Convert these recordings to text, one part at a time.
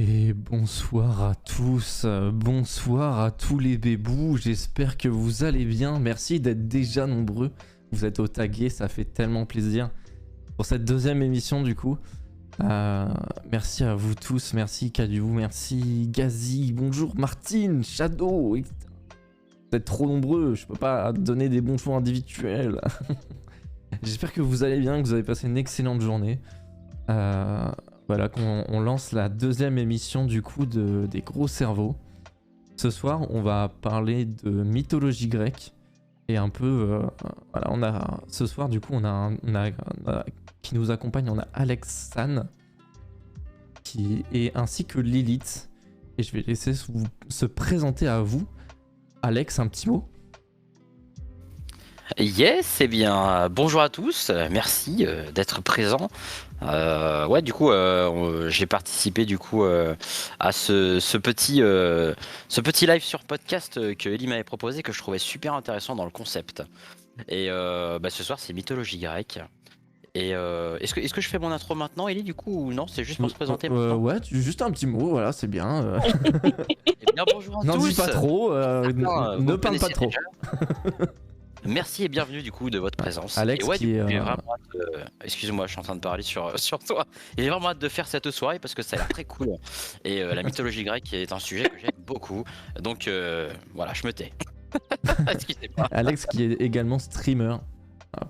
Et bonsoir à tous, bonsoir à tous les bébous, j'espère que vous allez bien, merci d'être déjà nombreux, vous êtes au taguet, ça fait tellement plaisir pour cette deuxième émission du coup. Merci à vous tous, merci Kadu, merci Gazi, bonjour Martine, Shadow, etc. Vous êtes trop nombreux, je peux pas donner des bonjours individuels. J'espère que vous allez bien, que vous avez passé une excellente journée. Voilà, qu'on lance la deuxième émission du coup des gros cerveaux. Ce soir, on va parler de mythologie grecque et un peu. Voilà, ce soir du coup, on a qui nous accompagne, on a Alex San ainsi que Lilith. Et je vais laisser se présenter à vous. Alex, un petit mot. Yes, eh bien, bonjour à tous, merci d'être présent. Ouais, du coup, j'ai participé du coup à ce petit live sur podcast que Ellie m'avait proposé, que je trouvais super intéressant dans le concept. Et ce soir, c'est mythologie grecque. Et est-ce que je fais mon intro maintenant, Ellie, du coup, ou non? C'est juste pour se présenter maintenant. Ouais, juste un petit mot, voilà, c'est bien. Eh bien, bonjour à tous. N'en dis pas trop, ne parle pas trop. Merci et bienvenue du coup de votre présence. Alex, et ouais, qui est... j'ai vraiment hâte de... Excuse-moi, je suis en train de parler sur toi. Et j'ai vraiment hâte de faire cette soirée parce que ça a l'air très cool. Et la mythologie grecque est un sujet que j'aime beaucoup. Donc voilà, je me tais. Excusez-moi. Alex qui est également streamer.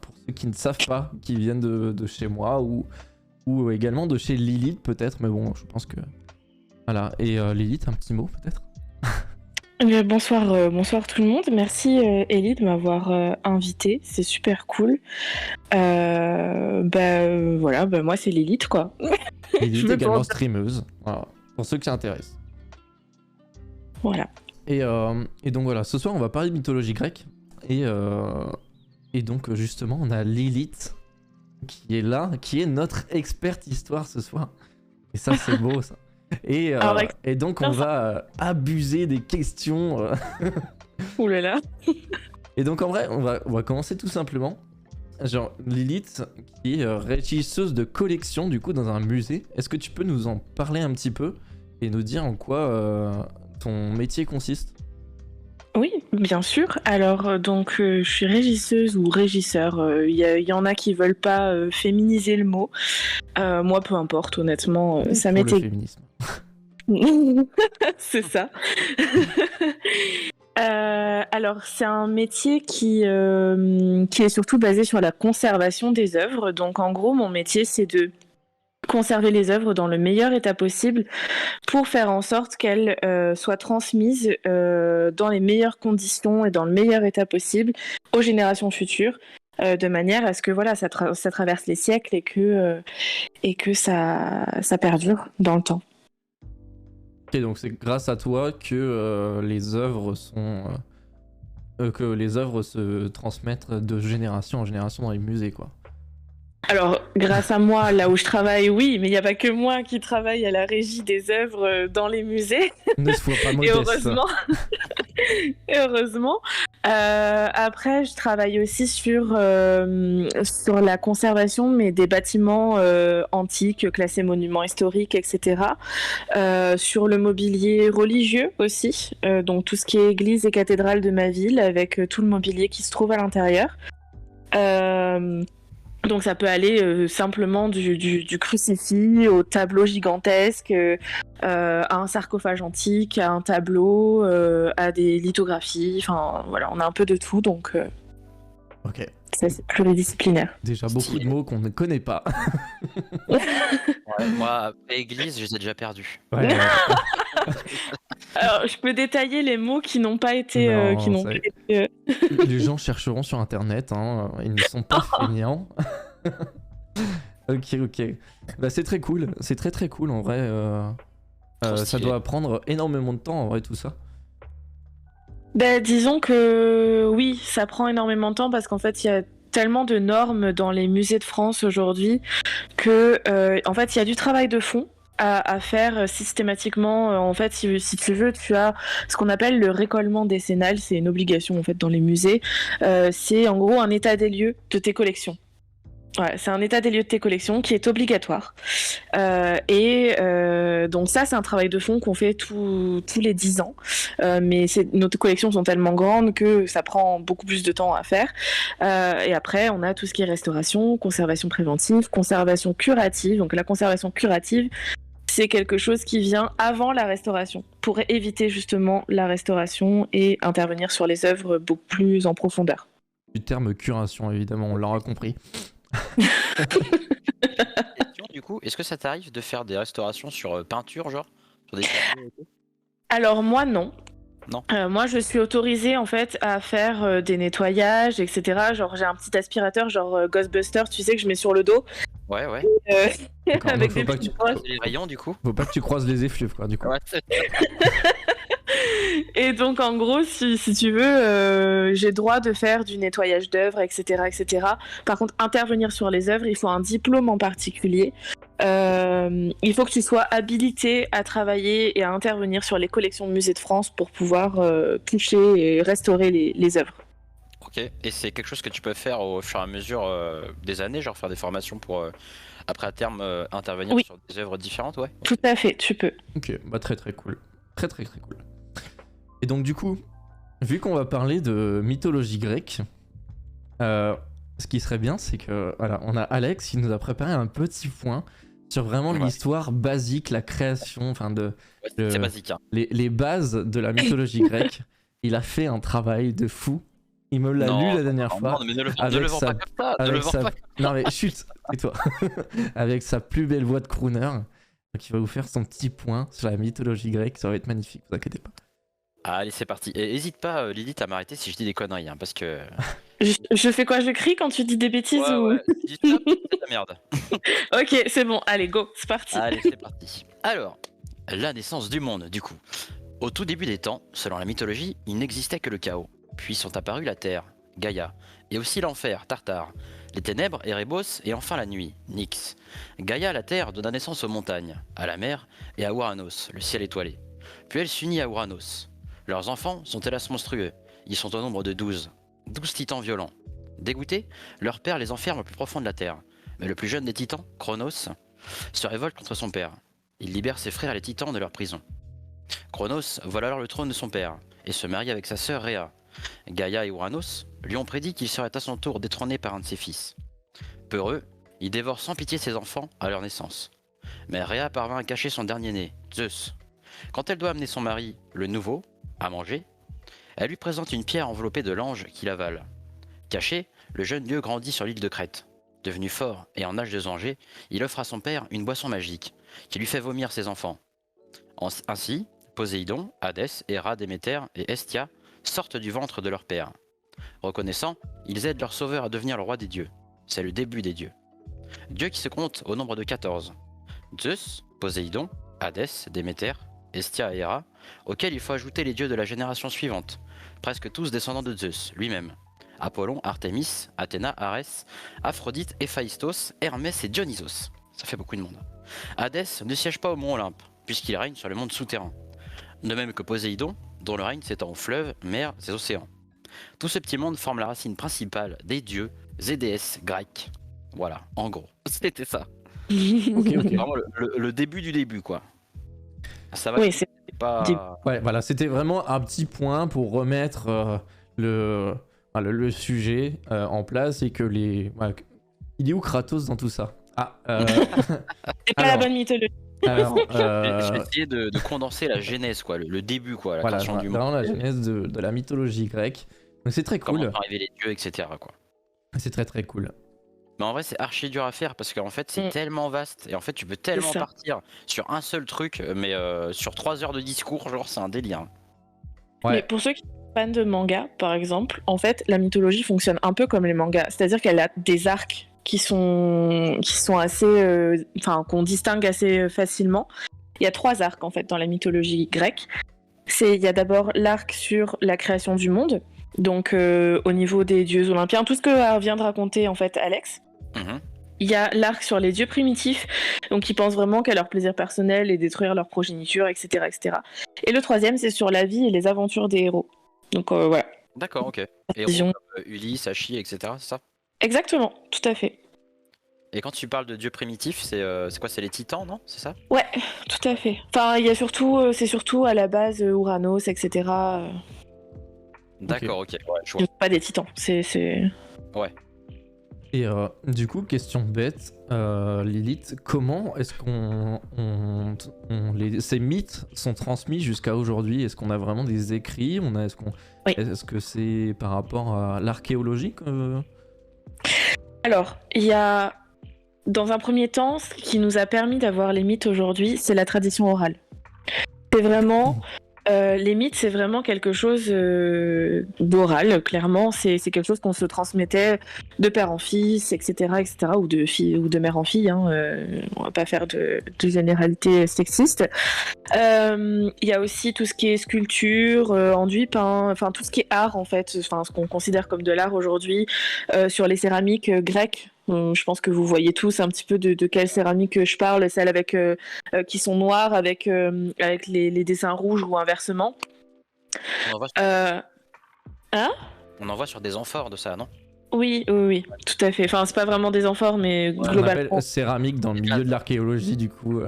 Pour ceux qui ne savent pas, qui viennent de chez moi ou également de chez Lilith peut-être. Mais bon, je pense que... Voilà. Et Lilith, un petit mot peut-être. Bonsoir tout le monde. Merci Ellie de m'avoir invité, c'est super cool. Moi c'est Lilith quoi. Lilith également streameuse, voilà, pour ceux qui s'intéressent. Voilà. Et donc voilà, ce soir on va parler de mythologie grecque et donc justement on a Lilith qui est là, qui est notre experte histoire ce soir. Et ça c'est beau ça. Et donc on va abuser des questions. Ouh là là. Et donc en vrai on va commencer tout simplement. Genre Lilith qui est régisseuse de collection du coup dans un musée. Est-ce que tu peux nous en parler un petit peu et nous dire en quoi ton métier consiste? Oui, bien sûr. Alors je suis régisseuse ou régisseur. Il y en a qui veulent pas féminiser le mot. Moi, peu importe. Honnêtement, ça m'était. Le féminisme. C'est ça. Alors, c'est un métier qui est surtout basé sur la conservation des œuvres. Donc, en gros, mon métier, c'est de conserver les œuvres dans le meilleur état possible pour faire en sorte qu'elles soient transmises dans les meilleures conditions et dans le meilleur état possible aux générations futures, de manière à ce que voilà, ça traverse les siècles et que ça perdure dans le temps. Ok, donc c'est grâce à toi que les œuvres se transmettent de génération en génération dans les musées, quoi. Alors, grâce à moi, là où je travaille, oui, mais il n'y a pas que moi qui travaille à la régie des œuvres dans les musées. Ne sois pas modeste. Et heureusement. Après, je travaille aussi sur la conservation, mais des bâtiments antiques, classés monuments historiques, etc. Sur le mobilier religieux aussi, donc tout ce qui est église et cathédrale de ma ville, avec tout le mobilier qui se trouve à l'intérieur. Donc ça peut aller simplement du crucifix au tableau gigantesque, à un sarcophage antique, à un tableau, à des lithographies. Enfin voilà, on a un peu de tout, donc ok. c'est pluridisciplinaire. Déjà beaucoup de mots qu'on ne connaît pas. Ouais, moi, après église, je les ai déjà perdus. Ouais. Alors, je peux détailler les mots qui n'ont pas été... Les gens chercheront sur internet, hein. Ils ne sont pas feignants. Ok. Bah, c'est très cool, c'est très cool en vrai. Ça doit prendre énormément de temps en vrai tout ça. Bah, disons que oui, ça prend énormément de temps parce qu'en fait il y a tellement de normes dans les musées de France aujourd'hui que en fait il y a du travail de fond à faire systématiquement. En fait, si tu veux, tu as ce qu'on appelle le récollement décennal. C'est une obligation en fait dans les musées. C'est en gros un état des lieux de tes collections. Ouais, c'est un état des lieux de tes collections qui est obligatoire. Donc ça, c'est un travail de fond qu'on fait tous les 10 ans. Mais nos collections sont tellement grandes que ça prend beaucoup plus de temps à faire. Et après, on a tout ce qui est restauration, conservation préventive, conservation curative. Donc la conservation curative, c'est quelque chose qui vient avant la restauration pour éviter justement la restauration et intervenir sur les œuvres beaucoup plus en profondeur. Du terme curation, évidemment, on l'aura compris. Question, du coup, est-ce que ça t'arrive de faire des restaurations sur peinture, genre sur des tableaux et tout? Alors moi non. Non. Moi je suis autorisée en fait à faire des nettoyages, etc. Genre j'ai un petit aspirateur genre Ghostbusters, tu sais, que je mets sur le dos. Ouais, ouais. D'accord, Avec faut des pas petites que brosses. C'est les rayons, du coup. Faut pas que tu croises les effluves, quoi, du coup. Ouais, Et donc en gros, si tu veux, j'ai droit de faire du nettoyage d'œuvres, etc., etc. Par contre, intervenir sur les œuvres, il faut un diplôme en particulier. Il faut que tu sois habilité à travailler et à intervenir sur les collections de musées de France pour pouvoir toucher et restaurer les œuvres. Ok, et c'est quelque chose que tu peux faire au fur et à mesure des années, genre faire des formations pour après à terme intervenir Oui. sur des œuvres différentes, ouais. Tout à fait, tu peux. Ok, bah très très cool. Très très très cool. Et donc du coup, vu qu'on va parler de mythologie grecque, ce qui serait bien, c'est que voilà, on a Alex qui nous a préparé un petit point sur vraiment Ouais. l'histoire basique, la création, enfin de Ouais, c'est basique, hein. les bases de la mythologie grecque. Il a fait un travail de fou. Il me l'a lu la dernière fois. Non, mais ne le avec vends sa- pas comme ça, ne le avec vends sa... pas. Non mais chut, tais-toi. Avec sa plus belle voix de crooner. Donc il va vous faire son petit point sur la mythologie grecque. Ça va être magnifique, vous inquiétez pas. Allez, c'est parti. Et hésite pas, Lilith, à m'arrêter si je dis des conneries, hein, parce que. Je fais quoi? Je crie quand tu dis des bêtises ou... dis stop, c'est de la merde. Ok, c'est bon, allez, go, c'est parti. Allez, c'est parti. Alors, la naissance du monde, du coup. Au tout début des temps, selon la mythologie, il n'existait que le chaos. Puis sont apparus la terre, Gaïa, et aussi l'enfer, Tartare, les ténèbres, Erebos, et enfin la nuit, Nyx. Gaïa, la terre, donna naissance aux montagnes, à la mer et à Ouranos, le ciel étoilé. Puis elle s'unit à Ouranos. Leurs enfants sont hélas monstrueux. Ils sont au nombre de 12. 12 titans violents. Dégoûtés, leur père les enferme au plus profond de la terre. Mais le plus jeune des titans, Chronos, se révolte contre son père. Il libère ses frères les titans de leur prison. Chronos vole alors le trône de son père et se marie avec sa sœur Rhea. Gaïa et Ouranos lui ont prédit qu'il serait à son tour détrôné par un de ses fils. Peureux, il dévore sans pitié ses enfants à leur naissance. Mais Rhea parvint à cacher son dernier né, Zeus. Quand elle doit amener son mari, le nouveau, à manger, elle lui présente une pierre enveloppée de l'ange qu'il avale. Caché, le jeune dieu grandit sur l'île de Crète. Devenu fort et en âge de danger, il offre à son père une boisson magique qui lui fait vomir ses enfants. Ainsi, Poséidon, Hadès, Héra, Déméter et Hestia sortent du ventre de leur père. Reconnaissant, ils aident leur sauveur à devenir le roi des dieux. C'est le début des dieux. Dieux qui se comptent au nombre de 14. Zeus, Poséidon, Hadès, Déméter, Hestia et Héra, auxquels il faut ajouter les dieux de la génération suivante, presque tous descendants de Zeus lui-même. Apollon, Artémis, Athéna, Arès, Aphrodite, Héphaïstos, Hermès et Dionysos. Ça fait beaucoup de monde. Hadès ne siège pas au mont Olympe, puisqu'il règne sur le monde souterrain. De même que Poséidon, dont le règne s'étend aux fleuves, mers et océans. Tout ce petit monde forme la racine principale des dieux et déesses grecs. Voilà, en gros, c'était ça. Ok. Vraiment le début du début, quoi. Ça va, Oui, c'est pas... Ouais, voilà, c'était vraiment un petit point pour remettre le sujet en place et que les... Voilà, il est où Kratos dans tout ça? Ah, c'est pas la alors, bonne mythologie. alors, Je vais essayer de condenser la genèse, quoi, le début, quoi, la voilà, création du vraiment monde. la genèse de la mythologie grecque. Donc c'est très Comment cool. sont arrivés les dieux, etc., quoi. C'est très très cool. Mais en vrai, c'est archi dur à faire parce qu'en fait, c'est tellement vaste et en fait, tu peux tellement ça. partir sur un seul truc, mais sur 3 heures de discours, genre, c'est un délire. Ouais. Mais pour ceux qui sont fans de manga, par exemple, en fait, la mythologie fonctionne un peu comme les mangas. C'est-à-dire qu'elle a des arcs qui sont assez... qu'on distingue assez facilement. Il y a 3 arcs, en fait, dans la mythologie grecque. Il y a d'abord l'arc sur la création du monde, donc au niveau des dieux olympiens, tout ce que vient de raconter, en fait, Alex. Mhm. Il y a l'arc sur les dieux primitifs, donc ils pensent vraiment qu'à leur plaisir personnel et détruire leur progéniture, etc., etc. Et le 3e, c'est sur la vie et les aventures des héros. Donc voilà. D'accord, ok. Et Vision. Ulysse, Achille, etc., c'est ça? Exactement, tout à fait. Et quand tu parles de dieux primitifs, c'est quoi? C'est les titans, non? C'est ça? Ouais, tout à fait. Enfin, il y a surtout, c'est surtout à la base Uranos, etc. D'accord, ok, ouais, je Ce vois. sont pas des titans. C'est... Ouais. Et du coup, question bête, Lilith, comment est-ce ces mythes sont transmis jusqu'à aujourd'hui? Est-ce qu'on a vraiment des écrits? Oui. Est-ce que c'est par rapport à l'archéologie Alors, il y a, dans un premier temps, ce qui nous a permis d'avoir les mythes aujourd'hui, c'est la tradition orale. C'est vraiment... les mythes, c'est vraiment quelque chose d'oral, clairement. C'est quelque chose qu'on se transmettait de père en fils, etc., etc., ou de fille ou de mère en fille. Hein, on va pas faire de généralité sexiste. Il y a aussi tout ce qui est sculpture, enduit, peint, enfin tout ce qui est art en fait, enfin ce qu'on considère comme de l'art aujourd'hui, sur les céramiques grecques. Je pense que vous voyez tous un petit peu de quelle céramique je parle, celles avec qui sont noires avec les dessins rouges ou inversement. On en voit Hein? on en voit sur des amphores de ça, non? Oui, oui, oui, tout à fait. Enfin, c'est pas vraiment des amphores, mais on globalement. appelle céramique dans le milieu de l'archéologie, du coup.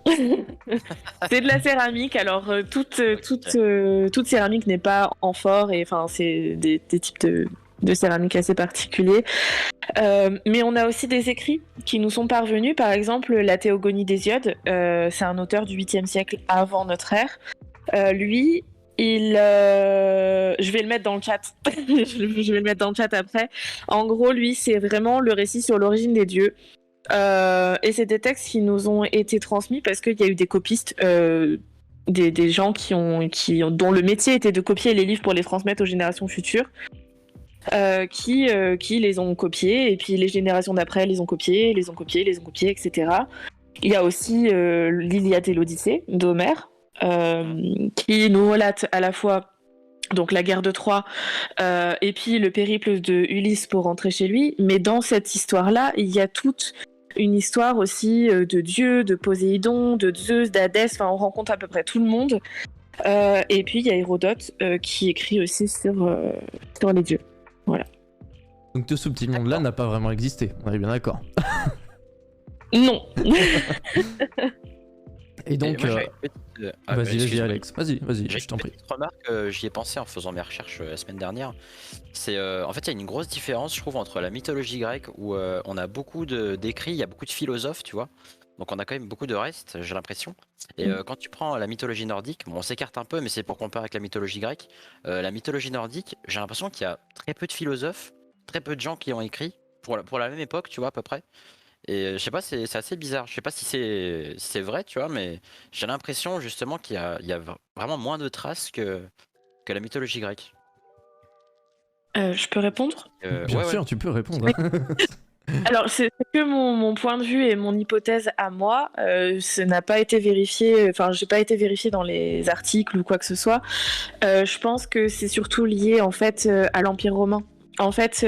C'est de la céramique. Alors, toute céramique n'est pas amphore, et enfin, c'est des types de céramique assez particuliers. Mais on a aussi des écrits qui nous sont parvenus. Par exemple, la Théogonie d'Hésiode, c'est un auteur du 8e siècle avant notre ère. Lui, je vais le mettre dans le chat. Je vais le mettre dans le chat après. En gros, lui, c'est vraiment le récit sur l'origine des dieux. Et c'est des textes qui nous ont été transmis parce qu'il y a eu des copistes, des gens dont le métier était de copier les livres pour les transmettre aux générations futures. Qui les ont copiés, et puis les générations d'après les ont copiés, etc. Il y a aussi l'Iliade et l'Odyssée d'Homère, qui nous relate à la fois donc la guerre de Troie et puis le périple de Ulysse pour rentrer chez lui. Mais dans cette histoire-là, il y a toute une histoire aussi de dieux, de Poséidon, de Zeus, d'Hadès. Enfin, on rencontre à peu près tout le monde. Et puis il y a Hérodote qui écrit aussi sur les dieux. Voilà. Donc tout ce petit monde-là n'a pas vraiment existé, on est bien d'accord. Non. Et donc, moi, j'avais une petite, vas-y Alex, vas-y, j'ai je t'en prie. une petite remarque, j'y ai pensé en faisant mes recherches la semaine dernière. C'est en fait il y a une grosse différence, je trouve, entre la mythologie grecque où on a beaucoup d'écrits, il y a beaucoup de philosophes, tu vois. Donc on a quand même beaucoup de restes, j'ai l'impression. Et quand tu prends la mythologie nordique, bon, on s'écarte un peu, mais c'est pour comparer avec la mythologie grecque. La mythologie nordique, j'ai l'impression qu'il y a très peu de philosophes, très peu de gens qui ont écrit pour la même époque, tu vois, à peu près. Et je sais pas, c'est assez bizarre. Je sais pas si c'est vrai, tu vois, mais j'ai l'impression justement qu'il y a vraiment moins de traces que la mythologie grecque. Je peux répondre ? Bien sûr, tu peux répondre. Alors, c'est que mon point de vue et mon hypothèse à moi. Ça n'a pas été vérifié, enfin, j'ai pas été vérifié dans les articles ou quoi que ce soit. Je pense que c'est surtout lié, en fait, à l'Empire romain. En fait,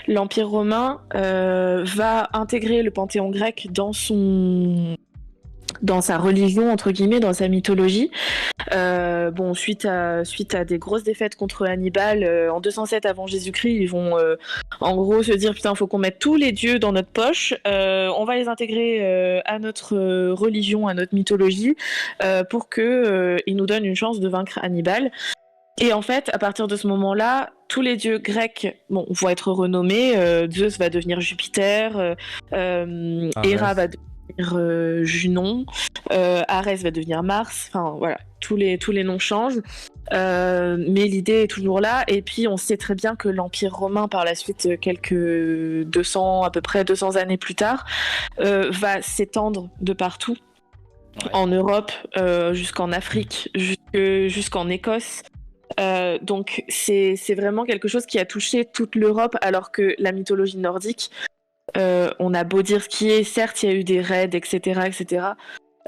l'Empire romain va intégrer le panthéon grec dans sa religion, entre guillemets, dans sa mythologie. Bon, suite à des grosses défaites contre Hannibal en 207 avant Jésus-Christ, ils vont en gros se dire putain, faut qu'on mette tous les dieux dans notre poche, on va les intégrer à notre religion, à notre mythologie, pour que ils nous donnent une chance de vaincre Hannibal. Et en fait, à partir de ce moment-là, tous les dieux grecs vont être renommés. Zeus va devenir Jupiter, Héra va devenir Junon, Arès va devenir Mars. Enfin voilà, tous les noms changent. Mais l'idée est toujours là. Et puis on sait très bien que l'Empire romain, par la suite, à peu près 200 années plus tard, va s'étendre de partout. Ouais. En Europe, jusqu'en Afrique, jusqu'en Écosse. Donc c'est vraiment quelque chose qui a touché toute l'Europe, alors que la mythologie nordique, on a beau dire ce qui est, certes il y a eu des raids, etc.,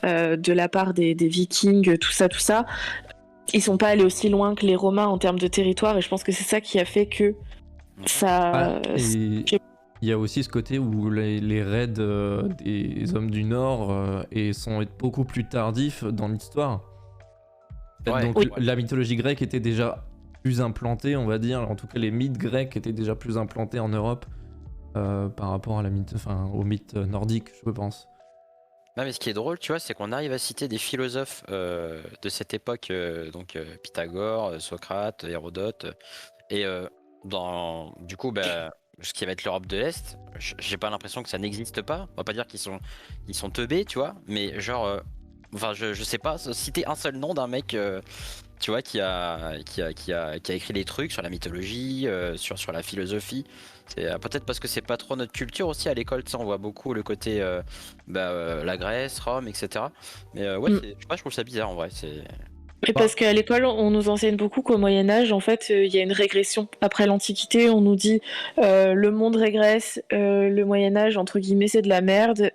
de la part des Vikings, tout ça, ils sont pas allés aussi loin que les Romains en termes de territoire, et je pense que c'est ça qui a fait que ça... il y a aussi ce côté où les raids des hommes du Nord sont beaucoup plus tardifs dans l'histoire. Ouais, donc oui. La mythologie grecque était déjà plus implantée, on va dire. En tout cas, les mythes grecs étaient déjà plus implantés en Europe par rapport à au mythe nordique, je pense. Non, mais ce qui est drôle, tu vois, c'est qu'on arrive à citer des philosophes de cette époque, Pythagore, Socrate, Hérodote, et du coup, bah, ce qui va être l'Europe de l'Est, j'ai pas l'impression que ça n'existe pas. On va pas dire qu'ils sont teubés, tu vois, mais genre, enfin, je sais pas, citer un seul nom d'un mec, tu vois, qui a écrit des trucs sur la mythologie, sur la philosophie. C'est peut-être parce que c'est pas trop notre culture aussi à l'école, tu sais, on voit beaucoup le côté la Grèce, Rome, etc. Mais ouais, je sais pas, je trouve ça bizarre en vrai. Et parce qu'à l'école, on nous enseigne beaucoup qu'au Moyen-Âge, en fait, il y a une régression. Après l'Antiquité, on nous dit le monde régresse, le Moyen-Âge, entre guillemets, c'est de la merde,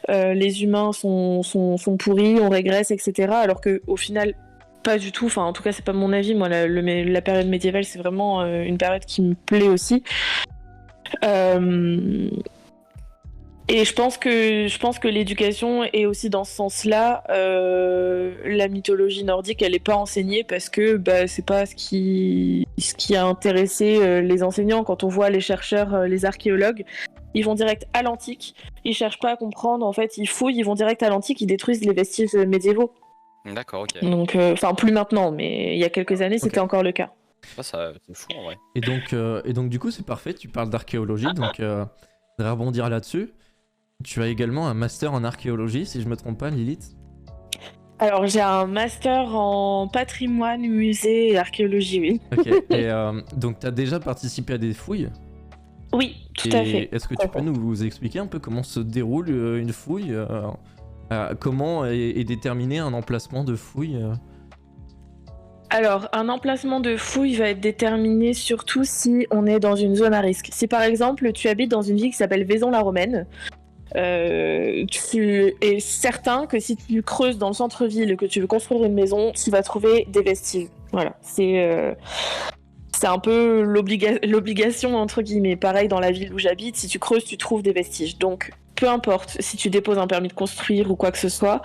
les humains sont pourris, on régresse, etc. Alors qu'au final, pas du tout. Enfin, en tout cas, c'est pas mon avis. Moi, la période médiévale, c'est vraiment une période qui me plaît aussi. Et je pense que l'éducation est aussi dans ce sens-là. La mythologie nordique, elle n'est pas enseignée parce que c'est pas ce qui a intéressé les enseignants. Quand on voit les chercheurs, les archéologues, ils vont direct à l'antique. Ils cherchent pas à comprendre. En fait, ils fouillent, ils vont direct à l'antique, ils détruisent les vestiges médiévaux. D'accord, ok. Donc, plus maintenant, mais il y a quelques années, c'était encore le cas. Ça, c'est fou en vrai. Et donc du coup, c'est parfait. Tu parles d'archéologie, donc je voudrais rebondir là-dessus. Tu as également un master en archéologie, si je me trompe pas, Lilith. Alors, j'ai un master en patrimoine, musée et archéologie, oui. Ok, et donc tu as déjà participé à des fouilles? Oui, tout à fait. Est-ce que tu peux nous expliquer un peu comment se déroule une fouille comment est déterminé un emplacement de fouille Alors, un emplacement de fouille va être déterminé surtout si on est dans une zone à risque. Si par exemple, tu habites dans une ville qui s'appelle Vaison-la-Romaine, tu es certain que si tu creuses dans le centre-ville et que tu veux construire une maison, tu vas trouver des vestiges. Voilà, c'est un peu l'obligation entre guillemets. Pareil dans la ville où j'habite, si tu creuses, tu trouves des vestiges. Donc, peu importe si tu déposes un permis de construire ou quoi que ce soit,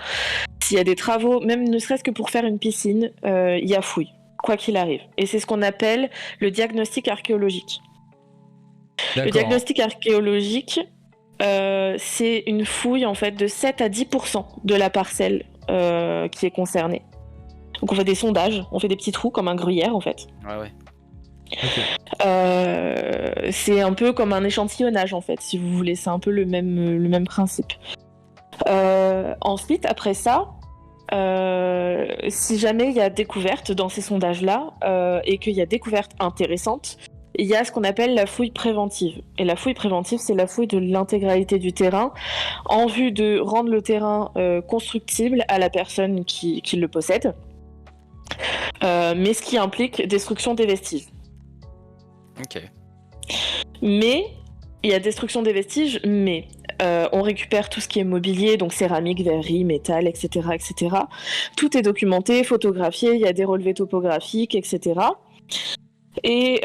s'il y a des travaux, même ne serait-ce que pour faire une piscine, il y a fouille, quoi qu'il arrive. Et c'est ce qu'on appelle le diagnostic archéologique. D'accord. Le diagnostic archéologique, c'est une fouille en fait de 7 à 10% de la parcelle qui est concernée. Donc on fait des sondages, on fait des petits trous comme un gruyère en fait. Ouais. Okay. C'est un peu comme un échantillonnage en fait, si vous voulez, c'est un peu le même principe. Ensuite, après ça, si jamais il y a découverte dans ces sondages-là et qu'il y a découverte intéressante, il y a ce qu'on appelle la fouille préventive. Et la fouille préventive, c'est la fouille de l'intégralité du terrain en vue de rendre le terrain constructible à la personne qui le possède, mais ce qui implique destruction des vestiges. Ok. Mais il y a destruction des vestiges, mais on récupère tout ce qui est mobilier, donc céramique, verrerie, métal, etc., etc. Tout est documenté, photographié, il y a des relevés topographiques, etc. Et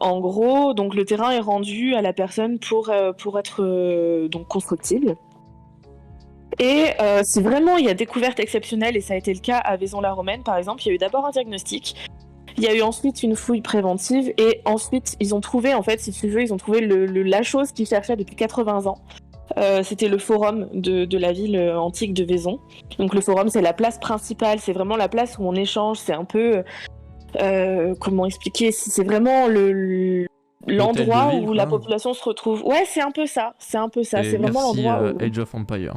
en gros, donc le terrain est rendu à la personne pour être donc constructible. Et si vraiment il y a découverte exceptionnelle, et ça a été le cas à Vaison-la-Romaine par exemple, il y a eu d'abord un diagnostic. Il y a eu ensuite une fouille préventive et ensuite ils ont trouvé, en fait, si tu veux, ils ont trouvé la chose qu'ils cherchaient depuis 80 ans. C'était le forum de la ville antique de Vaison. Donc le forum, c'est la place principale, c'est vraiment la place où on échange, c'est un peu... comment expliquer, c'est vraiment l'endroit ville, où la population se retrouve. Ouais, c'est un peu ça, c'est vraiment l'endroit où... Age of Empire.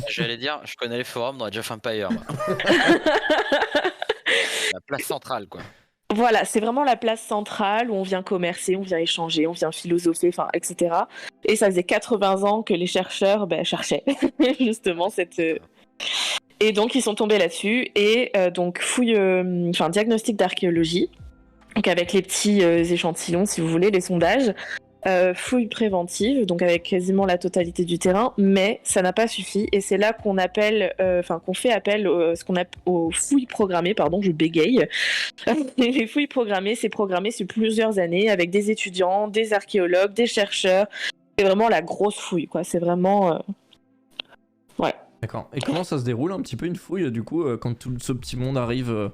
J'allais dire, je connais les forums dans Age of Empire. La place centrale, quoi. Voilà, c'est vraiment la place centrale où on vient commercer, on vient échanger, on vient philosopher, etc. Et ça faisait 80 ans que les chercheurs cherchaient justement cette... Et donc ils sont tombés là-dessus et donc diagnostic d'archéologie, donc avec les petits échantillons si vous voulez, les sondages, fouille préventive, donc avec quasiment la totalité du terrain, mais ça n'a pas suffi et c'est là qu'on fait appel aux fouilles programmées, je bégaye. Les fouilles programmées, c'est programmé sur plusieurs années avec des étudiants, des archéologues, des chercheurs. C'est vraiment la grosse fouille, quoi. C'est vraiment... Ouais. D'accord. Et comment ça se déroule un petit peu une fouille, du coup, quand tout ce petit monde arrive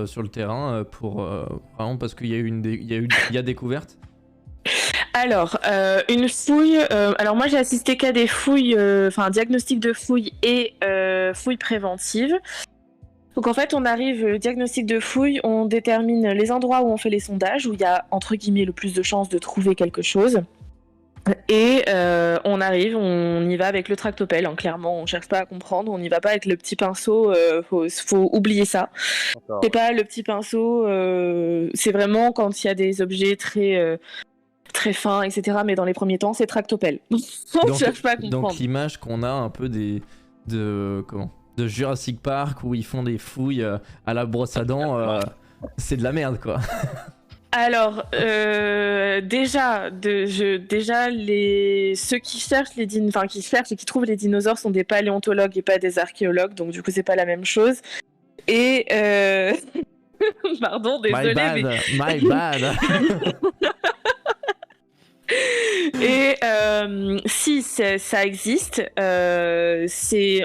sur le terrain, vraiment parce qu'il y a découverte? Alors, une fouille. Alors moi, j'ai assisté qu'à des fouilles, enfin diagnostic de fouille et fouille préventive. Donc en fait, on arrive, le diagnostic de fouille, on détermine les endroits où on fait les sondages, où il y a entre guillemets le plus de chances de trouver quelque chose. Et on arrive, on y va avec le tractopelle, hein, clairement, on cherche pas à comprendre, on n'y va pas avec le petit pinceau, faut oublier ça. D'accord. C'est pas le petit pinceau, c'est vraiment quand il y a des objets très fins, etc. Mais dans les premiers temps, c'est tractopelle. On cherche pas à comprendre. Donc l'image qu'on a un peu de Jurassic Park où ils font des fouilles à la brosse à dents, c'est de la merde quoi. Alors, déjà, ceux qui cherchent qui cherchent et qui trouvent les dinosaures sont des paléontologues et pas des archéologues, donc du coup c'est pas la même chose. Et pardon, désolé. My bad. Et si ça existe, c'est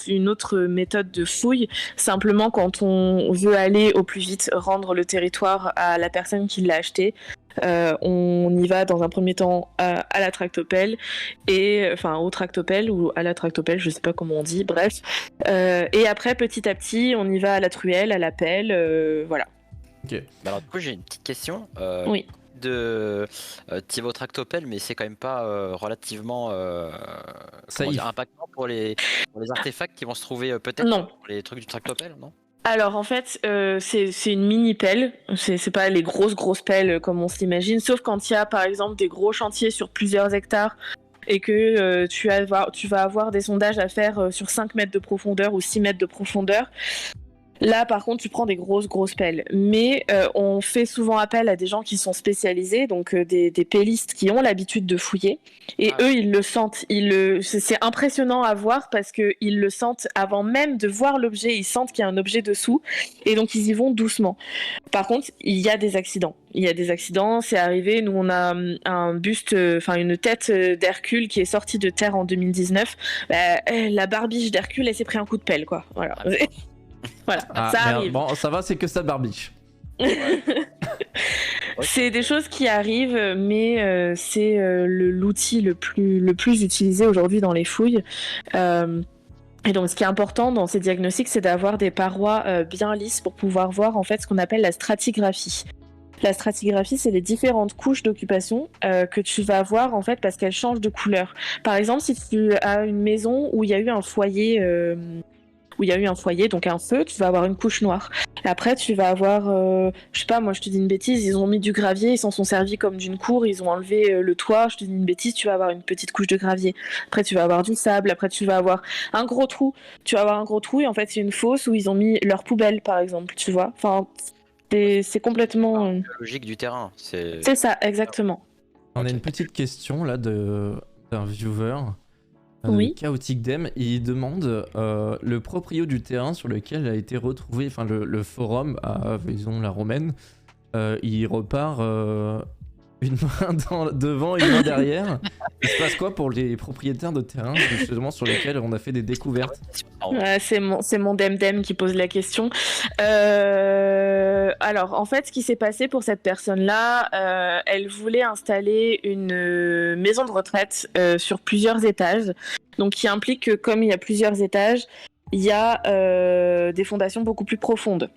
une autre méthode de fouille. Simplement, quand on veut aller au plus vite, rendre le territoire à la personne qui l'a acheté, on y va dans un premier temps à la tractopelle, au tractopelle ou à la tractopelle, je sais pas comment on dit, bref. Et après, petit à petit, on y va à la truelle, à la pelle, voilà. Ok. Alors du coup, j'ai une petite question. Oui. De Thibaut Tractopelle, mais c'est quand même pas relativement impactant pour les artefacts qui vont se trouver peut-être Non. dans les trucs du Tractopelle, non? Alors en fait, c'est une mini pelle, c'est pas les grosses pelles comme on s'imagine, sauf quand il y a par exemple des gros chantiers sur plusieurs hectares et que tu vas avoir des sondages à faire sur 5 mètres de profondeur ou 6 mètres de profondeur. Là, par contre, tu prends des grosses pelles. Mais on fait souvent appel à des gens qui sont spécialisés, donc des pellistes qui ont l'habitude de fouiller. Et eux, ils le sentent. C'est impressionnant à voir parce qu'ils le sentent avant même de voir l'objet. Ils sentent qu'il y a un objet dessous. Et donc, ils y vont doucement. Par contre, il y a des accidents. C'est arrivé. Nous, on a un buste, une tête d'Hercule qui est sortie de terre en 2019. La barbiche d'Hercule, elle s'est pris un coup de pelle, quoi. Voilà. Voilà, ça arrive. Bon, ça va, c'est que ça barbiche. C'est des choses qui arrivent, mais c'est l'outil le plus utilisé aujourd'hui dans les fouilles. Et donc, ce qui est important dans ces diagnostics, c'est d'avoir des parois bien lisses pour pouvoir voir en fait ce qu'on appelle la stratigraphie. La stratigraphie, c'est les différentes couches d'occupation que tu vas voir en fait parce qu'elles changent de couleur. Par exemple, si tu as une maison où il y a eu un foyer. Donc un feu, tu vas avoir une couche noire. Après, tu vas avoir, je sais pas, moi je te dis une bêtise, ils ont mis du gravier, ils s'en sont servis comme d'une cour, ils ont enlevé le toit, je te dis une bêtise, tu vas avoir une petite couche de gravier. Après, tu vas avoir du sable, après tu vas avoir un gros trou. Tu vas avoir un gros trou et en fait, c'est une fosse où ils ont mis leur poubelle, par exemple, tu vois. Enfin, c'est complètement... La logique du terrain. C'est ça, exactement. On a une petite question là d'un viewer. Oui. Chaotic Dem, il demande le proprio du terrain sur lequel a été retrouvé, enfin le forum à Vaison la Romaine, il repart une main devant, une main derrière. Il se passe quoi pour les propriétaires de terrain justement sur lesquels on a fait des découvertes? C'est mon Demdem qui pose la question. Alors, en fait, ce qui s'est passé pour cette personne-là, elle voulait installer une maison de retraite sur plusieurs étages. Donc, qui implique que, comme il y a plusieurs étages, il y a des fondations beaucoup plus profondes.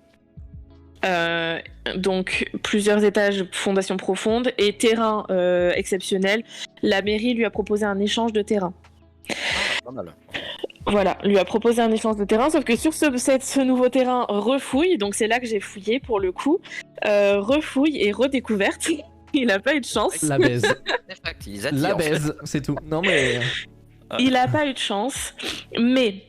Donc plusieurs étages, fondation profonde et terrain exceptionnel. La mairie lui a proposé un échange de terrain. Pas mal. Voilà, lui a proposé un échange de terrain, sauf que sur ce nouveau terrain refouille, donc c'est là que j'ai fouillé pour le coup, refouille et redécouverte. Il a pas eu de chance. La baise. La baise, c'est tout. Non mais... Il a pas eu de chance, mais...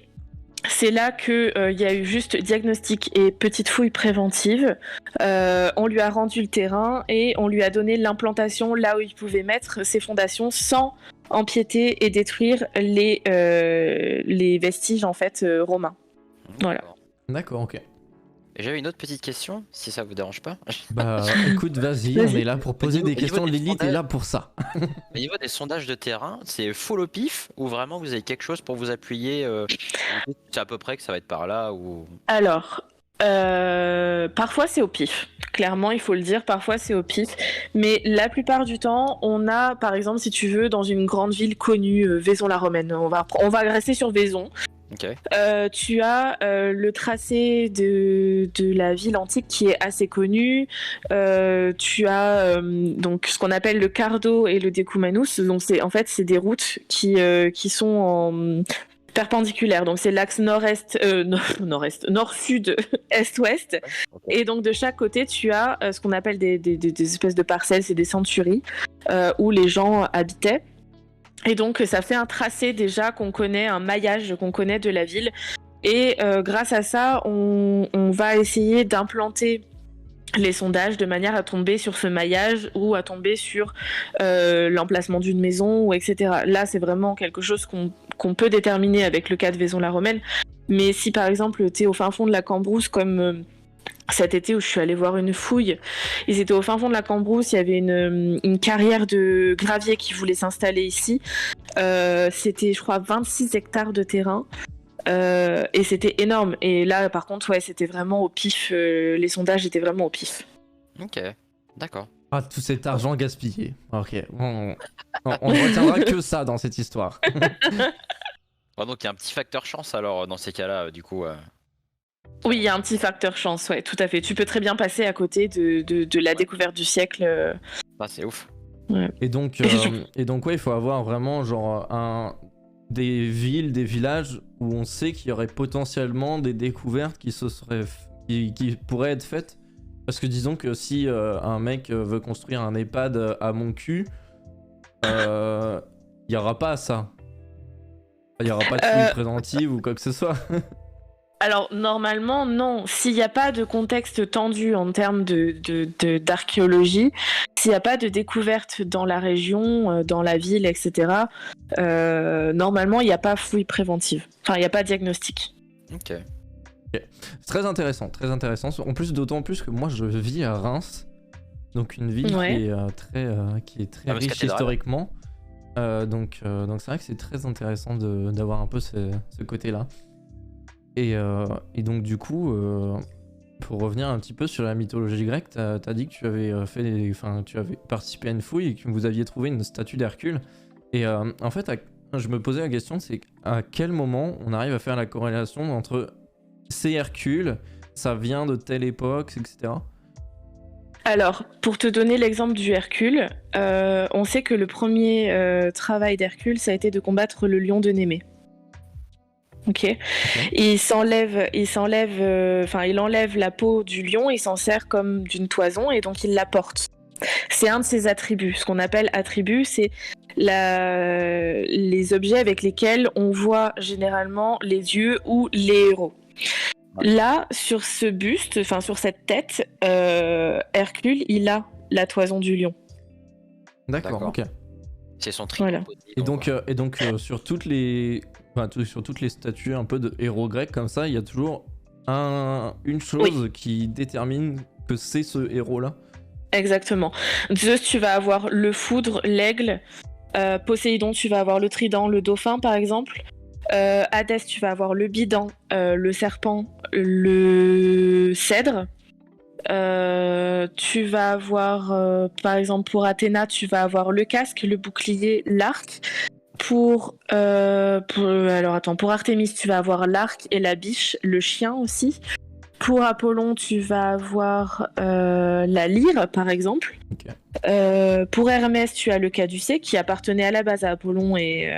C'est là qu'il y a eu juste diagnostic et petite fouille préventive. On lui a rendu le terrain et on lui a donné l'implantation là où il pouvait mettre ses fondations sans empiéter et détruire les vestiges en fait romains. Voilà. D'accord, ok. J'avais une autre petite question, si ça vous dérange pas. Bah écoute, vas-y, on est là pour poser des questions. Lilith est là pour ça. Au niveau des sondages de terrain, c'est full au pif ou vraiment vous avez quelque chose pour vous appuyer? C'est à peu près que ça va être par là ou... Alors, Parfois c'est au pif. Clairement, il faut le dire, parfois c'est au pif. Mais la plupart du temps, on a, par exemple, si tu veux, dans une grande ville connue, Vaison-la-Romaine, on va rester sur Vaison. Ok. Tu as le tracé de la ville antique qui est assez connu. Tu as donc ce qu'on appelle le Cardo et le Decumanus. Donc c'est des routes qui sont en perpendiculaires. Donc c'est l'axe nord-est, nord-sud, est-ouest. Ok. Et donc de chaque côté, tu as ce qu'on appelle des espèces de parcelles, c'est des centuries où les gens habitaient. Et donc ça fait un tracé déjà qu'on connaît, un maillage qu'on connaît de la ville. Et grâce à ça, on va essayer d'implanter les sondages de manière à tomber sur ce maillage ou à tomber sur l'emplacement d'une maison, ou etc. Là, c'est vraiment quelque chose qu'on peut déterminer avec le cas de Vaison-la-Romaine. Mais si par exemple, tu es au fin fond de la Cambrousse, comme cet été où je suis allée voir une fouille, ils étaient au fin fond de la Cambrousse, il y avait une carrière de gravier qui voulait s'installer ici. C'était, je crois, 26 hectares de terrain. Et c'était énorme. Et là, par contre, ouais, c'était vraiment au pif. Les sondages étaient vraiment au pif. Ok, d'accord. Ah, tout cet argent gaspillé. Ok, on ne retiendra que ça dans cette histoire. Oh, donc il y a un petit facteur chance alors dans ces cas-là, du coup. Oui, il y a un petit facteur chance, ouais, tout à fait. Tu peux très bien passer à côté de la découverte du siècle. Ah, c'est ouf. Ouais. Et donc, ouais, il faut avoir vraiment genre des villes, des villages où on sait qu'il y aurait potentiellement des découvertes qui pourraient être faites. Parce que disons que si un mec veut construire un EHPAD à mon cul, il n'y aura pas ça. Il n'y aura pas de fouille préventive ou quoi que ce soit. Alors, normalement, non. S'il n'y a pas de contexte tendu en termes d'archéologie, s'il n'y a pas de découverte dans la région, dans la ville, etc., normalement, il n'y a pas fouille préventive. Enfin, il n'y a pas diagnostic. Ok. C'est très intéressant, très intéressant. En plus, d'autant plus que moi, je vis à Reims. Donc, une ville Ouais. qui est très Fameuse riche cathédrale. historiquement. Donc c'est vrai que c'est très intéressant d'avoir un peu ce côté-là. Et donc du coup, pour revenir un petit peu sur la mythologie grecque, t'as dit que tu avais tu avais participé à une fouille et que vous aviez trouvé une statue d'Hercule. Et en fait, je me posais la question, c'est à quel moment on arrive à faire la corrélation entre c'est Hercule, ça vient de telle époque, etc. Alors, pour te donner l'exemple du Hercule, on sait que le premier travail d'Hercule, ça a été de combattre le lion de Némée. Ok. Il enlève la peau du lion, il s'en sert comme d'une toison et donc il la porte. C'est un de ses attributs. Ce qu'on appelle attribut, c'est les objets avec lesquels on voit généralement les dieux ou les héros. Là, sur ce buste, enfin sur cette tête, Hercule, il a la toison du lion. D'accord, ok. C'est son tricot. Voilà. Et donc sur toutes les statues un peu de héros grecs comme ça, il y a toujours une chose qui détermine que c'est ce héros-là. Exactement. Zeus, tu vas avoir le foudre, l'aigle. Poséidon, tu vas avoir le trident, le dauphin, par exemple. Hadès, tu vas avoir le bident, le serpent, le cèdre. Tu vas avoir, par exemple, pour Athéna, tu vas avoir le casque, le bouclier, l'arc. Pour Artémis, tu vas avoir l'arc et la biche, le chien aussi. Pour Apollon, tu vas avoir la lyre, par exemple. Ok. Pour Hermès, tu as le caducée qui appartenait à la base à Apollon et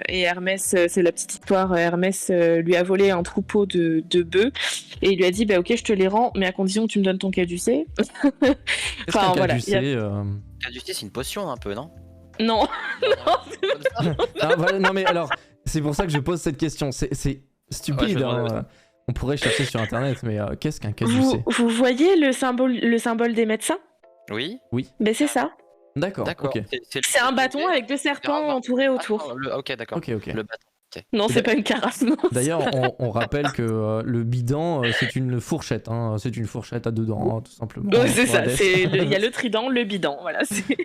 Hermès, c'est la petite histoire, Hermès lui a volé un troupeau de bœufs et il lui a dit bah ok je te les rends mais à condition que tu me donnes ton caducée. Qu'est-ce qu'un caducée, Caducée, c'est une potion un peu, non? Non. Non mais alors, c'est pour ça que je pose cette question, c'est stupide, Ouais, on pourrait chercher sur internet, mais qu'est-ce qu'un caducée? Vous voyez le symbole des médecins? Oui. Ben c'est ça. D'accord, ok. C'est un bâton avec deux serpents entourés autour. Ok, d'accord. Ok. Le bâton. Okay. Non, c'est pas une carafe. Non. D'ailleurs, on rappelle que le bidon, c'est une fourchette, hein, c'est une fourchette à deux dents, tout simplement. C'est ça, il y a le trident, le bidon, voilà.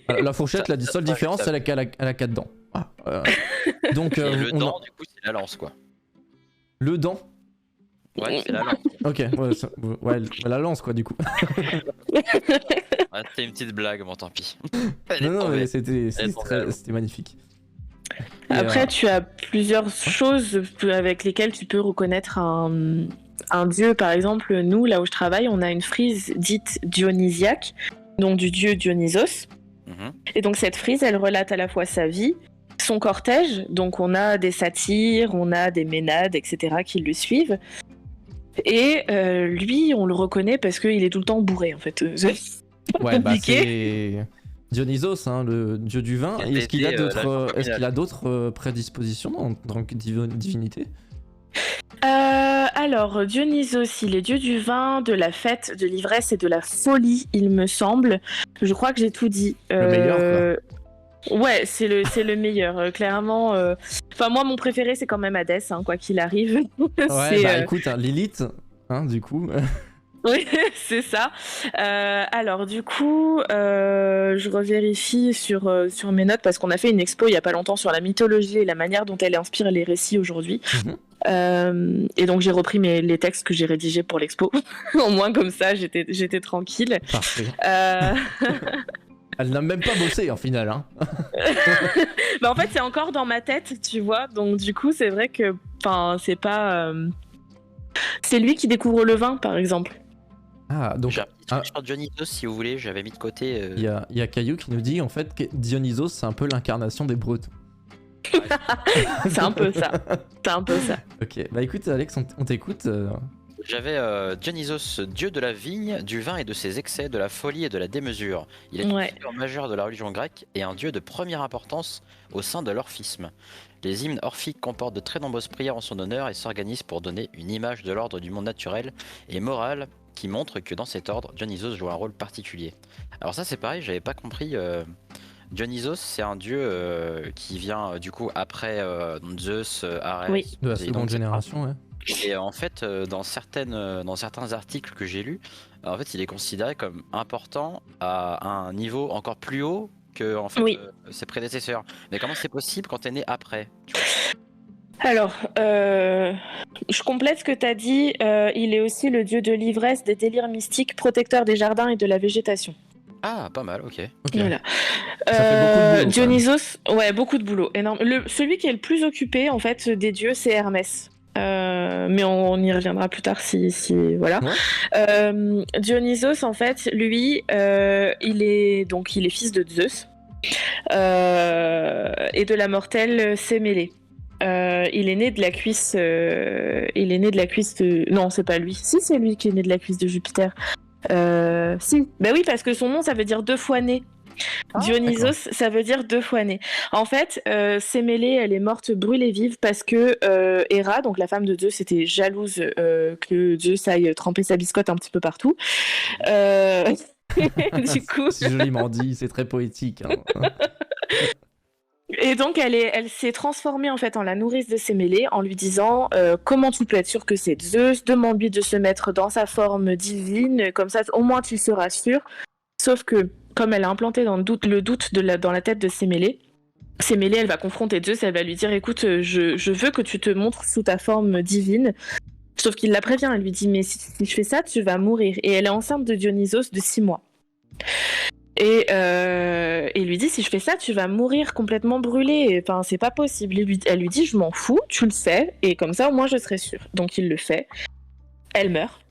La fourchette, la seule différence, c'est qu'elle a 4 dents. Donc, et le dent, du coup, c'est la lance, quoi. Le dent. Ouais, c'est la lance. Ok, ouais, la lance quoi du coup. Ah, c'était une petite blague, bon tant pis. Non, non, mais c'était Elle est tombée. c'était magnifique. Et, Après, tu as plusieurs choses avec lesquelles tu peux reconnaître un dieu. Par exemple, nous, là où je travaille, on a une frise dite dionysiaque, donc du dieu Dionysos. Mhm. Et donc cette frise, elle relate à la fois sa vie, son cortège, donc on a des satyres, on a des ménades, etc. qui le suivent. Et lui, on le reconnaît parce qu'il est tout le temps bourré, en fait. ouais, bah compliqué. c'est Dionysos, hein, le dieu du vin. Qui a Est-ce qu'il a été, est-ce qu'il a d'autres prédispositions en tant que divinité? Alors, Dionysos, il est dieu du vin, de la fête, de l'ivresse et de la folie, il me semble. Je crois que j'ai tout dit. Le meilleur, Ouais, c'est le meilleur, clairement. Enfin, moi, mon préféré, c'est quand même Hadès, hein, quoi qu'il arrive. Ouais, bah écoute, hein, Lilith, hein, du coup. Oui, c'est ça. Alors, du coup, je revérifie sur mes notes parce qu'on a fait une expo il y a pas longtemps sur la mythologie et la manière dont elle inspire les récits aujourd'hui. Et donc, j'ai repris les textes que j'ai rédigés pour l'expo. Au moins, comme ça, j'étais tranquille. Parfait. Euh, Elle n'a même pas bossé en final, hein. Bah, en fait, c'est encore dans ma tête, tu vois. Donc, du coup, c'est vrai que, enfin, c'est pas. C'est lui qui découvre le vin, par exemple. Ah, donc J'ai un petit truc sur Dionysos si vous voulez, j'avais mis de côté. il y a Caillou qui nous dit en fait que Dionysos c'est un peu l'incarnation des Bretons. C'est un peu ça. C'est un peu ça. Ok, bah écoute Alex, on t'écoute. J'avais Dionysos, dieu de la vigne, du vin et de ses excès, de la folie et de la démesure. Il est une Ouais. figure majeure de la religion grecque et un dieu de première importance au sein de l'orphisme. Les hymnes orphiques comportent de très nombreuses prières en son honneur et s'organisent pour donner une image de l'ordre du monde naturel et moral qui montre que dans cet ordre, Dionysos joue un rôle particulier. Alors ça c'est pareil, j'avais pas compris. Dionysos c'est un dieu qui vient du coup après Zeus, Arès. Oui. De la Poséidon, seconde etc. génération, ouais. Et en fait, dans certains articles que j'ai lus, en fait, il est considéré comme important à un niveau encore plus haut que en fait, Oui. ses prédécesseurs. Mais comment c'est possible quand t'es né après, tu vois? Alors, je complète ce que tu as dit. Il est aussi le dieu de l'ivresse, des délires mystiques, protecteur des jardins et de la végétation. Ah, pas mal, ok. Ok. Voilà. Ça fait beaucoup de boulot, quand Dionysos, ouais, beaucoup de boulot, énorme. Celui qui est le plus occupé, en fait, des dieux, c'est Hermès. Mais on y reviendra plus tard si voilà. Ouais. Dionysos, en fait, lui, il est fils de Zeus et de la mortelle Sémélé. Il est né de la cuisse. Non, c'est pas lui. Si, c'est lui qui est né de la cuisse de Jupiter. Si. Bah oui, parce que son nom, ça veut dire 2 fois né. Dionysos, ça veut dire 2 fois né. En fait, Sémélé, elle est morte brûlée vive parce que Héra, donc la femme de Zeus, était jalouse que Zeus aille tremper sa biscotte un petit peu partout. Du coup. C'est joliment dit, c'est très poétique. Hein. Et donc elle s'est transformée en fait en la nourrice de Sémélé en lui disant comment tu peux être sûr que c'est Zeus, demande-lui de se mettre dans sa forme divine, comme ça au moins tu seras sûr. Sauf que comme elle a implanté dans le doute dans la tête de Sémélé, elle va confronter Zeus, elle va lui dire écoute je veux que tu te montres sous ta forme divine. Sauf qu'il la prévient, elle lui dit mais si je fais ça tu vas mourir. Et elle est enceinte de Dionysos de 6 mois. Et il lui dit si je fais ça tu vas mourir complètement brûlé, enfin c'est pas possible. Elle lui dit je m'en fous, tu le sais et comme ça au moins je serai sûre. Donc il le fait, elle meurt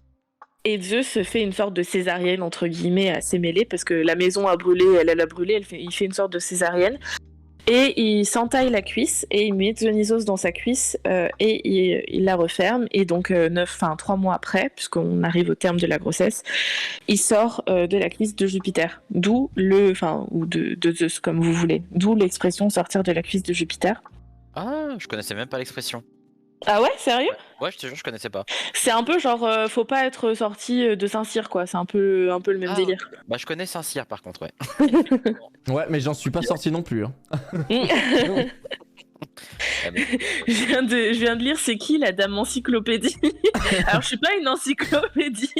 et Zeus fait une sorte de césarienne entre guillemets à Sémélé parce que la maison a brûlé, elle a brûlé, il fait une sorte de césarienne et il s'entaille la cuisse et il met Dionysos dans sa cuisse et il la referme et donc 3 mois après, puisqu'on arrive au terme de la grossesse, il sort de la cuisse de Jupiter, ou de Zeus comme vous voulez, d'où l'expression sortir de la cuisse de Jupiter. Ah, je connaissais même pas l'expression. Ah ouais, sérieux? Ouais, je te jure, je connaissais pas. C'est un peu genre faut pas être sorti de Saint-Cyr quoi, c'est un peu le même délire. Bah, je connais Saint-Cyr par contre, ouais. Ouais, mais j'en suis pas sorti non plus. Hein. Je viens de lire c'est qui la dame encyclopédie. Alors je suis pas une encyclopédie.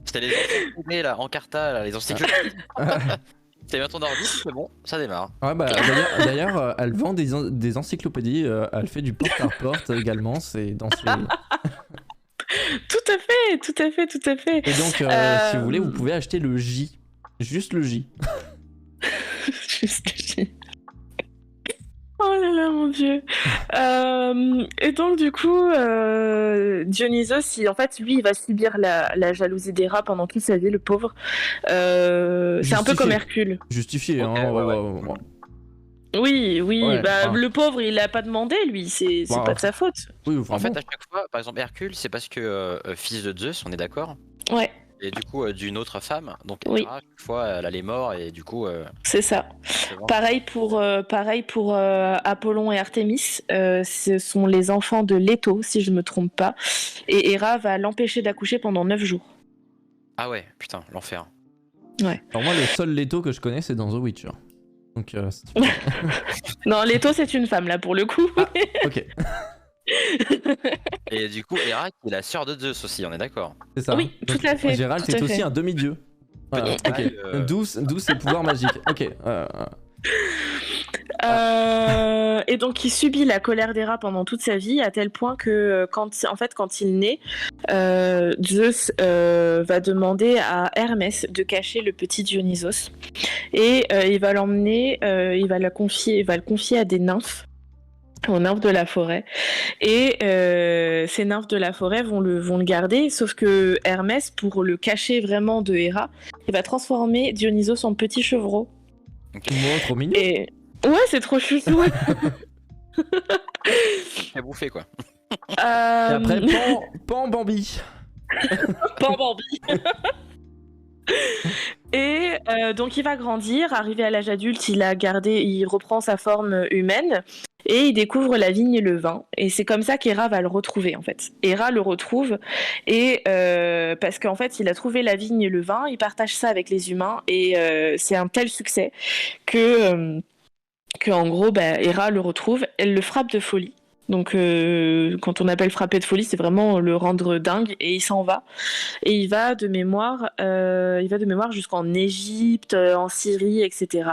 C'était les encyclopédies là, en carta, là, les encyclopédies. T'as bien ton ordi, c'est bon, ça démarre. Ouais, bah d'ailleurs, elle vend des encyclopédies, elle fait du porte-à-porte également, c'est dans ses... tout à fait, tout à fait, tout à fait. Et donc, si vous voulez, vous pouvez acheter le J. Juste le J. Juste le J. Oh là là, mon Dieu. Et donc, du coup, Dionysos, en fait, lui, il va subir la jalousie d'Héra pendant toute sa vie, le pauvre. C'est un peu comme Hercule. Justifié, Ok, hein. ouais. Oui, Ouais, le pauvre, il a pas demandé, lui, c'est pas de sa faute. Oui, En fait, vraiment. à chaque fois, par exemple, Hercule, c'est parce que fils de Zeus, on est d'accord? Ouais, Et du coup, d'une autre femme. Donc, Oui. Héra, à chaque fois, elle a les morts et du coup. c'est ça. C'est bon. Pareil pour Apollon et Artémis, ce sont les enfants de Leto, si je me trompe pas. Et Héra va l'empêcher d'accoucher pendant 9 jours. Ah ouais, putain, l'enfer. Alors, moi, le seul Leto que je connais, c'est dans The Witcher. Donc, Non, Leto, c'est une femme, là, pour le coup. ok, Et du coup, Héra, qui est la sœur de Zeus aussi, on est d'accord? c'est ça. Oui, Donc, tout à fait. Gérald, tout c'est à aussi fait. un demi-dieu. Voilà, Petit ok. détail, D'où ses pouvoirs magiques. Ok. Et donc il subit la colère d'Héra pendant toute sa vie, à tel point que quand il naît, Zeus va demander à Hermès de cacher le petit Dionysos. Et il va l'emmener, il va le confier à des nymphes, aux nymphes de la forêt. Et ces nymphes de la forêt vont le garder, sauf que Hermès, pour le cacher vraiment de Héra, il va transformer Dionysos en petit chevreau. Moi, trop mignon. Et ouais, c'est trop chouchou. C'est bouffé quoi. Et après, pan Bambi. Pan Bambi. Et donc il va grandir, arrivé à l'âge adulte, il reprend sa forme humaine et il découvre la vigne et le vin. Et c'est comme ça qu'Héra va le retrouver en fait. Héra le retrouve et parce qu'en fait il a trouvé la vigne et le vin, il partage ça avec les humains et c'est un tel succès que en gros Héra le retrouve, elle le frappe de folie. Donc quand on appelle frapper de folie, c'est vraiment le rendre dingue et il s'en va. Et il va de mémoire jusqu'en Égypte, en Syrie, etc.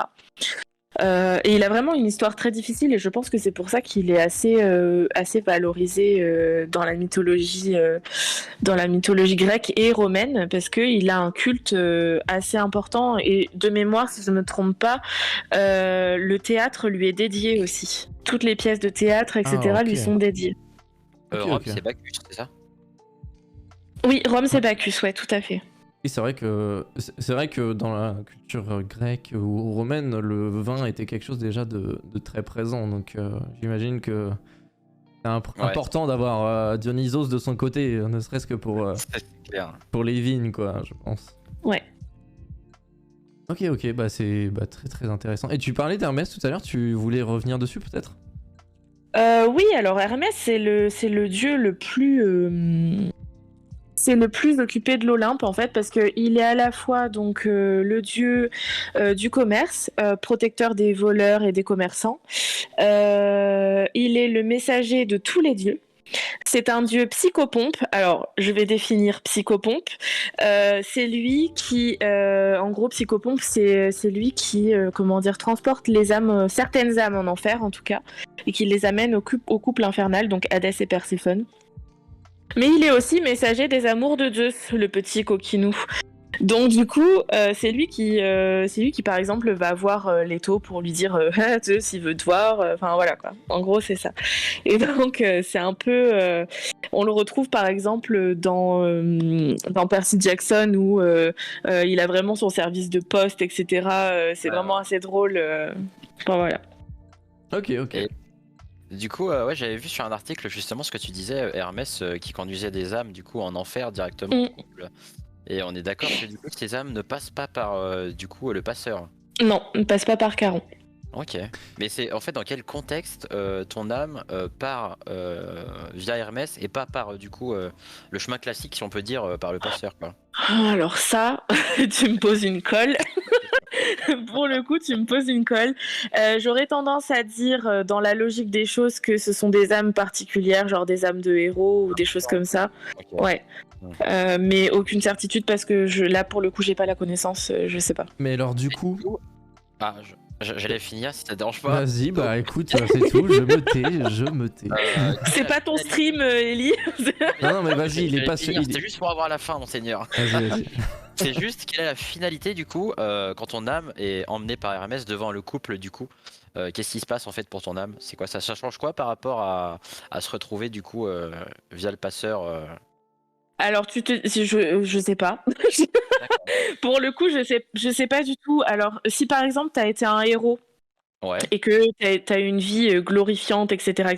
Et il a vraiment une histoire très difficile et je pense que c'est pour ça qu'il est assez valorisé dans la mythologie grecque et romaine parce qu'il a un culte assez important et de mémoire, si je ne me trompe pas, le théâtre lui est dédié aussi. Toutes les pièces de théâtre, etc. ok. lui sont dédiées. Ok, Rome, ok. c'est Bacchus, c'est ça? Oui, Rome c'est Bacchus, ouais, tout à fait. Oui, c'est vrai que dans la culture grecque ou romaine, le vin était quelque chose déjà de très présent. Donc j'imagine que c'est important d'avoir Dionysos de son côté, ne serait-ce que C'est clair. pour les vignes, quoi, je pense. Ouais. Ok, bah c'est très très intéressant. Et tu parlais d'Hermès tout à l'heure, tu voulais revenir dessus peut-être? Oui, alors Hermès, c'est le dieu le plus... C'est le plus occupé de l'Olympe en fait parce qu'il est à la fois donc le dieu du commerce, protecteur des voleurs et des commerçants. Il est le messager de tous les dieux. C'est un dieu psychopompe. Alors, je vais définir psychopompe. C'est lui qui, en gros, psychopompe, c'est lui qui, transporte les âmes, certaines âmes en enfer en tout cas, et qui les amène au couple infernal, donc Hadès et Perséphone. Mais il est aussi messager des amours de Zeus, le petit coquinou. Donc du coup, c'est lui qui par exemple va voir Leto pour lui dire Zeus il veut te voir. Enfin voilà quoi. En gros c'est ça. Et donc c'est un peu, on le retrouve par exemple dans Percy Jackson où il a vraiment son service de poste, etc. C'est vraiment assez drôle. Enfin voilà. Ok. Et- Du coup, ouais, j'avais vu sur un article justement ce que tu disais, Hermès qui conduisait des âmes du coup en enfer directement. Et on est d'accord que du coup ces âmes ne passent pas par du coup le passeur. Non, ne passe pas par Caron. Ok. Mais c'est en fait dans quel contexte ton âme part via Hermès et pas par du coup le chemin classique si on peut dire par le passeur quoi. Alors ça, tu me poses une colle. Pour le coup, tu me poses une colle. J'aurais tendance à dire, dans la logique des choses, que ce sont des âmes particulières, genre des âmes de héros ou des choses comme ça. Ok. Ouais. Mais aucune certitude parce que là, pour le coup, j'ai pas la connaissance, je sais pas. Mais alors du coup, Ah, J'allais finir si ça te dérange pas. Vas-y, bah écoute, c'est tout, je me tais. C'est pas ton stream, Ellie. Non, mais vas-y, il est J'allais pas... finir, C'était juste pour avoir la fin, monseigneur. Vas-y. C'est juste quelle est la finalité du coup quand ton âme est emmenée par Hermès devant le couple du coup. Qu'est-ce qui se passe en fait pour ton âme? C'est quoi ça? Ça change quoi par rapport à se retrouver du coup via le passeur Alors, je sais pas. Pour le coup, je sais pas du tout. Alors, si par exemple, t'as été un héros Ouais. et que t'as eu une vie glorifiante, etc.,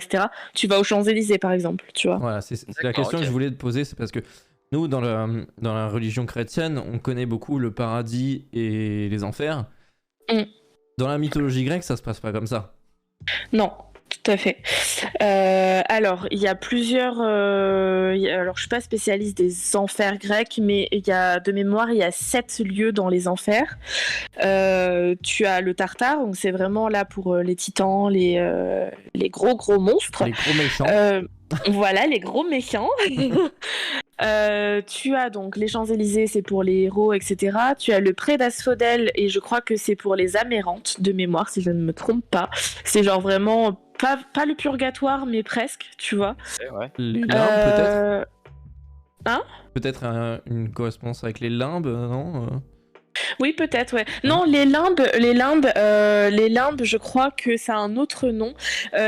tu vas aux Champs-Élysées, par exemple, tu vois. Voilà, c'est la D'accord, question ok. que je voulais te poser, c'est parce que nous, dans la religion chrétienne, on connaît beaucoup le paradis et les enfers. Dans la mythologie grecque, ça se passe pas comme ça. Non, tout à fait. Alors, il y a plusieurs... alors, je suis pas spécialiste des enfers grecs, mais de mémoire, il y a 7 lieux dans les enfers. Tu as le Tartare, donc c'est vraiment là pour les titans, les gros monstres. Les gros méchants. Voilà, les gros méchants. Tu as donc les Champs-Élysées, c'est pour les héros, etc. Tu as le pré d'Asphodèle, et je crois que c'est pour les amérantes, de mémoire, si je ne me trompe pas. C'est genre vraiment pas le purgatoire, mais presque, tu vois. Ouais. Les limbes, peut-être. Hein? Peut-être une correspondance avec les limbes, non? Oui, peut-être, ouais. Non, les limbes, je crois que ça a un autre nom.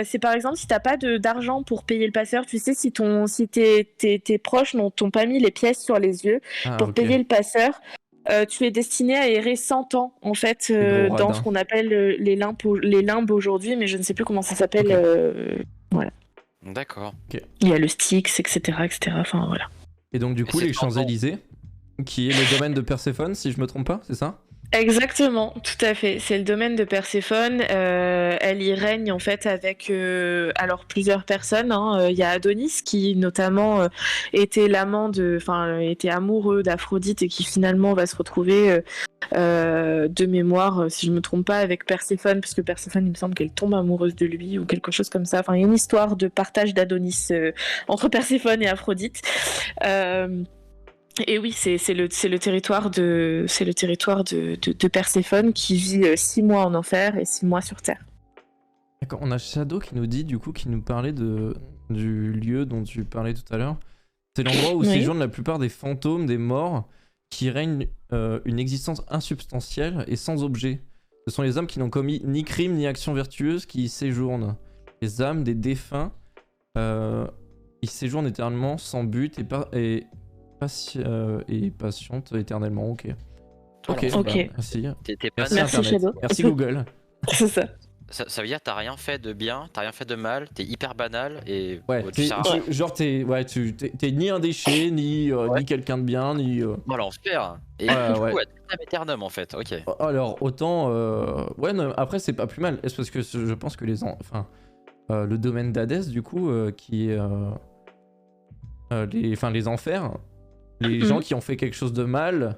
C'est par exemple si t'as pas d'argent pour payer le passeur, tu sais, si tes proches n'ont pas mis les pièces sur les yeux pour payer le passeur, tu es destiné à errer 100 ans, en fait, dans ce qu'on appelle les limbes aujourd'hui, mais je ne sais plus comment ça s'appelle. Voilà. D'accord. Okay. Il y a le Styx, etc., enfin voilà. Et donc du coup, les Champs-Élysées, qui est le domaine de Perséphone, si je me trompe pas, c'est ça? Exactement, tout à fait. C'est le domaine de Perséphone. Elle y règne en fait avec alors plusieurs personnes. Il y a Adonis qui notamment était était amoureux d'Aphrodite et qui finalement va se retrouver de mémoire, si je me trompe pas, avec Perséphone, parce que Perséphone, il me semble qu'elle tombe amoureuse de lui ou quelque chose comme ça. Enfin, il y a une histoire de partage d'Adonis entre Perséphone et Aphrodite. Et oui, c'est le territoire de Perséphone qui vit 6 mois en enfer et 6 mois sur Terre. D'accord, on a Shadow qui nous dit, du coup, qui nous parlait du lieu dont tu parlais tout à l'heure. C'est l'endroit où séjournent la plupart des fantômes, des morts, qui règnent une existence insubstantielle et sans objet. Ce sont les âmes qui n'ont commis ni crime ni action vertueuse qui y séjournent. Les âmes des défunts, ils séjournent éternellement sans but et patiente éternellement, ok. Ok. Bah, merci. Merci Shadow. Merci Google. C'est ça. Ça veut dire que t'as rien fait de bien, t'as rien fait de mal, t'es hyper banal et ouais, genre t'es ni un déchet, ni quelqu'un de bien, ni... Bon, l'enfer. Et du coup, éternum en fait, ok. Alors autant... Ouais, non, après c'est pas plus mal, est-ce parce que je pense que le domaine d'Hadès du coup, qui est... les enfers, les gens qui ont fait quelque chose de mal,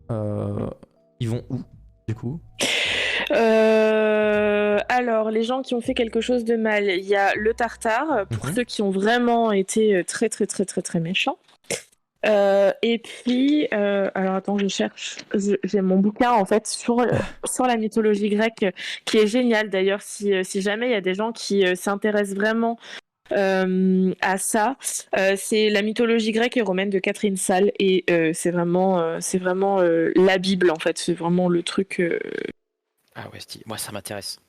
ils vont où, du coup? Alors, les gens qui ont fait quelque chose de mal, il y a le Tartare, pour ceux qui ont vraiment été très méchants. Et puis, alors attends, je cherche, j'ai mon bouquin en fait sur la mythologie grecque, qui est génial d'ailleurs, si jamais il y a des gens qui s'intéressent vraiment à ça, c'est la mythologie grecque et romaine de Catherine Salle, et c'est vraiment la Bible en fait, c'est vraiment le truc. Ah ouais, moi ça m'intéresse.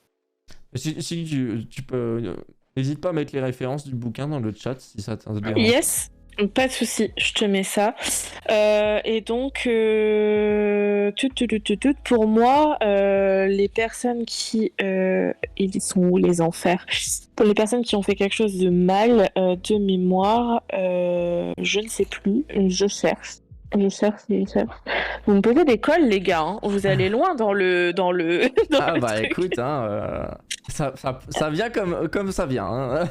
Si tu peux, n'hésite pas à mettre les références du bouquin dans le chat si ça t'intéresse. Yes, pas de souci, je te mets ça. Et donc, pour moi, les personnes qui, ils sont où les enfers? Pour les personnes qui ont fait quelque chose de mal, de mémoire, je ne sais plus, je cherche. Vous me posez des cols, les gars. Hein. Vous allez loin dans le. Ah bah truc. Écoute, hein, ça vient comme ça vient. Hein.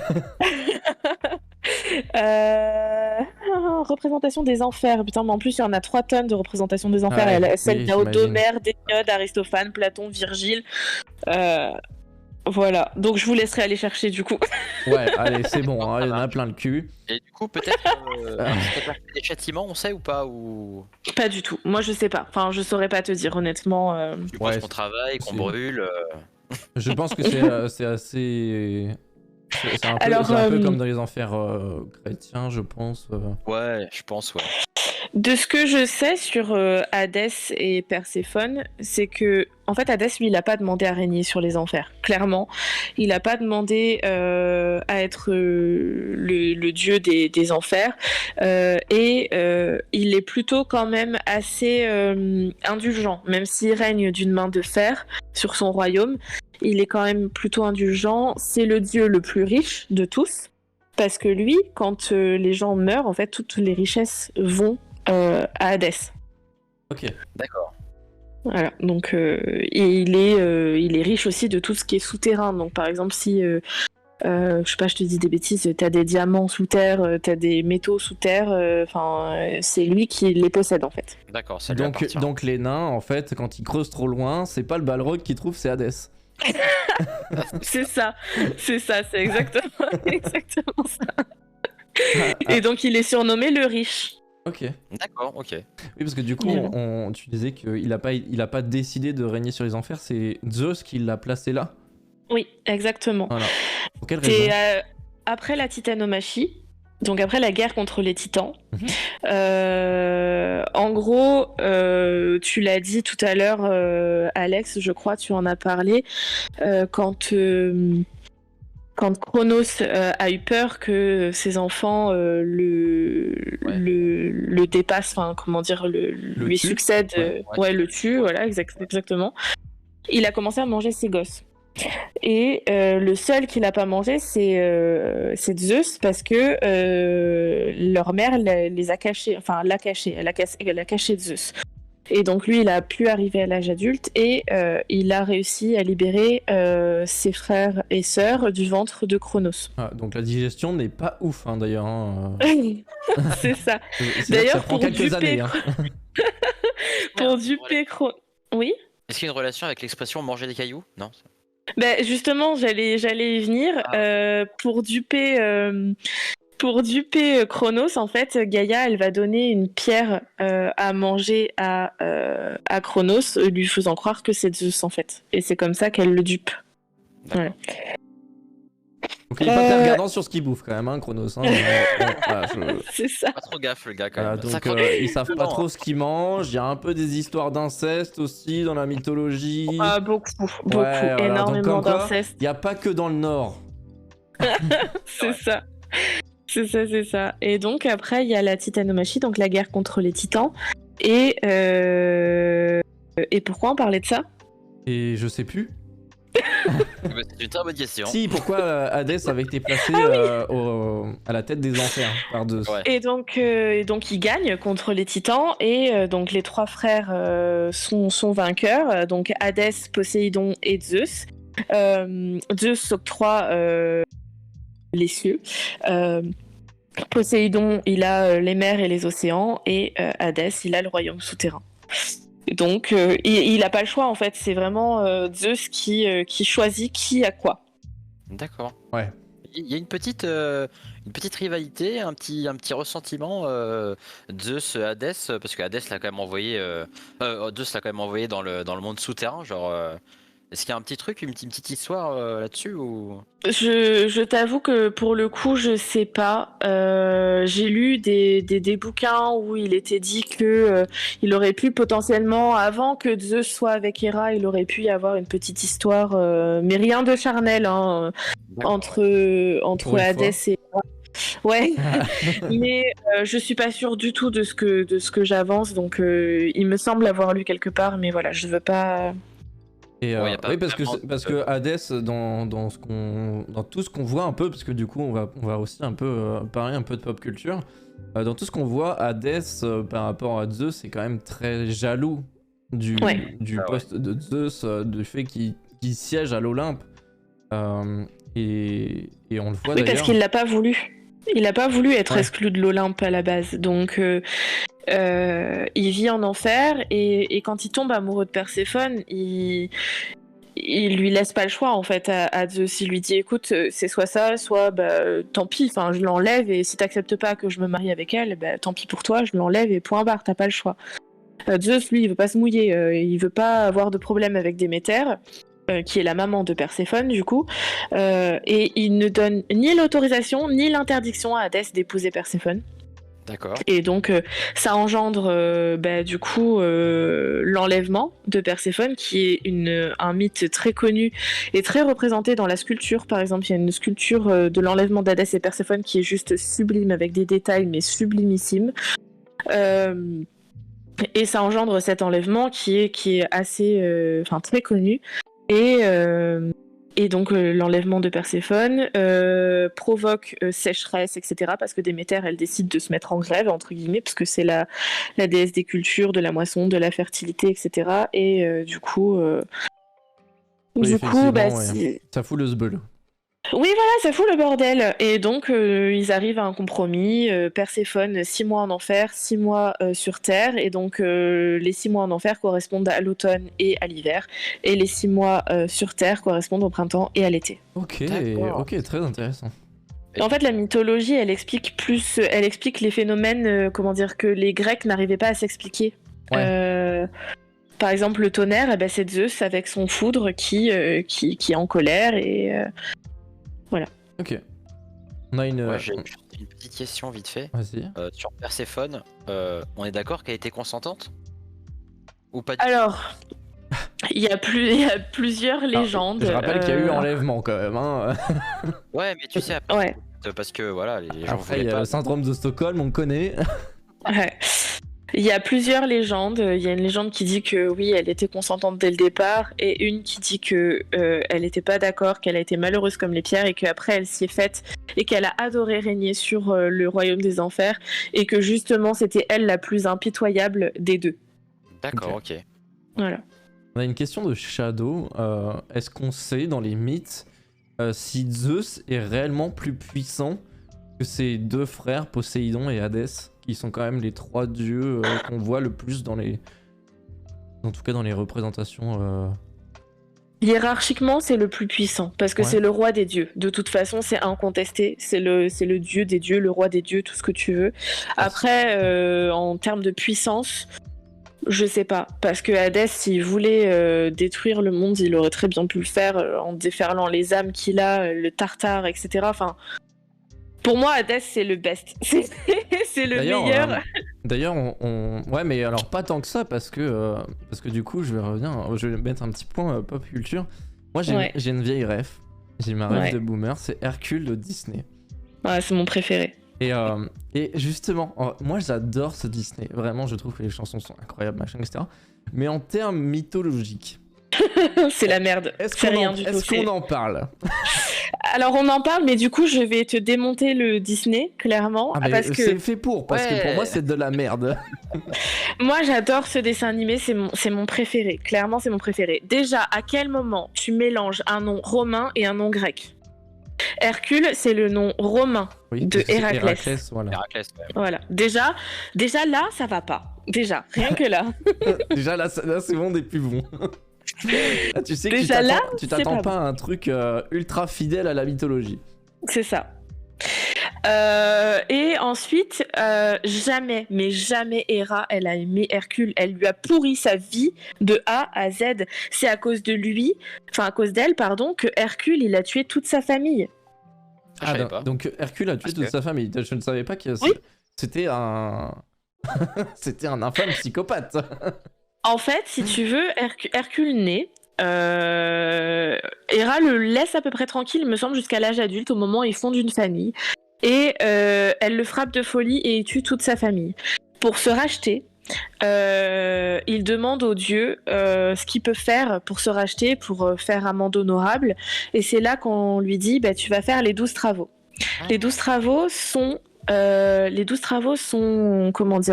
Représentation des enfers. Putain, mais en plus, il y en a 3 tonnes de représentation des enfers. Celle d'Homère, d'Hésiode, Aristophane, Platon, Virgile. Voilà, donc je vous laisserai aller chercher du coup. Ouais, allez, c'est bon, hein, il y en a plein le cul. Et du coup, peut-être si t'as fait des châtiments, on sait ou pas ou... Pas du tout, moi je sais pas, enfin je saurais pas te dire honnêtement. Tu penses Ouais, qu'on travaille, qu'on c'est- brûle Je pense que c'est assez. C'est un peu, Alors, c'est un peu comme dans les enfers chrétiens, je pense. Ouais, je pense, ouais. De ce que je sais sur Hadès et Perséphone, c'est que en fait Hadès lui il a pas demandé à régner sur les enfers, clairement. Il a pas demandé à être le dieu des enfers et il est plutôt quand même assez indulgent, même s'il règne d'une main de fer sur son royaume. Il est quand même plutôt indulgent. C'est le dieu le plus riche de tous. Parce que lui, quand les gens meurent, en fait, toutes les richesses vont à Hadès. Ok. D'accord. Voilà. Donc, et il est riche aussi de tout ce qui est souterrain. Donc, par exemple, si, je sais pas, je te dis des bêtises, t'as des diamants sous terre, t'as des métaux sous terre, c'est lui qui les possède, en fait. D'accord, ça lui appartient. Donc les nains, en fait, quand ils creusent trop loin, c'est pas le Balrog qui trouve, c'est Hadès. C'est ça, c'est exactement, exactement ça. Et donc, il est surnommé le riche. Ok. Oui, D'accord, ok. parce que du coup, Voilà. tu disais qu'il a pas décidé de régner sur les enfers, c'est Zeus qui l'a placé là. Oui, exactement. Voilà. Pour quelle raison? C'est après la titanomachie, donc après la guerre contre les titans. Mhm. En gros, tu l'as dit tout à l'heure, Alex, je crois, tu en as parlé, quand Cronos a eu peur que ses enfants le dépassent, enfin comment dire, lui tue. succèdent, Ouais. le tue, voilà, exactement. Il a commencé à manger ses gosses. Et le seul qui l'a pas mangé, c'est Zeus, parce que leur mère les a cachés, enfin l'a caché, elle a caché Zeus. Et donc lui, il a pu arriver à l'âge adulte et il a réussi à libérer ses frères et sœurs du ventre de Cronos. Ah, donc la digestion n'est pas ouf, hein, d'ailleurs. Hein. C'est ça. C'est là que ça D'ailleurs, prend pour quelques années. Hein. Pour duper Cronos. Oui. Est-ce qu'il y a une relation avec l'expression manger des cailloux? Non. Ben justement, j'allais y venir. Pour duper Cronos, en fait, Gaïa, elle va donner une pierre à manger à Cronos, lui faisant croire que c'est Zeus, en fait. Et c'est comme ça qu'elle le dupe. D'accord. Donc il est pas très regardant sur ce qu'il bouffe quand même, hein, Chronos. Hein. Voilà, C'est ça. Pas trop gaffe, le gars, quand Voilà, même. donc Ça croque. ils savent pas trop ce qu'ils mangent. Il y a un peu des histoires d'inceste aussi dans la mythologie. Ah, beaucoup, voilà. Donc, énormément comme quoi, d'inceste. il y a pas que dans le Nord. C'est ça. C'est ça. Et donc après, il y a la titanomachie, donc la guerre contre les titans. Et pourquoi on parlait de ça? Et je sais plus. C'est une très bonne question. Si, pourquoi Hadès avait été placé à la tête des enfers par Zeus. Ouais. Et donc il gagne contre les titans et donc les trois frères sont vainqueurs, donc Hadès, Poséidon et Zeus. Zeus s'octroie les cieux. Poséidon, il a les mers et les océans et Hadès, il a le royaume souterrain. Donc il a pas le choix en fait, c'est vraiment Zeus qui choisit qui a quoi. D'accord. Ouais. Il y a une petite rivalité, un petit ressentiment Zeus Hadès, parce que Hadès l'a quand même envoyé, Zeus l'a quand même envoyé dans le monde souterrain, genre. Est-ce qu'il y a un petit truc, une petite histoire là-dessus ou... Je t'avoue que pour le coup, je sais pas. J'ai lu des bouquins où il était dit que il aurait pu potentiellement, avant que Zeus soit avec Héra, il aurait pu y avoir une petite histoire, mais rien de charnel, hein, entre Hadès et Héra. Ouais, mais je suis pas sûre du tout de ce que j'avance, donc il me semble avoir lu quelque part, mais voilà, je veux pas. Et, Ouais, y a pas oui, parce vraiment que Hadès, dans tout ce qu'on voit un peu, parce que du coup on va aussi un peu parler un peu de pop culture, dans tout ce qu'on voit, Hadès par rapport à Zeus, c'est quand même très jaloux du poste de Zeus, du fait qu'il siège à l'Olympe. Et on le voit Oui, d'ailleurs. parce qu'il l'a pas voulu. Il n'a pas voulu être exclu de l'Olympe à la base. Donc, il vit en enfer et quand il tombe amoureux de Perséphone, il il lui laisse pas le choix en fait à Zeus. Il lui dit écoute, c'est soit ça, soit tant pis, enfin je l'enlève et si t'acceptes pas que je me marie avec elle, tant pis pour toi, je l'enlève et point barre, t'as pas le choix. Zeus lui il veut pas se mouiller, il veut pas avoir de problème avec Déméter, qui est la maman de Perséphone du coup, et il ne donne ni l'autorisation ni l'interdiction à Hadès d'épouser Perséphone. D'accord. Et donc ça engendre du coup l'enlèvement de Perséphone, qui est un mythe très connu et très représenté dans la sculpture. Par exemple, il y a une sculpture de l'enlèvement d'Hadès et Perséphone qui est juste sublime, avec des détails mais sublimissime. Et ça engendre cet enlèvement qui est assez, très connu. Et donc l'enlèvement de Perséphone provoque sécheresse, etc. Parce que Déméter, elle décide de se mettre en grève, entre guillemets, parce que c'est la déesse des cultures, de la moisson, de la fertilité, etc. Et du coup, Oui, ouais. Ça fout le zbeul. Oui, voilà, ça fout le bordel. Et donc, ils arrivent à un compromis. Perséphone, 6 mois en enfer, 6 mois sur Terre. Et donc, les 6 mois en enfer correspondent à l'automne et à l'hiver. Et les 6 mois sur Terre correspondent au printemps et à l'été. Ok, très intéressant. En fait, la mythologie, elle explique les phénomènes, que les Grecs n'arrivaient pas à s'expliquer. Ouais. Par exemple, le tonnerre, c'est Zeus avec son foudre qui est en colère et... Voilà. Ok. On a une. J'ai une petite question vite fait. Vas-y. Sur Perséphone, on est d'accord qu'elle était consentante? Ou pas du Alors, il y a plusieurs légendes. Je rappelle qu'il y a eu enlèvement quand même. Hein. Ouais, mais tu sais, après, Ouais. parce que voilà, les gens Après, il voulaient y a pas. le syndrome de Stockholm, on connaît. Ouais. Il y a plusieurs légendes. Il y a une légende qui dit que oui, elle était consentante dès le départ, et une qui dit que elle n'était pas d'accord, qu'elle a été malheureuse comme les pierres, et qu'après elle s'y est faite, et qu'elle a adoré régner sur le royaume des enfers, et que justement c'était elle la plus impitoyable des deux. D'accord, ok. Voilà. On a une question de Shadow. Est-ce qu'on sait dans les mythes si Zeus est réellement plus puissant que ses deux frères Poséidon et Hadès, qui sont quand même les 3 dieux qu'on voit le plus en tout cas dans les représentations. Hiérarchiquement, c'est le plus puissant, parce que Ouais. c'est le roi des dieux. De toute façon, c'est incontesté. C'est le dieu des dieux, le roi des dieux, tout ce que tu veux. Après, en termes de puissance, je sais pas. Parce que Hadès, s'il voulait détruire le monde, il aurait très bien pu le faire en déferlant les âmes qu'il a, le tartare, etc. Enfin, pour moi, Hadès, c'est le best. C'est le meilleur. D'ailleurs, ouais, mais alors pas tant que ça, parce que du coup, je vais mettre un petit point pop culture. Moi, j'ai une vieille ref. J'ai ma ref de boomer, c'est Hercule de Disney. Ouais, c'est mon préféré. Et justement, moi, j'adore ce Disney. Vraiment, je trouve que les chansons sont incroyables, machin, etc. Mais en termes mythologiques... c'est la merde. Est-ce qu'on en parle? Alors on en parle, mais du coup je vais te démonter le Disney, clairement. Parce que c'est fait parce que pour moi c'est de la merde. Moi j'adore ce dessin animé, c'est mon préféré. Clairement c'est mon préféré. Déjà, à quel moment tu mélanges un nom romain et un nom grec? Hercule, c'est le nom romain de Héraclès. Voilà. Déjà là, ça va pas. Déjà, rien que là. Déjà là c'est bon des plus bons. Là, tu sais que tu t'attends pas à un truc ultra fidèle à la mythologie. C'est ça. Et ensuite, jamais Héra, elle a aimé Hercule. Elle lui a pourri sa vie de A à Z. C'est à cause d'elle, que Hercule, il a tué toute sa famille. Donc Hercule a tué toute sa famille. Je ne savais pas que c'était un... c'était un infâme psychopathe. En fait, si tu veux, Hercule naît. Héra le laisse à peu près tranquille, il me semble, jusqu'à l'âge adulte, au moment où ils fondent une famille. Et elle le frappe de folie et tue toute sa famille. Pour se racheter, il demande aux dieux ce qu'il peut faire pour se racheter, pour faire amende honorable. Et c'est là qu'on lui dit, tu vas faire les 12 travaux. Les 12 travaux sont...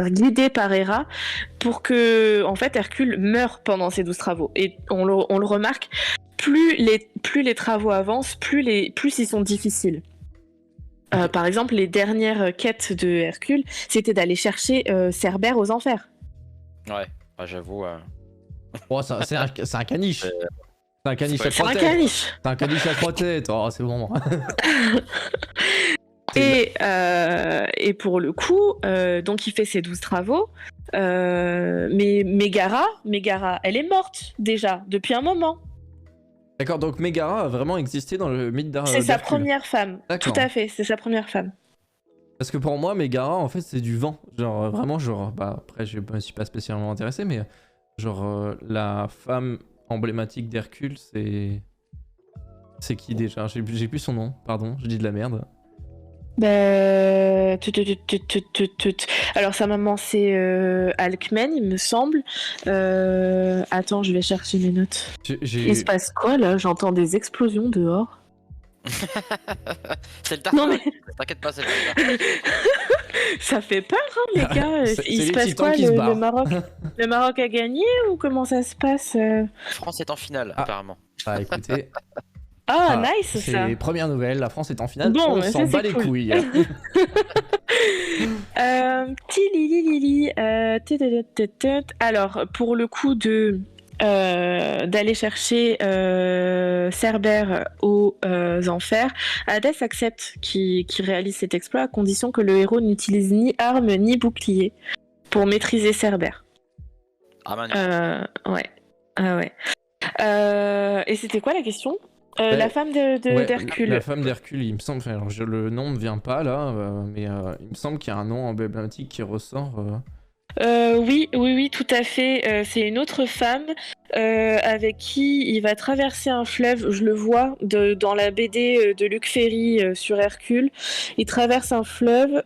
guidés par Héra pour que, en fait, Hercule meure pendant ces 12 travaux. Et on le remarque, plus les travaux avancent, plus ils sont difficiles. Par exemple, les dernières quêtes de Hercule, c'était d'aller chercher Cerbère aux enfers. Ouais, j'avoue. C'est un caniche. C'est un caniche à C'est un 3 têtes. caniche. C'est un caniche à 3 têtes. Oh, c'est bon. Et pour le coup, donc il fait ses 12 travaux. Mais Megara, elle est morte déjà depuis un moment. D'accord, donc Mégara a vraiment existé dans le mythe d'Hercule. C'est sa première femme. D'accord. Tout à fait, c'est sa première femme. Parce que pour moi, Mégara, en fait, c'est du vent. Genre, vraiment, genre, bah, après, je me suis pas spécialement intéressé, mais genre, la femme emblématique d'Hercule, c'est. C'est qui déjà? J'ai plus son nom, pardon, je dis de la merde. Alors sa maman c'est Alcmène, il me semble. Attends, je vais chercher mes notes. Il se passe quoi là? J'entends des explosions dehors. C'est le Non Tarkin. mais T'inquiète pas, c'est le Tarkin. ça fait peur, hein, les gars. C'est Il les se passe Titans quoi? qui se Le barrent. Maroc, le Maroc a gagné ou comment ça se passe? France est en finale, Ah. apparemment. Bah écoutez, Ah, nice ça. c'est première nouvelle, la France est en finale, Bon, on mais s'en ça, bat c'est les cool. couilles. Petit Lili. Alors, pour le coup d'aller chercher Cerbère aux enfers, Hadès accepte qu'il réalise cet exploit à condition que le héros n'utilise ni arme ni bouclier pour maîtriser Cerbère. Ah, man. Ouais. Ah ouais. Et c'était quoi la question? Ouais, La femme d'Hercule. La femme d'Hercule, il me semble, enfin, alors, le nom me vient pas là, mais il me semble qu'il y a un nom emblématique qui ressort. Oui, tout à fait. C'est une autre femme avec qui il va traverser un fleuve. Je le vois dans la BD de Luc Ferry sur Hercule. Il traverse un fleuve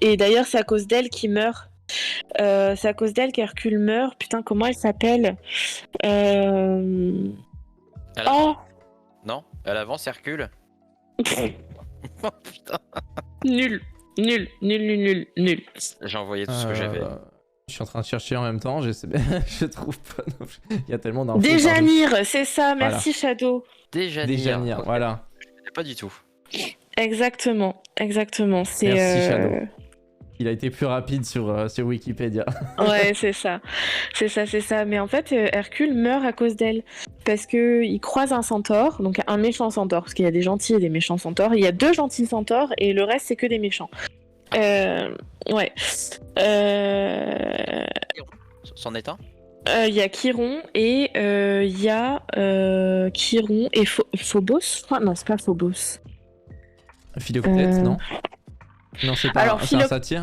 et d'ailleurs c'est à cause d'elle qu'il meurt. C'est à cause d'elle qu'Hercule meurt. Putain, comment elle s'appelle? Oh Non, elle avance Hercule. Oh, putain. Nul. J'ai envoyé tout ce que j'avais. Je suis en train de chercher en même temps, je trouve pas. Il y a tellement d'infos. Déjanire, c'est ça. Merci Shadow. Déjanire. Ok. Voilà. Pas du tout. Exactement. C'est. Merci Shadow. Il a été plus rapide sur Wikipédia. Ouais, c'est ça. Mais en fait, Hercule meurt à cause d'elle. Parce qu'il croise un centaure, donc un méchant centaure, parce qu'il y a des gentils et des méchants centaures. Il y a 2 gentils centaures et le reste, c'est que des méchants. Ouais. C'en est un. Il y a Chiron et il y a Chiron et Phobos, je crois. Non, c'est pas Phobos. Philoctète, non? Non, c'est pas Alors, c'est un satire.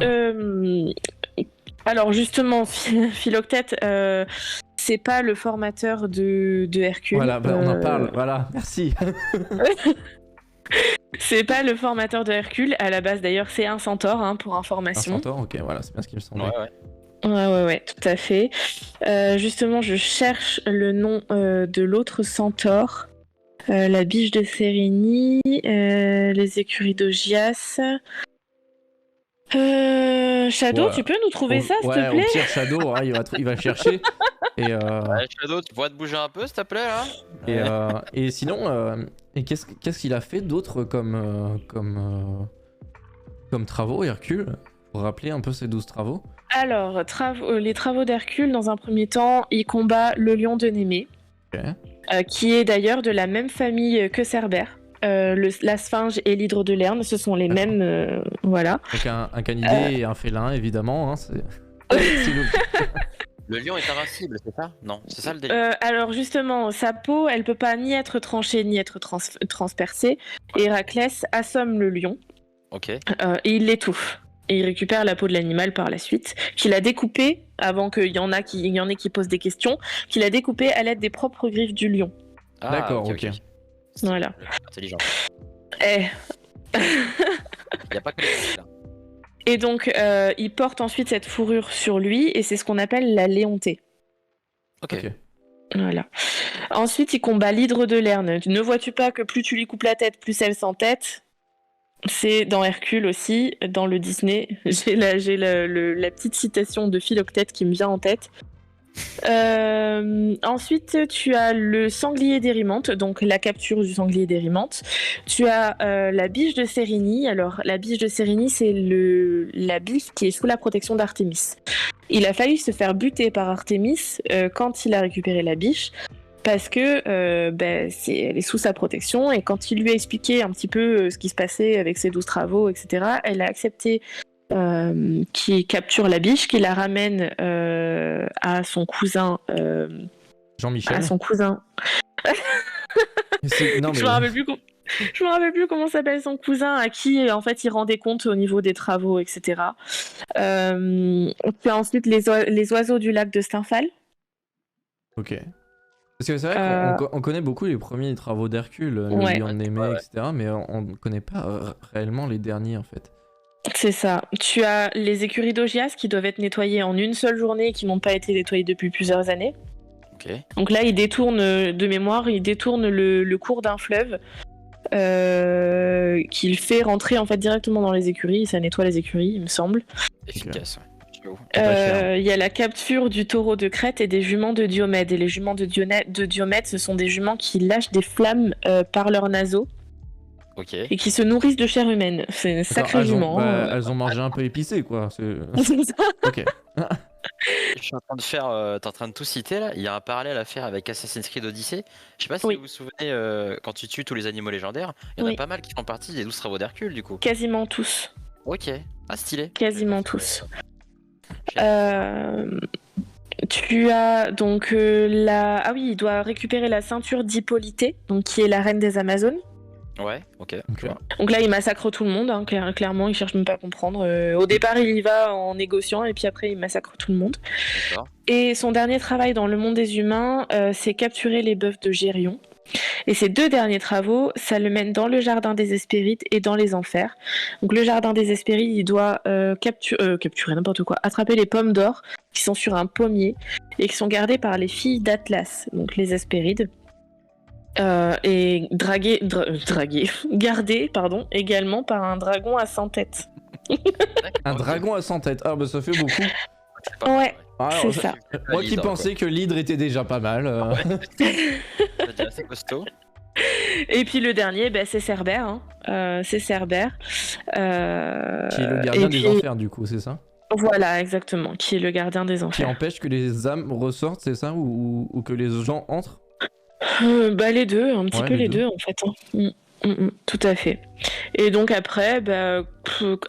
Alors justement, Philoctète, c'est pas le formateur de Hercule. Voilà, bah, on en parle, voilà, merci. C'est pas le formateur de Hercule, à la base d'ailleurs c'est un centaure, hein, pour Un information. centaure, ok, voilà, c'est bien ce qui me semblait. Ouais, tout à fait. Justement, je cherche le nom de l'autre centaure. La biche de Sérénie, les écuries d'Augias. Shadow, Ouais. tu peux nous trouver ça, s'il te Ouais, plaît? au pire, Shadow, hein, il va chercher. Et, Ouais, Shadow, tu pourrais te bouger un peu, s'il te plaît, là? et sinon, et qu'est-ce qu'il a fait d'autre comme travaux, Hercule? Pour rappeler un peu ses 12 travaux. Alors, les travaux d'Hercule, dans un premier temps, il combat le lion de Némée, Ok. qui est d'ailleurs de la même famille que Cerbère. La sphinge et l'hydre de Lerne, ce sont les D'accord. mêmes. Voilà. Donc un canidé et un félin, évidemment. Hein, c'est logique. Le lion est invincible, c'est ça? Non, c'est ça le délire. Alors justement, sa peau, elle peut pas ni être tranchée ni être transpercée. Et Héraclès assomme le lion Ok. et il l'étouffe. Et il récupère la peau de l'animal par la suite, qu'il a découpé, avant qu'il y en ait qui posent des questions, qu'il a découpé à l'aide des propres griffes du lion. Ah, D'accord, ok. Voilà. Intelligent. Eh. Il n'y a pas que les là. Et donc, il porte ensuite cette fourrure sur lui, et c'est ce qu'on appelle la léontée. Ok. Voilà. Ensuite, il combat l'hydre de Lerne. Ne vois-tu pas que plus tu lui coupes la tête, plus elle s'entête? C'est dans Hercule aussi, dans le Disney. J'ai la petite citation de Philoctète qui me vient en tête. Ensuite, tu as le sanglier d'Érimante, donc la capture du sanglier d'Érimante. Tu as la biche de Sérénie. Alors, la biche de Sérénie, c'est la biche qui est sous la protection d'Artémis. Il a fallu se faire buter par Artémis quand il a récupéré la biche. parce que elle est sous sa protection, et quand il lui a expliqué un petit peu ce qui se passait avec ses 12 travaux, etc., elle a accepté qu'il capture la biche, qu'il la ramène à son cousin. Jean-Michel. À son cousin. Non, mais... Je me rappelle plus comment s'appelle son cousin, à qui en fait il rendait compte au niveau des travaux, etc. Puis ensuite les oiseaux du lac de Stymphal. Ok. Parce que c'est vrai qu'on connaît beaucoup les premiers travaux d'Hercule, le lion de Némée, etc. Mais on ne connaît pas réellement les derniers en fait. C'est ça. Tu as les écuries d'Augias qui doivent être nettoyées en une seule journée et qui n'ont pas été nettoyées depuis plusieurs années. Okay. Donc là, il détourne le cours d'un fleuve qu'il fait rentrer en fait directement dans les écuries. Ça nettoie les écuries, il me semble. Efficace. Il y a la capture du taureau de Crète et des juments de Diomède. Et les juments de Diomède, ce sont des juments qui lâchent des flammes par leurs naseaux. Okay. Et qui se nourrissent de chair humaine. C'est un sacré jument. Elles ont mangé un peu épicé, quoi. C'est ça. Ok. Je suis en train de faire, t'es en train de tout citer là. Il y a un parallèle à faire avec Assassin's Creed Odyssey. Je sais pas si vous vous souvenez, quand tu tues tous les animaux légendaires, il y en a pas mal qui font partie des 12 travaux d'Hercule du coup. Quasiment tous. Ok, stylé. Quasiment tous. Tu as donc Ah oui, il doit récupérer la ceinture d'Hippolyté, donc qui est la reine des Amazones. Ouais, ok. Donc là, il massacre tout le monde, hein, clairement, il cherche même pas à comprendre. Au départ, il y va en négociant, et puis après, il massacre tout le monde. D'accord. Et son dernier travail dans le monde des humains, c'est capturer les bœufs de Gérion. Et ces 2 derniers travaux, ça le mène dans le jardin des Hespérides et dans les enfers. Donc le jardin des Hespérides, il doit capturer n'importe quoi, attraper les pommes d'or qui sont sur un pommier et qui sont gardées par les filles d'Atlas, donc les Hespérides. Et gardé également par un dragon à 100 têtes. Un dragon à 100 têtes, ah bah ça fait beaucoup. Ouais, c'est ça. Moi qui pensais que l'hydre était déjà pas mal. C'est déjà assez costaud. Et puis le dernier, c'est Cerbère. C'est Cerbère. Qui est le gardien des enfers du coup, c'est ça? Voilà, exactement, qui est le gardien des enfers. Qui empêche que les âmes ressortent, c'est ça, ou que les gens entrent? Les deux, un petit peu les deux en fait. Tout à fait. Et donc après,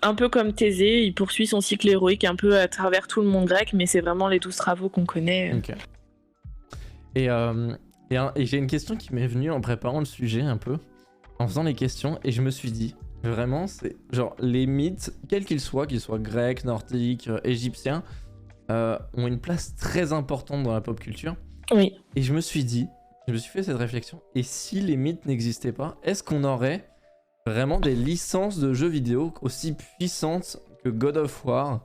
un peu comme Thésée, il poursuit son cycle héroïque un peu à travers tout le monde grec, mais c'est vraiment les 12 travaux qu'on connaît. Ok. Et j'ai une question qui m'est venue en préparant le sujet un peu, en faisant les questions, et je me suis dit, vraiment, c'est genre les mythes, quels qu'ils soient grecs, nordiques, égyptiens, ont une place très importante dans la pop culture. Oui. Et je me suis fait cette réflexion, et si les mythes n'existaient pas, est-ce qu'on aurait vraiment des licences de jeux vidéo aussi puissantes que God of War,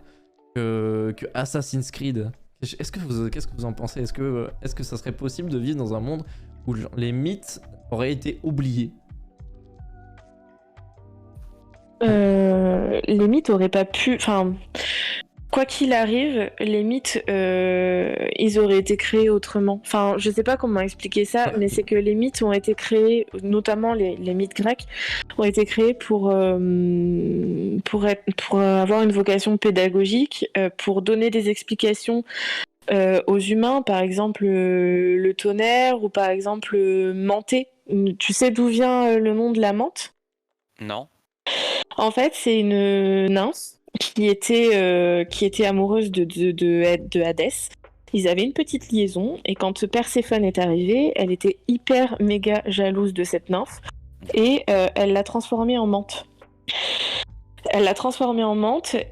que Assassin's Creed? Qu'est-ce que vous en pensez? Est-ce que ça serait possible de vivre dans un monde où les mythes auraient été oubliés? Les mythes auraient pas pu... Enfin, quoi qu'il arrive, les mythes, ils auraient été créés autrement. Enfin, je sais pas comment expliquer ça, mais c'est que les mythes ont été créés, notamment les mythes grecs, ont été créés pour avoir une vocation pédagogique, pour donner des explications aux humains, par exemple le tonnerre, ou par exemple Manté. Tu sais d'où vient le nom de la menthe? Non. En fait, c'est une nymphe qui était amoureuse de Hadès. Ils avaient une petite liaison, et quand Perséphone est arrivée, elle était hyper méga jalouse de cette nymphe, et elle l'a transformée en menthe.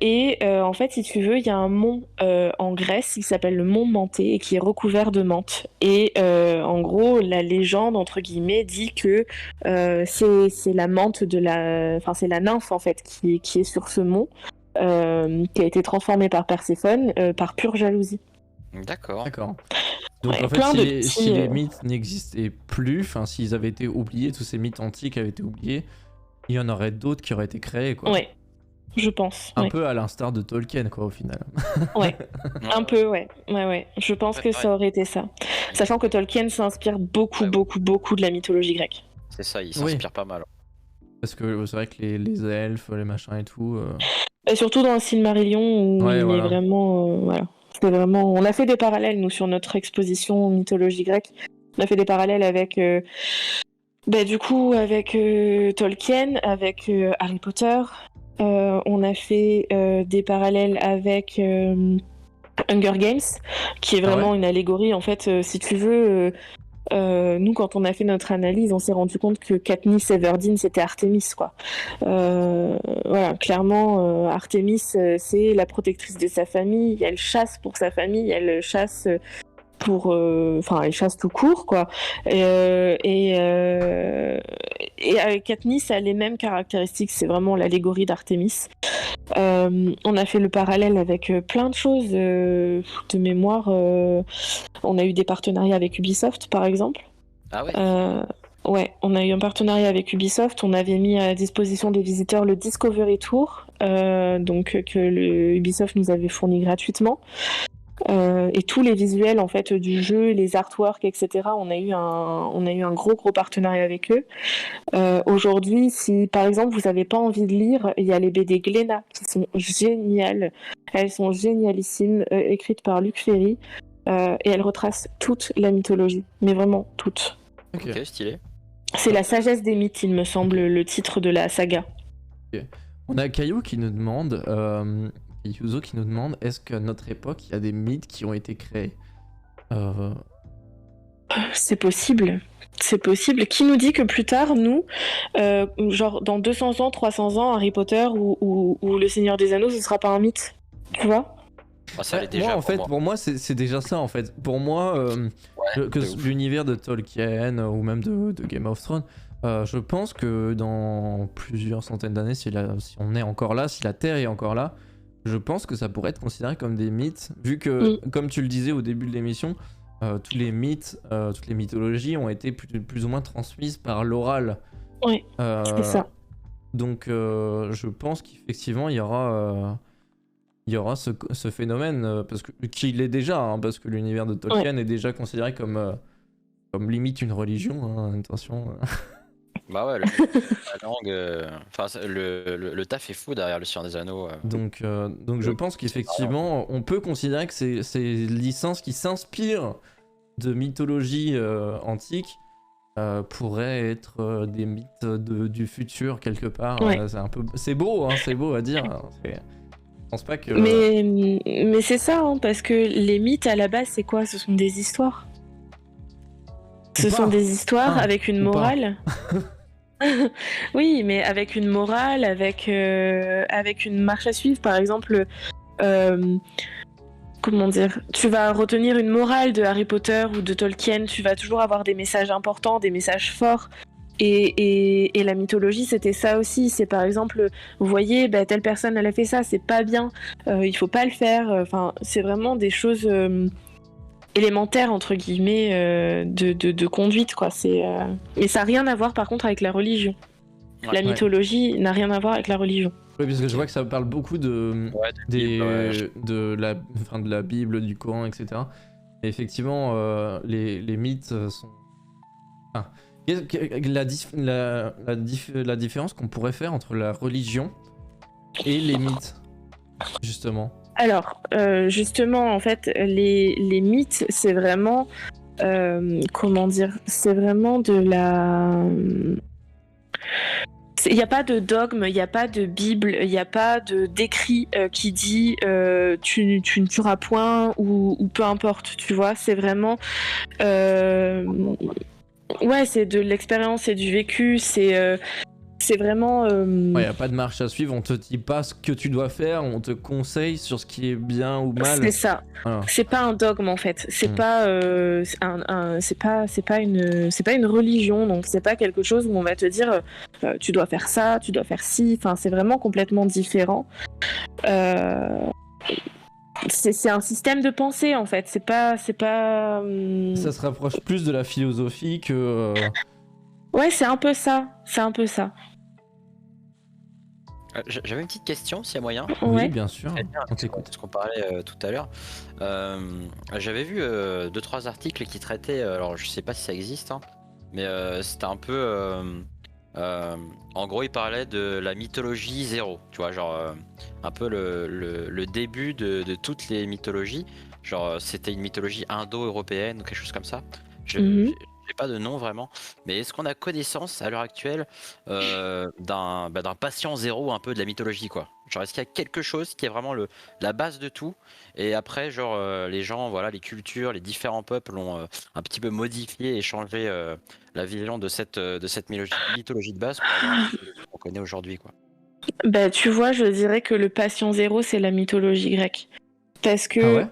Et en fait, si tu veux, il y a un mont en Grèce, il s'appelle le mont Manté, et qui est recouvert de menthe. Et en gros, la légende, entre guillemets, dit que c'est la menthe c'est la nymphe en fait qui est sur ce mont, qui a été transformée par Perséphone par pure jalousie. D'accord. Donc en fait, si les mythes n'existaient plus, enfin s'ils avaient été oubliés, tous ces mythes antiques avaient été oubliés, il y en aurait d'autres qui auraient été créés, quoi. Ouais. Je pense. Un peu à l'instar de Tolkien, quoi, au final. Ouais, un peu, ouais. Je pense que ça aurait été ça. Sachant que Tolkien s'inspire beaucoup de la mythologie grecque. C'est ça, il s'inspire pas mal. Parce que c'est vrai que les elfes, les machins et tout... Et surtout dans le Silmarillion, où il est vraiment... voilà. C'est vraiment... On a fait des parallèles, nous, sur notre exposition mythologie grecque. On a fait des parallèles avec, du coup, avec Tolkien, avec Harry Potter. On a fait des parallèles avec Hunger Games, qui est vraiment une allégorie. En fait, si tu veux, nous, quand on a fait notre analyse, on s'est rendu compte que Katniss Everdeen, c'était Artemis, quoi. Voilà, clairement, Artemis, c'est la protectrice de sa famille. Elle chasse pour sa famille, elle chasse elle chasse tout court, quoi. Et Katniss a les mêmes caractéristiques. C'est vraiment l'allégorie d'Artemis. On a fait le parallèle avec plein de choses de mémoire. On a eu des partenariats avec Ubisoft, par exemple. Ah ouais. Ouais, on a eu un partenariat avec Ubisoft. On avait mis à disposition des visiteurs le Discovery Tour, que Ubisoft nous avait fourni gratuitement. Et tous les visuels en fait du jeu, les artworks, etc. On a eu un gros partenariat avec eux. Aujourd'hui, si par exemple vous n'avez pas envie de lire, il y a les BD Glénat qui sont géniales. Elles sont génialissimes, écrites par Luc Ferry, et elles retracent toute la mythologie, mais vraiment toute. Ok, stylé. C'est la sagesse des mythes, il me semble, le titre de la saga. Okay. On a Caillou qui nous demande, Yuzo qui nous demande, est-ce qu'à notre époque il y a des mythes qui ont été créés? C'est possible. C'est possible. Qui nous dit que plus tard, nous, genre dans 200 ans, 300 ans, Harry Potter ou Le Seigneur des Anneaux, ce sera pas un mythe, tu vois? Ça l'est déjà. Moi, en fait, pour moi, c'est déjà ça, en fait. Pour moi, que l'univers de Tolkien ou même de Game of Thrones, je pense que dans plusieurs centaines d'années, si on est encore là, si la Terre est encore là, je pense que ça pourrait être considéré comme des mythes, vu que, comme tu le disais au début de l'émission, tous les mythes, toutes les mythologies ont été plus ou moins transmises par l'oral. Oui, c'est ça. Donc, je pense qu'effectivement, il y aura ce phénomène, parce que qu'il est déjà, hein, parce que l'univers de Tolkien est déjà considéré comme limite une religion, hein, attention. Bah ouais, la langue, le taf est fou derrière le Seigneur des Anneaux. Donc je pense qu'effectivement, on peut considérer que ces licences qui s'inspirent de mythologie antique pourraient être des mythes du futur quelque part. Ouais. C'est beau, hein, c'est beau à dire. Je pense pas que. Mais c'est ça, hein, parce que les mythes à la base, c'est quoi? Ce sont des histoires. Ce sont des histoires avec une morale. Oui, mais avec une morale, avec une marche à suivre. Par exemple, comment dire, tu vas retenir une morale de Harry Potter ou de Tolkien, tu vas toujours avoir des messages importants, des messages forts. Et la mythologie, c'était ça aussi. C'est par exemple, vous voyez, telle personne, elle a fait ça, c'est pas bien, il faut pas le faire. Enfin, c'est vraiment des choses élémentaires, entre guillemets, de conduite, quoi. Mais ça n'a rien à voir, par contre, avec la religion. La mythologie n'a rien à voir avec la religion. Oui, parce que je vois que ça parle beaucoup de la Bible, du Coran, etc. Et effectivement, les mythes sont... Enfin, la différence qu'on pourrait faire entre la religion et les mythes, justement. Alors, justement, en fait, les mythes, c'est vraiment... comment dire? C'est vraiment de la... Il n'y a pas de dogme, il n'y a pas de Bible, il n'y a pas d'écrit qui dit tu ne tueras point ou peu importe, tu vois. C'est vraiment... Ouais, c'est de l'expérience et du vécu, c'est vraiment... Il n'y a pas de marche à suivre, on te dit pas ce que tu dois faire, on te conseille sur ce qui est bien ou mal. C'est ça. Voilà. C'est pas un dogme en fait. C'est pas c'est pas une religion, donc c'est pas quelque chose où on va te dire tu dois faire ça, tu dois faire ci. Enfin, c'est vraiment complètement différent. C'est un système de pensée en fait. C'est pas. Ça se rapproche plus de la philosophie que. Ouais, c'est un peu ça. C'est un peu ça. J'avais une petite question, s'il y a moyen. Oui, bien sûr. On t'écoute. Ce qu'on parlait tout à l'heure. J'avais vu 2-3 articles qui traitaient. Alors, je sais pas si ça existe, hein, mais c'était un peu. En gros, il parlait de la mythologie zéro. Tu vois, genre un peu le début de toutes les mythologies. Genre, c'était une mythologie indo-européenne ou quelque chose comme ça. j'ai pas de nom vraiment, mais est-ce qu'on a connaissance à l'heure actuelle d'un patient zéro un peu de la mythologie quoi? Genre est-ce qu'il y a quelque chose qui est vraiment la base de tout et après genre les gens, voilà, les cultures, les différents peuples ont un petit peu modifié et changé la vision de cette mythologie de base pour avoir la mythologie qu'on connaît aujourd'hui quoi. Bah, tu vois, je dirais que le patient zéro, c'est la mythologie grecque. Parce que, Ah ouais?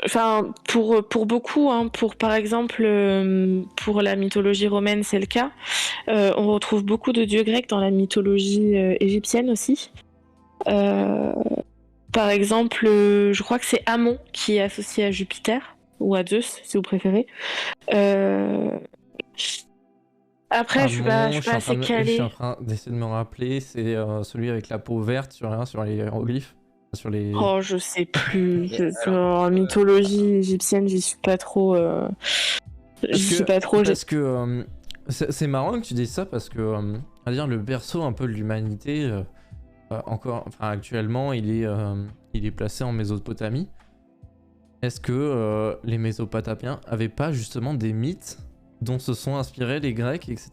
enfin, pour beaucoup, hein, par exemple, pour la mythologie romaine, c'est le cas. On retrouve beaucoup de dieux grecs dans la mythologie égyptienne aussi. Par exemple, je crois que c'est Amon qui est associé à Jupiter, ou à Zeus, si vous préférez. Après, je suis pas Je assez suis calée. en train d'essayer de me rappeler, c'est celui avec la peau verte sur les hiéroglyphes, sur les... Oh, je sais plus. Alors, En mythologie égyptienne, j'y suis pas trop. J'y suis pas trop. Parce que c'est marrant que tu dises ça parce que, on va dire, le berceau un peu de l'humanité, encore, enfin actuellement, il est placé en Mésopotamie. Est-ce que les Mésopotamiens avaient pas justement des mythes dont se sont inspirés les Grecs, etc.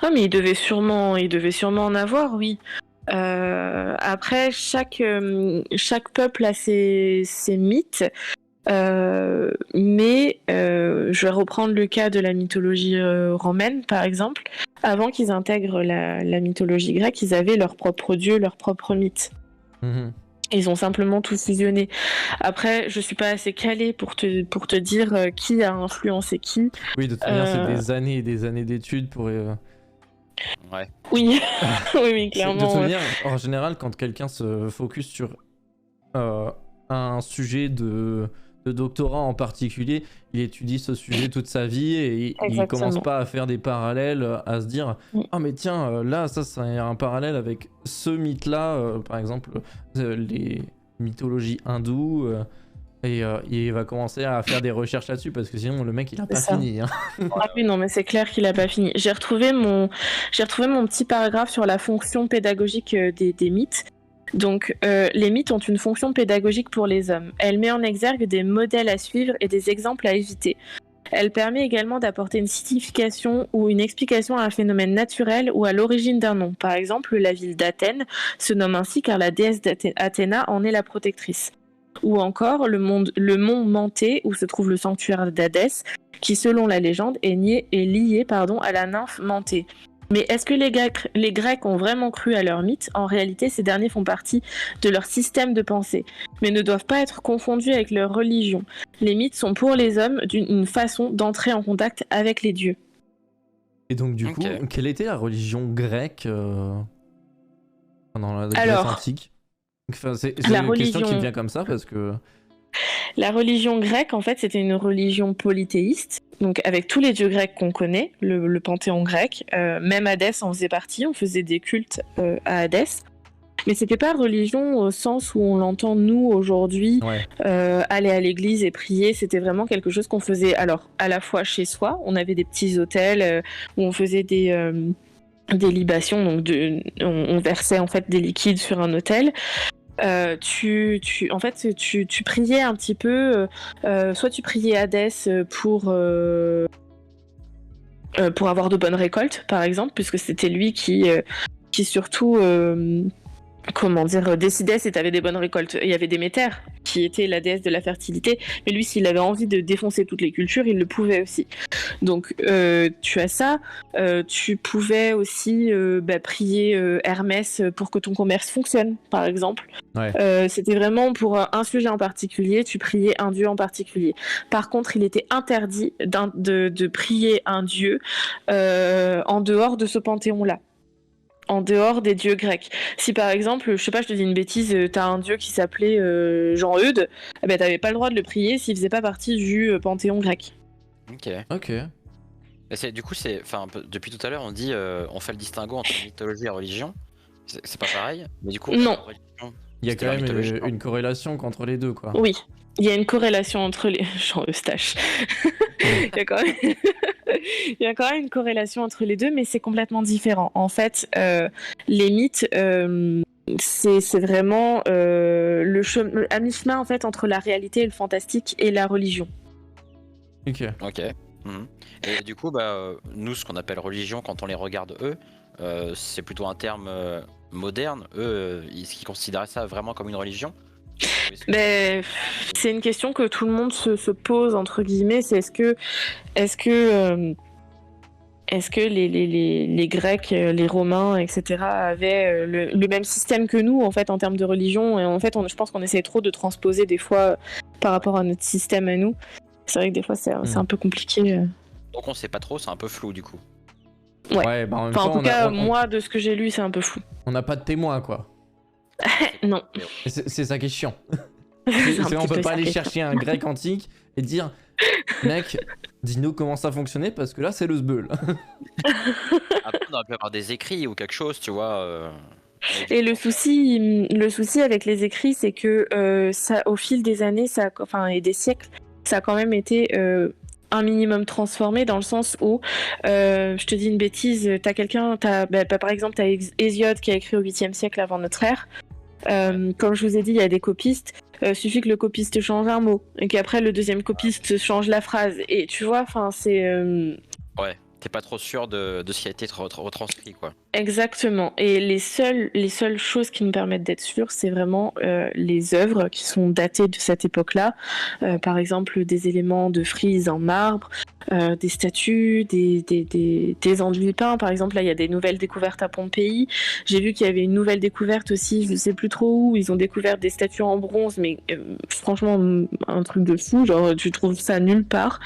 Ah, mais il devait sûrement en avoir, oui. Après, chaque peuple a ses mythes. Mais je vais reprendre le cas de la mythologie romaine, par exemple. Avant qu'ils intègrent la mythologie grecque, ils avaient leur propre dieu, leur propre mythe. Mhm. Ils ont simplement tout fusionné. Après, je suis pas assez calée pour te dire qui a influencé qui. Oui, de toute manière, c'est des années et des années d'études pour... ouais. Oui, oui, De toute clairement. manière, en général, quand quelqu'un se focus sur un sujet de doctorat en particulier, il étudie ce sujet toute sa vie et il commence pas à faire des parallèles, à se dire ah mais tiens, là ça c'est un parallèle avec ce mythe-là, par exemple les mythologies hindoues, et il va commencer à faire des recherches là-dessus parce que sinon le mec il a pas fini. Hein. Ah oui, non, mais c'est clair qu'il a pas fini. J'ai retrouvé mon petit paragraphe sur la fonction pédagogique des mythes. Donc, les mythes ont une fonction pédagogique pour les hommes. Elle met en exergue des modèles à suivre et des exemples à éviter. Elle permet également d'apporter une signification ou une explication à un phénomène naturel ou à l'origine d'un nom. Par exemple, la ville d'Athènes se nomme ainsi car la déesse Athéna en est la protectrice. Ou encore le mont Manté, où se trouve le sanctuaire d'Hadès, qui selon la légende est lié à la nymphe Manté. Mais est-ce que les Grecs ont vraiment cru à leurs mythes? En réalité, ces derniers font partie de leur système de pensée, mais ne doivent pas être confondus avec leur religion. Les mythes sont pour les hommes une façon d'entrer en contact avec les dieux. Et donc du coup, quelle était la religion grecque pendant la Grèce antique? Enfin, c'est une question qui me vient comme ça parce que... La religion grecque, en fait, c'était une religion polythéiste, donc avec tous les dieux grecs qu'on connaît, le panthéon grec, même Hadès en faisait partie, on faisait des cultes à Hadès. Mais c'était pas religion au sens où on l'entend nous aujourd'hui, aller à l'église et prier, c'était vraiment quelque chose qu'on faisait alors à la fois chez soi, on avait des petits hôtels où on faisait des libations, donc on versait en fait des liquides sur un autel. Tu priais un petit peu, soit tu priais Hadès pour avoir de bonnes récoltes, par exemple, puisque c'était lui qui surtout décidait si tu avais des bonnes récoltes. Il y avait Déméter, qui était la déesse de la fertilité, mais lui, s'il avait envie de défoncer toutes les cultures, il le pouvait aussi. Donc, tu as ça. Tu pouvais aussi prier Hermès pour que ton commerce fonctionne, par exemple. C'était vraiment pour un sujet en particulier, tu priais un dieu en particulier. Par contre, il était interdit de prier un dieu en dehors de ce panthéon-là. En dehors des dieux grecs. Si par exemple, je sais pas, je te dis une bêtise, t'as un dieu qui s'appelait Jean-Eudes, t'avais pas le droit de le prier s'il faisait pas partie du panthéon grec. Ok. Et du coup, depuis tout à l'heure, on dit, on fait le distinguo entre mythologie et religion. C'est pas pareil, mais du coup, non. Il y a quand même une corrélation entre les deux, quoi. Oui, il y a une corrélation entre les... Jean-Eustache. Il y a quand même une corrélation entre les deux, mais c'est complètement différent. En fait, les mythes, c'est vraiment à mi-chemin en fait, entre la réalité et le fantastique et la religion. Ok. Mhm. Et du coup, nous, ce qu'on appelle religion, quand on les regarde eux, c'est plutôt un terme moderne. Eux, ils considéraient ça vraiment comme une religion. Mais c'est une question que tout le monde se pose entre guillemets. C'est est-ce que les Grecs, les Romains, etc. avaient le même système que nous en fait en termes de religion? Et en fait, je pense qu'on essaie trop de transposer des fois par rapport à notre système à nous. C'est vrai que des fois c'est un peu compliqué. Donc on sait pas trop, c'est un peu flou du coup. Ouais. Bah en même Enfin, en temps, tout cas, moi, de ce que j'ai lu, c'est un peu flou. on n'a pas de témoin, quoi. Non. Et c'est ça qui est chiant. C'est un On petit peut peu pas ça aller qui est chercher un grec antique et dire, mec, dis-nous comment ça fonctionnait parce que là, c'est le sbeul. Après, on aurait pu avoir des écrits ou quelque chose, tu vois. Et le souci avec les écrits, c'est que ça, au fil des années, et des siècles, ça a quand même été un minimum transformé dans le sens où, je te dis une bêtise, t'as quelqu'un, par exemple, t'as Hésiode qui a écrit au 8e siècle avant notre ère. Comme je vous ai dit, il y a des copistes. Suffit que le copiste change un mot et qu'après le deuxième copiste change la phrase. Et tu vois, enfin, c'est Ouais, t'es pas trop sûr de ce qui a été retranscrit, quoi. exactement. Et les seules choses qui nous permettent d'être sûrs, c'est vraiment les œuvres qui sont datées de cette époque-là. Par exemple, des éléments de frise en marbre, des statues, des enduits peints. Par exemple, là, il y a des nouvelles découvertes à Pompéi. J'ai vu qu'il y avait une nouvelle découverte aussi, je ne sais plus trop où. Ils ont découvert des statues en bronze, mais franchement, un truc de fou. Genre, tu trouves ça nulle part.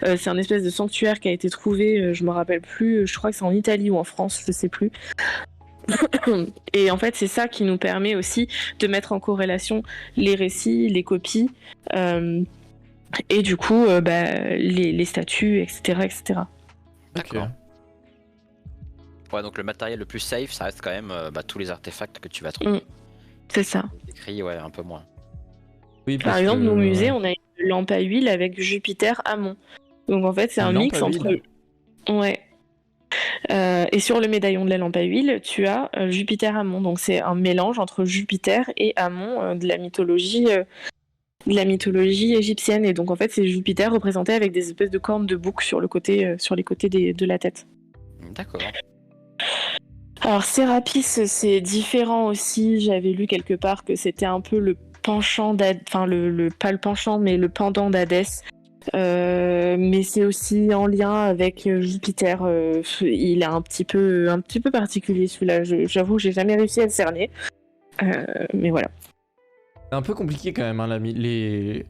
C'est un espèce de sanctuaire qui a été trouvé, je me rappelle plus, je crois que c'est en Italie ou en France, je sais plus. Et en fait, c'est ça qui nous permet aussi de mettre en corrélation les récits, les copies, et du coup, les statues, etc., etc. D'accord. Ouais, donc le matériel le plus safe, ça reste quand même tous les artefacts que tu vas trouver. C'est ça. Écrit, ouais, un peu moins. Oui, Par exemple, nos musées, on a une lampe à huile avec Jupiter Ammon. Donc en fait, c'est un mix entre... Ouais. Et sur le médaillon de la lampe à huile, tu as Jupiter Ammon. Donc c'est un mélange entre Jupiter et Ammon de la mythologie égyptienne. Et donc en fait, c'est Jupiter représenté avec des espèces de cornes de bouc sur les côtés de la tête. D'accord. Alors Sérapis, c'est différent aussi. J'avais lu quelque part que c'était un peu le penchant pas le penchant, mais le pendant d'Hadès. Mais c'est aussi en lien avec Jupiter. Il est un petit peu particulier celui-là. J'avoue, j'ai jamais réussi à le cerner. Mais voilà. C'est un peu compliqué quand même, hein, les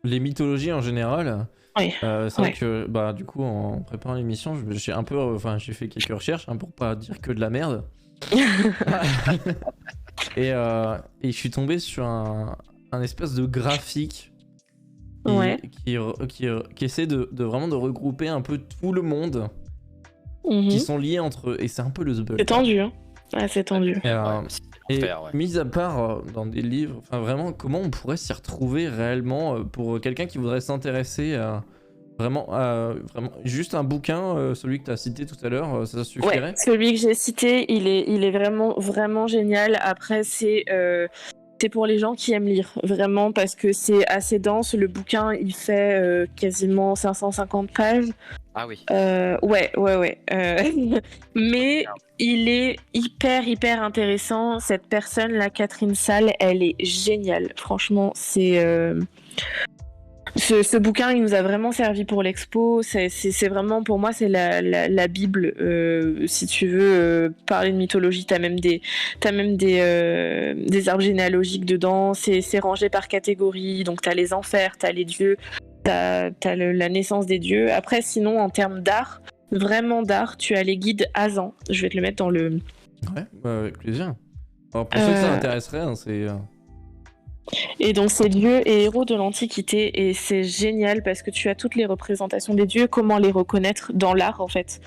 mythologies en général. Oui. C'est vrai que du coup, en préparant l'émission, j'ai fait quelques recherches pour pas dire que de la merde. et je suis tombé sur un espèce de graphique qui essaie de vraiment de regrouper un peu tout le monde qui sont liés entre eux. Et c'est un peu le sbeul. C'est tendu, hein. Ouais, c'est tendu. Mis à part dans des livres, vraiment, comment on pourrait s'y retrouver réellement pour quelqu'un qui voudrait s'intéresser à vraiment juste un bouquin, celui que tu as cité tout à l'heure, ça suffirait? Ouais, celui que j'ai cité, il est vraiment, vraiment génial. Après, c'est pour les gens qui aiment lire, vraiment, parce que c'est assez dense. Le bouquin, il fait quasiment 550 pages. Ah oui. Ouais. Mais il est hyper intéressant. Cette personne, la Catherine Salle, elle est géniale. Franchement, ce bouquin, il nous a vraiment servi pour l'expo. C'est vraiment, pour moi, c'est la Bible. Si tu veux parler de mythologie, t'as même des arbres généalogiques dedans. C'est rangé par catégorie. Donc t'as les enfers, t'as les dieux, t'as la naissance des dieux. Après, sinon, en termes d'art, vraiment d'art, tu as les guides Azan. Je vais te le mettre dans le... Ouais, avec plaisir. Alors pour ceux que ça intéresserait, hein, c'est... Et donc c'est dieux et héros de l'Antiquité, et c'est génial parce que tu as toutes les représentations des dieux, comment les reconnaître dans l'art en fait,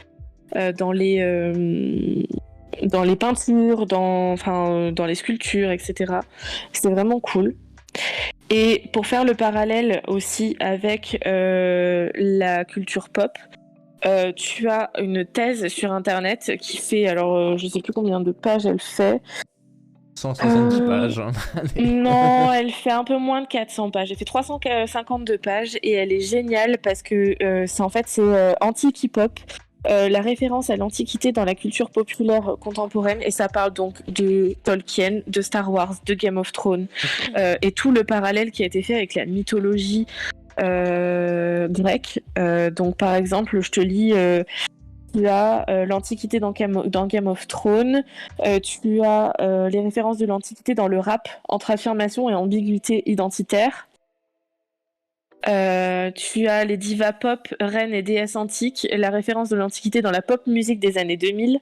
dans les peintures, dans les sculptures, etc. C'est vraiment cool. Et pour faire le parallèle aussi avec la culture pop, tu as une thèse sur internet qui fait, alors je sais plus combien de pages elle fait. 170 pages. Hein. Non, elle fait un peu moins de 400 pages. Elle fait 352 pages et elle est géniale parce que c'est antique hip-hop. La référence à l'Antiquité dans la culture populaire contemporaine, et ça parle donc de Tolkien, de Star Wars, de Game of Thrones, et tout le parallèle qui a été fait avec la mythologie grecque. Donc par exemple, je te lis, tu as l'Antiquité dans Game of Thrones, tu as les références de l'Antiquité dans le rap, entre affirmation et ambiguïté identitaire. Tu as les divas pop, reines et déesses antiques, la référence de l'Antiquité dans la pop musique des années 2000.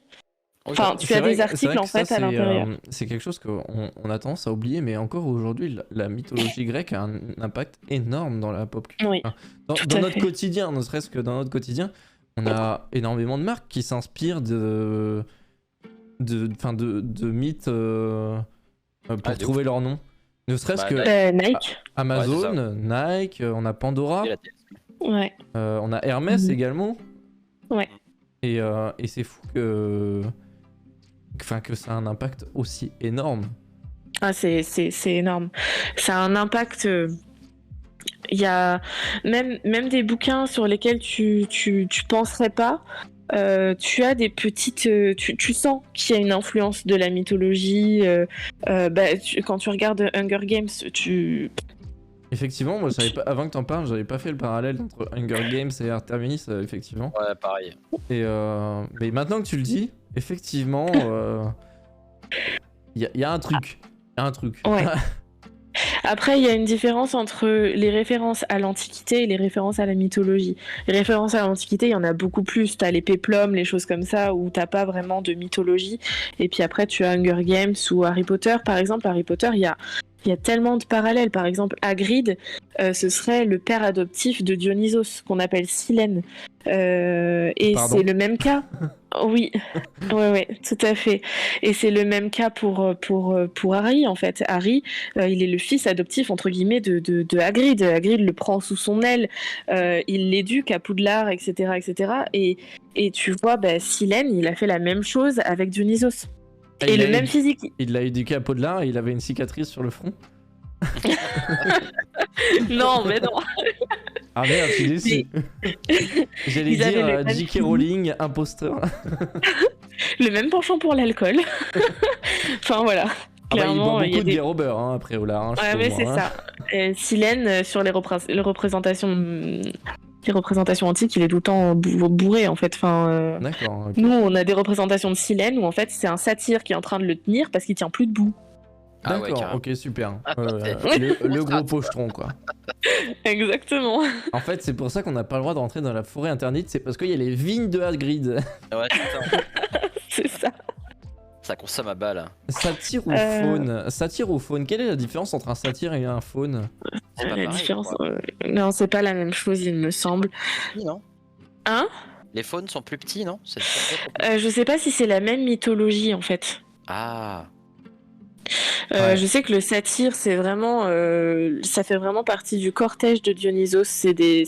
Enfin, tu as des articles en fait à l'intérieur. C'est quelque chose qu'on a tendance à oublier, mais encore aujourd'hui, la mythologie grecque a un impact énorme dans la pop culture. Oui, Dans notre quotidien, ne serait-ce que dans notre quotidien, on a énormément de marques qui s'inspirent de mythes pour trouver leur nom. Ne serait-ce que Nike. Amazon, Nike, on a Pandora, Ouais. on a Hermès également. Ouais. Et c'est fou que ça a un impact aussi énorme. Ah, c'est énorme. Ça a un impact. Il y a même des bouquins sur lesquels tu penserais pas. Tu as des petites. Tu sens qu'il y a une influence de la mythologie. Quand tu regardes Hunger Games, Effectivement, moi, avant que t'en parles, j'avais pas fait le parallèle entre Hunger Games et Artemis, effectivement. Ouais, pareil. Mais maintenant que tu le dis, effectivement, il y a un truc. Il y a un truc. Ouais. Après, il y a une différence entre les références à l'Antiquité et les références à la mythologie. Les références à l'Antiquité, il y en a beaucoup plus. T'as les péplums, les choses comme ça, où t'as pas vraiment de mythologie. Et puis après, tu as Hunger Games ou Harry Potter. Par exemple, Harry Potter, il y a tellement de parallèles. Par exemple, Hagrid, ce serait le père adoptif de Dionysos, qu'on appelle Silène. Et Pardon. c'est le même cas. Oui, ouais, tout à fait. Et c'est le même cas pour Harry, en fait. Harry, il est le fils adoptif, entre guillemets, de Hagrid. Hagrid le prend sous son aile, il l'éduque à Poudlard, etc., etc. Et tu vois, Silène, il a fait la même chose avec Dionysos. Et le même physique. Il l'a éduqué à Poudlard et il avait une cicatrice sur le front. Non, mais non. Ah merde, je suis déçu. J'allais dire J.K. Rowling, imposteur. Le même penchant pour l'alcool. Enfin voilà. Clairement, il boit beaucoup de bière au beurre après Oula. Hein, ouais, mais c'est ça. Silène, sur les représentations antiques, il est tout le temps bourré en fait. Enfin, D'accord. Okay. Nous, on a des représentations de Silène où en fait c'est un satyre qui est en train de le tenir parce qu'il tient plus debout. D'accord, ok, super. Le gros pochetron, quoi. Exactement. En fait, c'est pour ça qu'on n'a pas le droit de rentrer dans la forêt interdite, c'est parce qu'il y a les vignes de Hagrid. Ouais, c'est ça. Ça consomme à balle. Satyre ou faune Satyre ou faune, quelle est la différence entre un satyre et un faune? C'est pas la pareil, différence, non, c'est pas la même chose, il me semble. Non. Hein? Les faunes sont plus petits, non? Je sais pas si c'est la même mythologie en fait. Ah. Ouais. Je sais que le satyre, c'est vraiment, ça fait vraiment partie du cortège de Dionysos. C'est des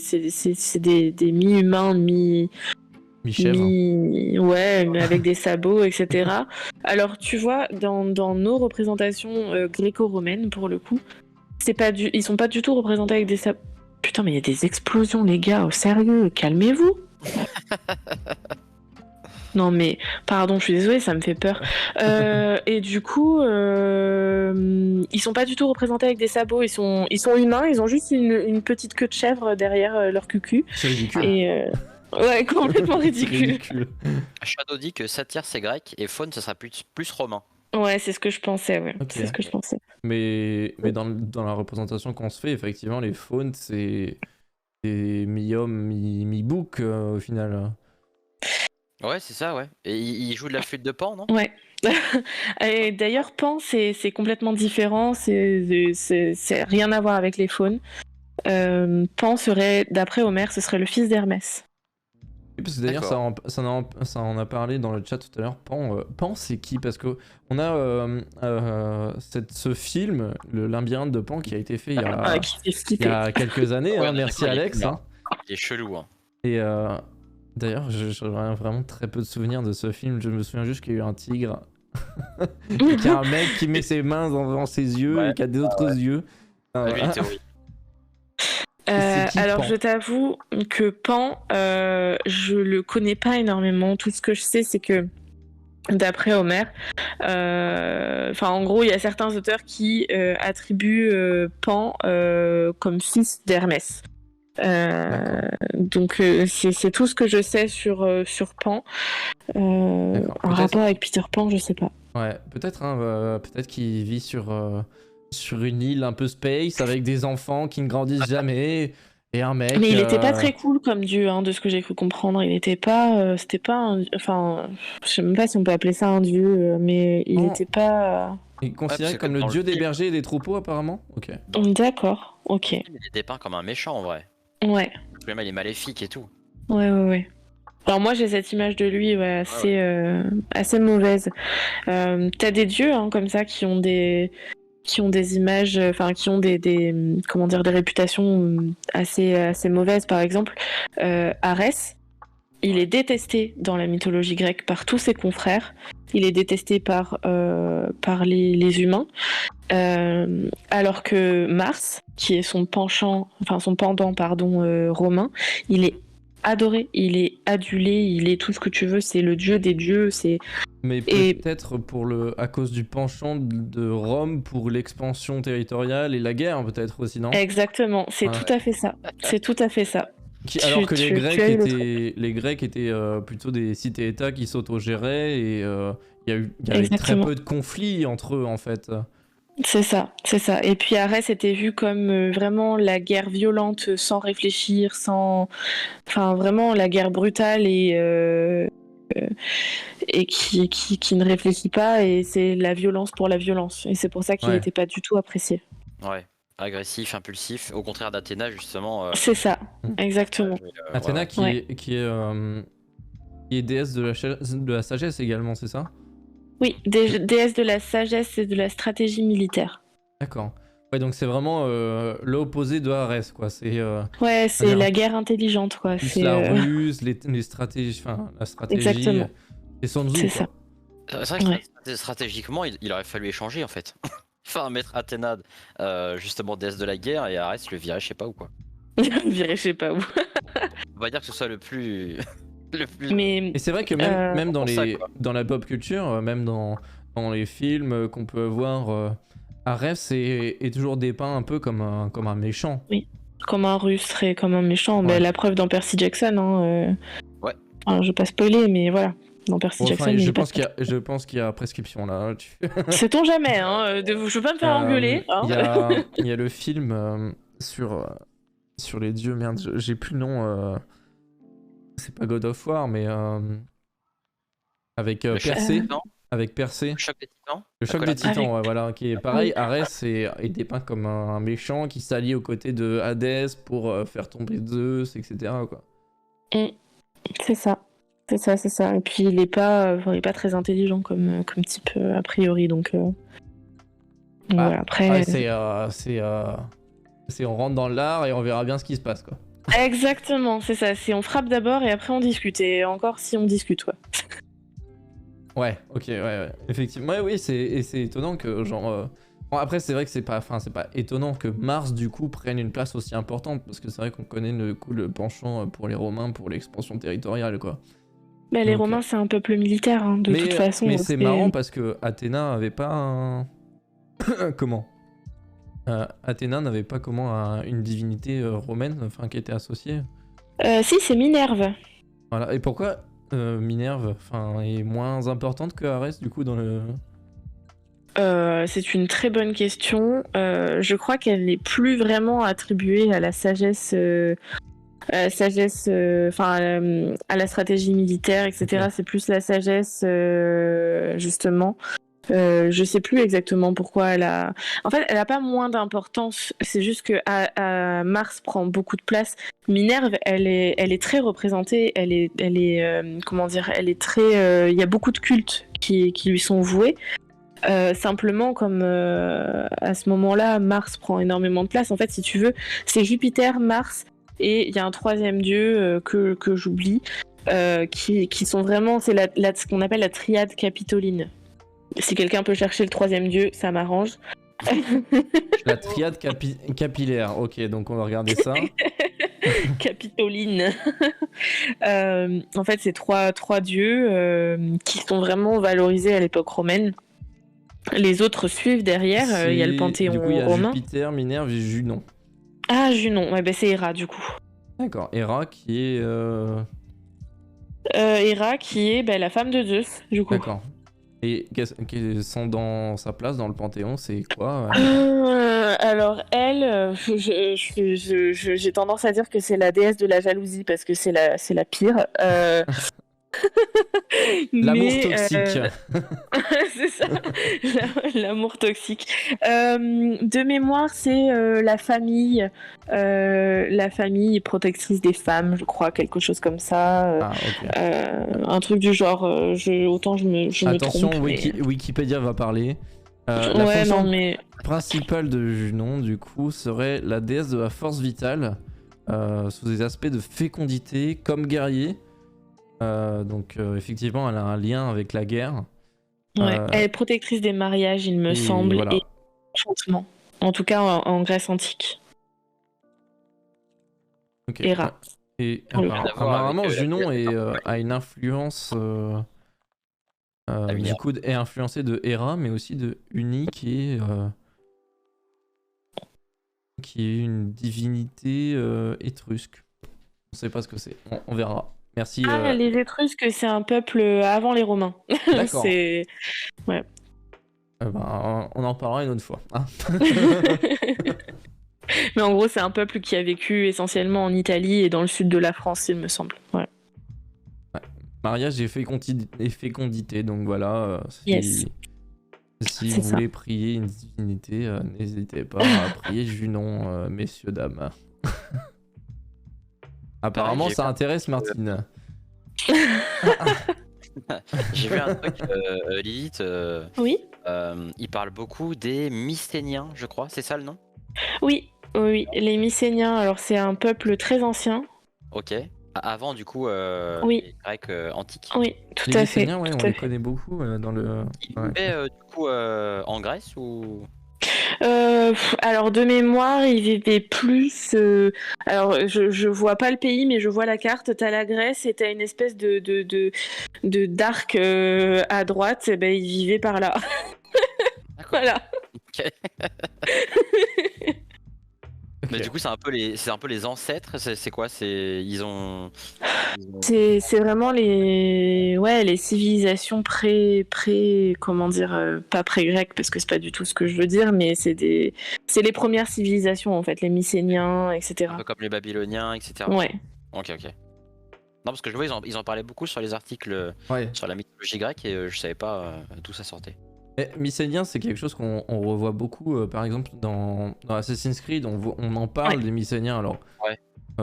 mi-humains, mi-chèvre. Ouais, mais avec des sabots, etc. Alors, tu vois, dans nos représentations gréco-romaines, pour le coup, ils sont pas du tout représentés avec des sabots. Putain, mais il y a des explosions, les gars, au sérieux, calmez-vous. Non mais, pardon, je suis désolée, ça me fait peur. Et du coup, ils sont pas du tout représentés avec des sabots, ils sont humains, ils ont juste une petite queue de chèvre derrière leur cucu. C'est ridicule. Et ouais, complètement ridicule. Shadow dit que satyre c'est grec et faune ça sera plus romain. Ouais, c'est ce que je pensais, ouais. Okay. C'est ce que je pensais. Mais dans la représentation qu'on se fait, effectivement, les faunes, c'est mi-homme, mi-bouc au final. Ouais, c'est ça, ouais. Et il joue de la flûte de Pan, non? Ouais. Et d'ailleurs, Pan, c'est complètement différent. C'est rien à voir avec les faunes. Pan serait, d'après Homère, ce serait le fils d'Hermès. Oui, parce que d'ailleurs, ça en a parlé dans le chat tout à l'heure. Pan, c'est qui? Parce que on a ce film, le labyrinthe de Pan, qui a été fait il y a quelques années. Ouais, merci Alex. Il est chelou. Hein. Et d'ailleurs, j'ai vraiment très peu de souvenirs de ce film. Je me souviens juste qu'il y a eu un tigre, Et qu'il y a un mec qui met ses mains dans ses yeux Ouais. et qui a des autres yeux. T'as vu les Ah, théories. c'est qui, Alors Pan je t'avoue que Pan, je le connais pas énormément. Tout ce que je sais, c'est que d'après Homère, en gros, il y a certains auteurs qui attribuent Pan comme fils d'Hermès. Donc c'est tout ce que je sais sur Pan. En D'accord. Peut-être- rapport avec Peter Pan, je sais pas. Ouais, peut-être peut-être qu'il vit sur une île un peu space avec des enfants qui ne grandissent jamais et un mec. Mais il était pas très cool comme dieu, hein, de ce que j'ai cru comprendre. Il était pas, c'était pas, enfin, je sais même pas si on peut appeler ça un dieu, mais il Non. était pas. Il est considéré parce que comme le dans dieu le des film- bergers et des troupeaux apparemment. Ok. D'accord, ok, Il est dépeint comme un méchant en vrai. ouais, Même il est maléfique et tout. ouais. Alors moi j'ai cette image de lui, ouais, assez mauvaise. T'as des dieux hein, comme ça qui ont des images, enfin qui ont comment dire des réputations assez mauvaises. Par exemple, Arès, il est détesté dans la mythologie grecque par tous ses confrères. Il est détesté par les humains, alors que Mars, qui est son pendant romain, il est adoré, il est adulé, il est tout ce que tu veux. C'est le dieu des dieux. Mais Et- peut-être à cause du penchant de Rome pour l'expansion territoriale et la guerre peut-être aussi non. Exactement, c'est Ouais. tout à fait ça. C'est tout à fait ça. Alors que Tu as eu le les Grecs étaient plutôt des cités-États qui s'autogéraient et il y avait très Exactement. peu de conflits entre eux en fait. C'est ça. Et puis Arès était vu comme vraiment la guerre violente, sans réfléchir, enfin vraiment la guerre brutale et qui ne réfléchit pas, et c'est la violence pour la violence. Et c'est pour ça qu'il Ouais. n'était pas du tout apprécié. Ouais. Agressif, impulsif. Au contraire d'Athéna justement. C'est ça, exactement. Athéna ouais. qui est déesse de la sagesse également, c'est ça? Oui, déesse de la sagesse et de la stratégie militaire. D'accord. Ouais, donc c'est vraiment l'opposé de Arès, quoi. C'est Ouais, c'est Alors, la guerre intelligente, quoi. plus C'est la ruse, les stratégies, enfin la stratégie. Exactement. Et Sun Tzu, C'est quoi. ça. C'est vrai que Ouais. stratégiquement, il aurait fallu échanger en fait. Enfin, mettre Athéna, justement déesse de la guerre, et Arès le virer, je sais pas où quoi. Viré, je sais pas où. On va dire que ce soit le plus. le plus. Mais Et c'est vrai que même dans, pour ça, quoi. dans la pop culture, même dans les films qu'on peut voir, Arès est toujours dépeint un peu comme un méchant. comme un russe, comme un méchant. Ouais. Mais la preuve dans Percy Jackson. Hein, Ouais. Enfin, je vais pas spoiler, mais voilà. Dans Percy Bon, Jackson, enfin, il je est pas- pense qu'il y a prescription là. Sait-on jamais, hein. Je veux pas me faire engueuler. Hein. Il y a le film sur les dieux, merde, j'ai plus le nom. C'est pas God of War, mais avec Le choc Persée. des titans. Avec Persée. Le choc des titans. Le choc Nicolas des titans, Avec- ouais, voilà, qui est pareil. Arès est dépeint comme un méchant qui s'allie aux côtés de Hadès pour faire tomber Zeus, etc. Quoi. C'est ça. Et puis il est pas très intelligent comme type a priori, donc. Voilà, après. Ouais, c'est on rentre dans l'art et on verra bien ce qui se passe, quoi. Exactement, c'est ça. On frappe d'abord et après on discute. Et encore si on discute, quoi. Ouais, ok, ouais. Effectivement, ouais, oui, c'est étonnant que, genre... Bon, après, c'est vrai que c'est pas étonnant que Mars, du coup, prenne une place aussi importante, parce que c'est vrai qu'on connaît, le penchant pour les Romains, pour l'expansion territoriale, quoi. Bah, les Donc, Romains, c'est un peuple militaire, hein, de toute façon. Mais c'est marrant, parce que Athéna avait pas un... Comment Athéna n'avait pas une divinité romaine, enfin, qui était associée. Si, c'est Minerve. Voilà, et pourquoi Minerve est moins importante que Arès, du coup, dans le... C'est une très bonne question. Je crois qu'elle n'est plus vraiment attribuée à la sagesse, à la stratégie militaire, etc. Ok. C'est plus la sagesse, justement. Je sais plus exactement pourquoi elle a. En fait, elle a pas moins d'importance. C'est juste que Mars prend beaucoup de place. Minerve, elle est très représentée. Elle est comment dire. Elle est très. Il y a beaucoup de cultes qui lui sont voués. Simplement, comme à ce moment-là, Mars prend énormément de place. En fait, si tu veux, c'est Jupiter, Mars, et il y a un troisième dieu que j'oublie, qui sont vraiment, c'est ce qu'on appelle la triade capitoline. Si quelqu'un peut chercher le troisième dieu, ça m'arrange. La triade capillaire. Ok, donc on va regarder ça. Capitoline. En fait, c'est trois dieux qui sont vraiment valorisés à l'époque romaine. Les autres suivent derrière. Il y a le panthéon du coup, il y a romain. Jupiter, Minerve et Junon. Ah, Junon. Ouais, c'est Héra, du coup. D'accord. Héra qui est... Héra qui est la femme de Zeus, du coup. D'accord. Et qui sont dans sa place dans le Panthéon, c'est quoi Alors elle, j'ai tendance à dire que c'est la déesse de la jalousie parce que c'est la pire. L'amour Mais, toxique. c'est ça, l'amour toxique. De mémoire, c'est la famille protectrice des femmes, je crois, quelque chose comme ça. Ah, ok. Un truc du genre. Autant je me Attention, trompe. Wikipédia va parler. La Ouais, fonction non, mais principale de Junon, du coup, serait la déesse de la force vitale, sous des aspects de fécondité, comme guerrier. Donc, effectivement, elle a un lien avec la guerre. ouais. Elle est protectrice des mariages, il me semble, voilà. et enchantement. En tout cas, en Grèce antique. Ok. Héra. Et Oui. apparemment, Avec, Junon a une influence. Du coup, est influencé de Héra, mais aussi de Uni, qui est une divinité étrusque. On sait pas ce que c'est. On verra. Merci. Ah, les Étrusques, c'est un peuple avant les Romains. D'accord. C'est... Ben, on en parlera une autre fois. Hein. Mais en gros, c'est un peuple qui a vécu essentiellement en Italie et dans le sud de la France, il me semble. Ouais. Mariage et fécondité, donc voilà. Yes. Si C'est vous voulez prier une divinité, n'hésitez pas à prier Junon, messieurs, dames. Apparemment, ça intéresse Martine. J'ai vu un truc, Lilith. Oui. Il parle beaucoup des Mycéniens, je crois. C'est ça le nom? Oui, les Mycéniens, alors c'est un peuple très ancien. Ok. Avant, du coup, Oui. les Grecs antiques. Oui, tout Les à fait. Mycéniens, ouais, on les connaît beaucoup dans le. Ils Ouais. vivaient, du coup, en Grèce ou... Alors de mémoire, ils vivaient plus. Alors je vois pas le pays, mais je vois la carte. T'as la Grèce et t'as une espèce de d'arc à droite. Et ben ils vivaient par là. D'accord. Voilà. Ok. Mais du coup, c'est un peu les ancêtres. C'est quoi? Ils ont... C'est vraiment les civilisations comment dire, pas pré-grecques parce que c'est pas du tout ce que je veux dire, mais c'est les premières civilisations en fait, les Mycéniens, etc. Un peu comme les Babyloniens, etc. Ouais. Ok. Non, parce que je vois, ils en parlaient beaucoup sur les articles Ouais. sur la mythologie grecque et je savais pas d'où ça sortait. Mycénien, c'est quelque chose qu'on revoit beaucoup, par exemple, dans Assassin's Creed, on en parle des Mycéniens. Alors, Ouais.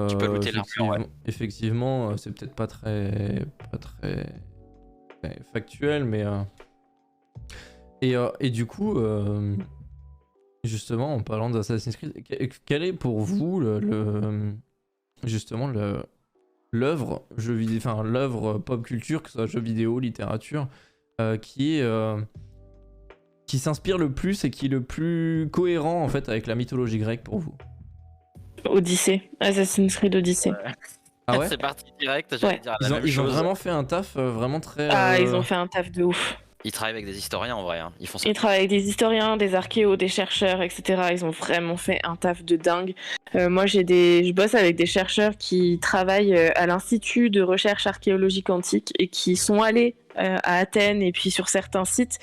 Tu peux looter l'armure, ouais. Effectivement, c'est peut-être pas très factuel, mais et du coup, justement, en parlant d'Assassin's Creed, quel est pour vous justement l'œuvre jeu vidéo, enfin l'œuvre pop culture, que ce soit jeu vidéo, littérature, qui s'inspire le plus et qui est le plus cohérent en fait avec la mythologie grecque pour vous? Odyssée, Assassin's Creed Odyssey. Ouais. Ah ouais? C'est parti direct, j'allais Ouais. dire la même Ils ont chose. vraiment fait un taf vraiment très. Ah, ils ont fait un taf de ouf. Ils travaillent avec des historiens en vrai, hein. Ils font ça. Ils travaillent avec des historiens, des archéos, des chercheurs, etc. Ils ont vraiment fait un taf de dingue. Moi, je bosse avec des chercheurs qui travaillent à l'Institut de recherche archéologique antique et qui sont allés à Athènes et puis sur certains sites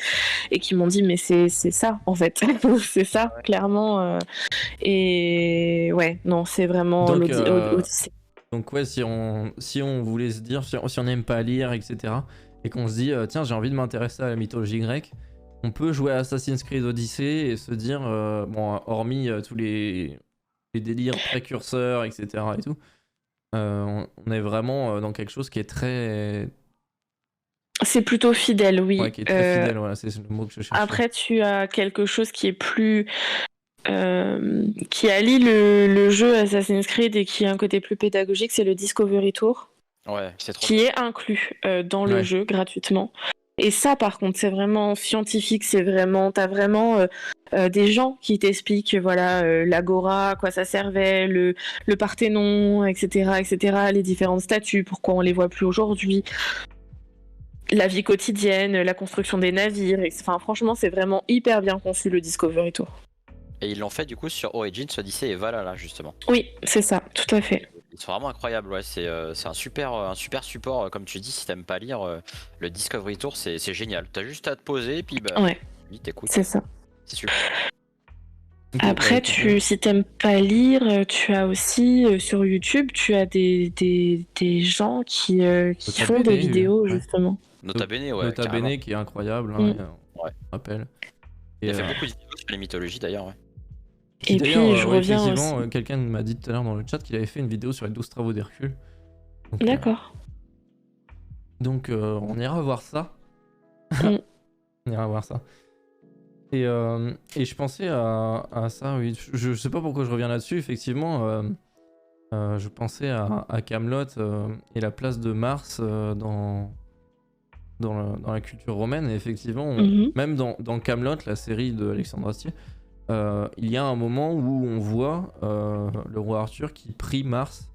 et qui m'ont dit mais c'est ça en fait. C'est ça, clairement. Et ouais, non, c'est vraiment Donc, l'Odyssée. Donc ouais, si on voulait se dire, si on n'aime pas lire, etc., et qu'on se dit, tiens, j'ai envie de m'intéresser à la mythologie grecque, on peut jouer à Assassin's Creed Odyssey et se dire, bon, hormis tous les délires précurseurs, etc., et tout, on est vraiment dans quelque chose qui est très... C'est plutôt fidèle, oui. Ouais, qui est très fidèle, voilà, c'est le mot que je cherchais. Après, tu as quelque chose qui est plus... qui allie le jeu Assassin's Creed et qui a un côté plus pédagogique, c'est le Discovery Tour, Ouais, c'est trop. qui est inclus dans le jeu gratuitement. Et ça, par contre, c'est vraiment scientifique, t'as vraiment des gens qui t'expliquent, voilà, l'agora, à quoi ça servait, le Parthénon, etc., les différentes statues, pourquoi on les voit plus aujourd'hui, la vie quotidienne, la construction des navires. Enfin, franchement, c'est vraiment hyper bien conçu, le Discovery Tour. Et ils l'ont fait du coup sur Origins, Odyssey et Valhalla justement. Oui, c'est ça, tout à fait. Ils sont vraiment incroyables, ouais. C'est un super support, comme tu dis, si t'aimes pas lire, le Discovery Tour, c'est génial. T'as juste à te poser et puis bah, Ouais, t'écoutes. c'est ça. C'est super. Après, si t'aimes pas lire, tu as aussi sur YouTube, tu as des gens qui font des vidéos, justement. Nota Bene, ouais. Nota carrément. Bene qui est incroyable, Ouais. on rappelle. Il a fait beaucoup de vidéos sur les mythologies d'ailleurs, ouais. Et puis, je reviens effectivement, aussi. quelqu'un m'a dit tout à l'heure dans le chat qu'il avait fait une vidéo sur les 12 travaux d'Hercule. D'accord. Donc on ira voir ça. Mm. On ira voir ça. Et je pensais à ça, oui. Je sais pas pourquoi je reviens là-dessus, effectivement. Je pensais à Camelot et la place de Mars dans la culture romaine. Et effectivement, même dans Camelot, la série de Alexandre Astier, il y a un moment où on voit le roi Arthur qui prie Mars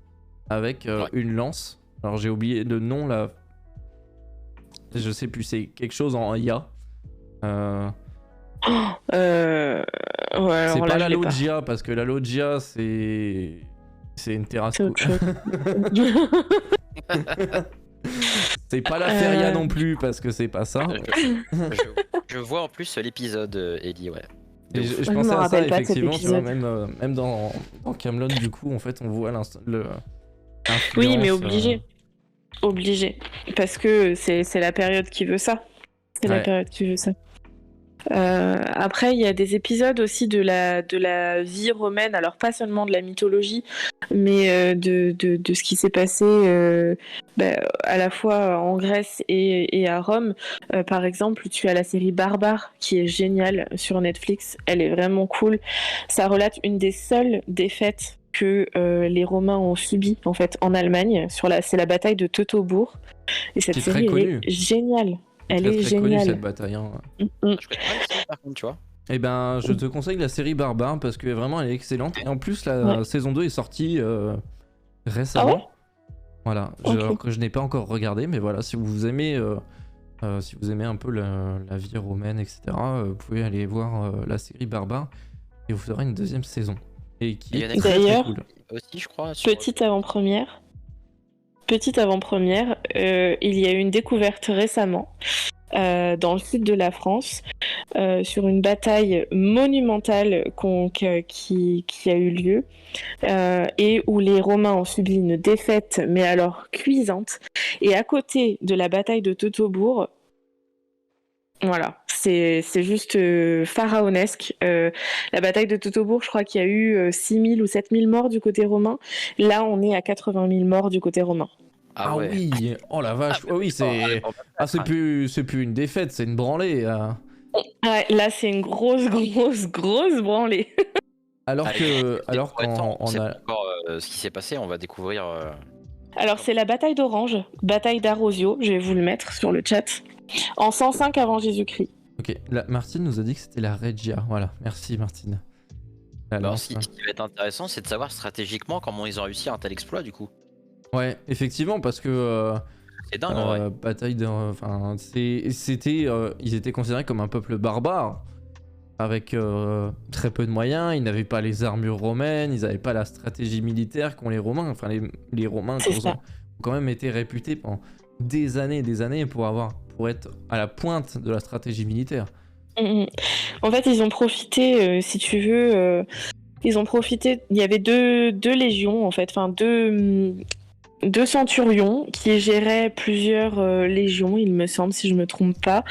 avec une lance. Alors j'ai oublié le nom là. Je sais plus, c'est quelque chose en IA. Ouais, C'est alors pas là, la Loggia, parce que la Loggia c'est une terrasse. C'est autre chose. C'est pas la Feria non plus, parce que c'est pas ça. Je vois en plus l'épisode, Ellie, ouais. Et je Je pensais m'en à ça, rappelle pas de cet effectivement, tu vois, épisode. même dans Camelot, du coup, en fait, on voit Oui, mais l'influence, obligé. Parce que c'est la période qui veut ça. C'est la période qui veut ça. Après, il y a des épisodes aussi de la vie romaine, alors pas seulement de la mythologie, mais de ce qui s'est passé à la fois en Grèce et à Rome. Par exemple, tu as la série Barbare qui est géniale sur Netflix. Elle est vraiment cool. Ça relate une des seules défaites que les Romains ont subies en fait en Allemagne. C'est la bataille de Teutobourg. Et cette série est géniale. Elle est très géniale. connue, cette bataille. Hein. Je connais pas la série par contre, tu vois. Eh ben, je te conseille la série Barbare parce que vraiment elle est excellente. Et en plus, la saison 2 est sortie récemment. Ah ouais, voilà, alors que je n'ai pas encore regardé, mais voilà, si vous aimez un peu la vie romaine, etc., vous pouvez aller voir la série Barbare et vous aurez une deuxième saison. Et qui est très, très cool. Aussi, je crois. Petite avant-première, il y a eu une découverte récemment dans le sud de la France sur une bataille monumentale qui a eu lieu et où les Romains ont subi une défaite, mais alors cuisante. Et à côté de la bataille de Teutobourg, voilà, c'est juste pharaonesque. La bataille de Teutobourg, je crois qu'il y a eu 6000 ou 7000 morts du côté romain. Là, on est à 80 000 morts du côté romain. Ah ouais. Oui, oh la vache. Ah, oui, c'est plus une défaite, c'est une branlée. Ouais, là, c'est une grosse branlée. Alors quand on a encore ce qui s'est passé, on va découvrir. Alors, c'est la bataille d'Orange, bataille d'Arosio, je vais vous le mettre sur le chat, en 105 avant Jésus-Christ. Ok, Martine nous a dit que c'était la Regia. Voilà, merci Martine. Alors, ce qui va être intéressant, c'est de savoir stratégiquement comment ils ont réussi un tel exploit du coup. Ouais, effectivement, parce que c'est dingue en vrai. Bataille enfin, ils étaient considérés comme un peuple barbare, avec très peu de moyens. Ils n'avaient pas les armures romaines, ils n'avaient pas la stratégie militaire qu'ont les Romains. Enfin, les Romains ont quand même été réputés pendant des années pour être à la pointe de la stratégie militaire. En fait, ils ont profité, si tu veux, il y avait deux légions en fait, enfin deux centurions qui géraient plusieurs légions, il me semble, si je me trompe pas,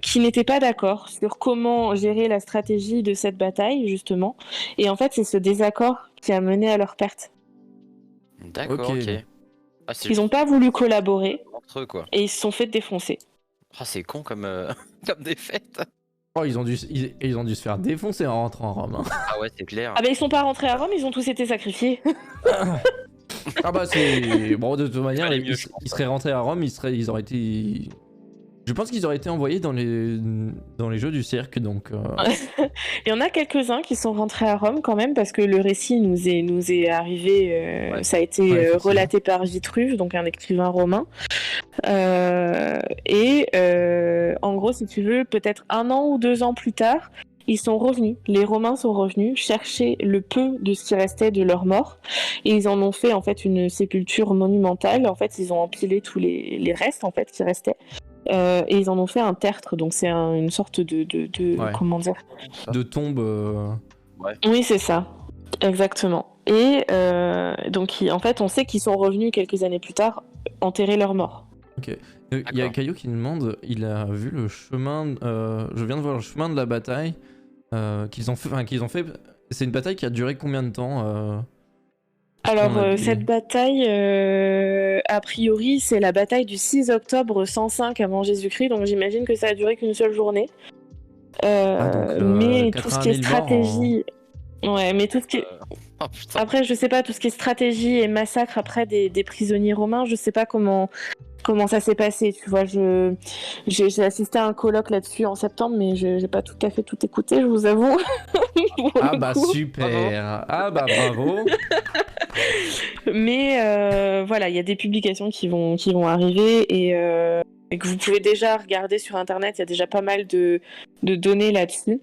qui n'étaient pas d'accord sur comment gérer la stratégie de cette bataille, justement. Et en fait, c'est ce désaccord qui a mené à leur perte. D'accord, ok. Ils n'ont pas voulu collaborer entre eux, quoi. Et ils se sont fait défoncer. Ah, c'est con comme défaite. Oh, ils ont dû se faire défoncer en rentrant à Rome. Hein. Ah ouais, c'est clair. Ah bah ils sont pas rentrés à Rome, ils ont tous été sacrifiés. Ah bah c'est... Bon, de toute manière, ils seraient rentrés à Rome, ils auraient été... Je pense qu'ils auraient été envoyés dans les jeux du cirque, donc... Il y en a quelques-uns qui sont rentrés à Rome quand même, parce que le récit nous est arrivé, ça a été effectivement. relaté par Vitruve, donc un écrivain romain. En gros, si tu veux, peut-être 1 an ou 2 ans plus tard, ils sont revenus, les Romains sont revenus chercher le peu de ce qui restait de leur mort, et ils en ont fait en fait une sépulture monumentale. En fait, ils ont empilé tous les restes en fait qui restaient. Et ils en ont fait un tertre, donc c'est une sorte de comment dire, de tombe. Oui, c'est ça, exactement. Et donc en fait, on sait qu'ils sont revenus quelques années plus tard enterrer leurs morts. Ok. Il y a Caillou qui demande, il a vu le chemin. Je viens de voir le chemin de la bataille qu'ils ont fait. C'est une bataille qui a duré combien de temps Alors, cette bataille, a priori, c'est la bataille du 6 octobre 105 avant Jésus-Christ, donc j'imagine que ça a duré qu'une seule journée. Mais tout ce qui est stratégie... Ouais, mais tout ce qui est... Oh, putain. Après, je sais pas, tout ce qui est stratégie et massacre après des prisonniers romains, je sais pas comment ça s'est passé, tu vois. J'ai assisté à un colloque là-dessus en septembre, mais j'ai pas tout à fait tout écouté, je vous avoue. Ah bah super. Ah bah bravo. Mais voilà, il y a des publications qui vont arriver et que vous pouvez déjà regarder sur internet. Il y a déjà pas mal de données là-dessus.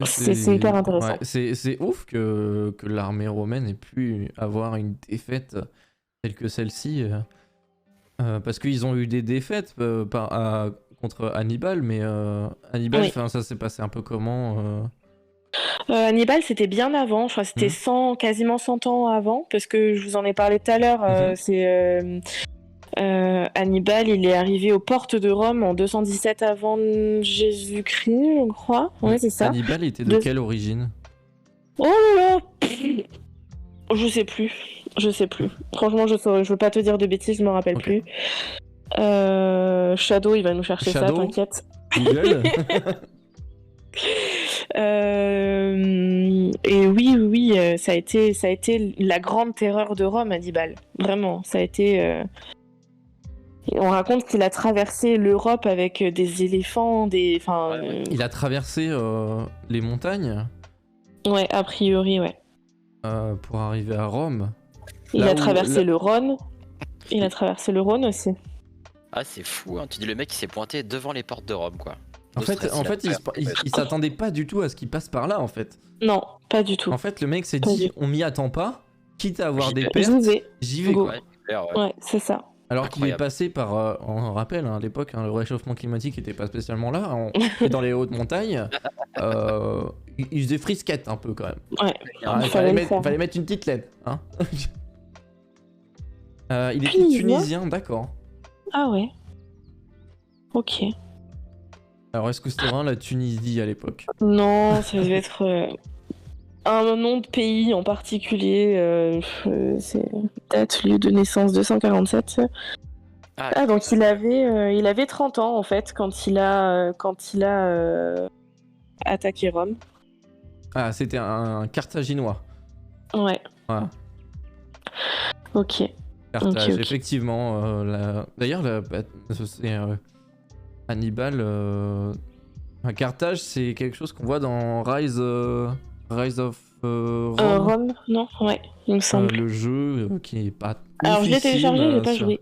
C'est hyper intéressant. Ouais, c'est ouf que l'armée romaine ait pu avoir une défaite telle que celle-ci. Parce qu'ils ont eu des défaites contre Hannibal, mais Hannibal, Oui. ça s'est passé un peu comment Hannibal, c'était bien avant, je crois que c'était quasiment 100 ans avant, parce que je vous en ai parlé tout à l'heure. Hannibal, il est arrivé aux portes de Rome en 217 avant Jésus-Christ, je crois. Ouais, c'est ça. Hannibal était de quelle origine? Oh là là, je sais plus. Franchement, je veux pas te dire de bêtises, je me rappelle plus. Shadow, il va nous chercher ça, t'inquiète. Google. Et oui, ça a été la grande terreur de Rome, Hannibal. Vraiment, ça a été. On raconte qu'il a traversé l'Europe avec des éléphants, Il a traversé les montagnes. Ouais, a priori, ouais. Pour arriver à Rome. Il a traversé le Rhône. Il a traversé le Rhône aussi. Ah, c'est fou, hein. Tu dis le mec qui s'est pointé devant les portes de Rome, quoi. En fait, il s'attendait pas du tout à ce qu'il passe par là, en fait. Non, pas du tout. En fait, le mec s'est dit, on m'y attend pas, quitte à avoir des pertes, j'y vais. Quoi. Ouais, c'est ça. Alors qu'il est passé par, on rappelle, à l'époque, le réchauffement climatique était pas spécialement là, et dans les hautes montagnes, il faisait frisquette un peu quand même. Ouais, il fallait mettre une petite lettre. Hein. Il était tunisien, d'accord. Ah ouais. Ok. Alors est-ce que c'était vraiment la Tunisie à l'époque? Non, ça devait être un nom de pays en particulier. C'est date, lieu de naissance 247. Ah, donc il avait 30 ans en fait quand il a attaqué Rome. Ah, c'était un Carthaginois. Ouais. Voilà. Ok. Carthage, okay. Effectivement. D'ailleurs, c'est Hannibal. Carthage, c'est quelque chose qu'on voit dans Rise of Rome. Rome, non, ouais, il me semble. Le jeu qui est pas. Alors je l'ai téléchargé, j'ai pas joué.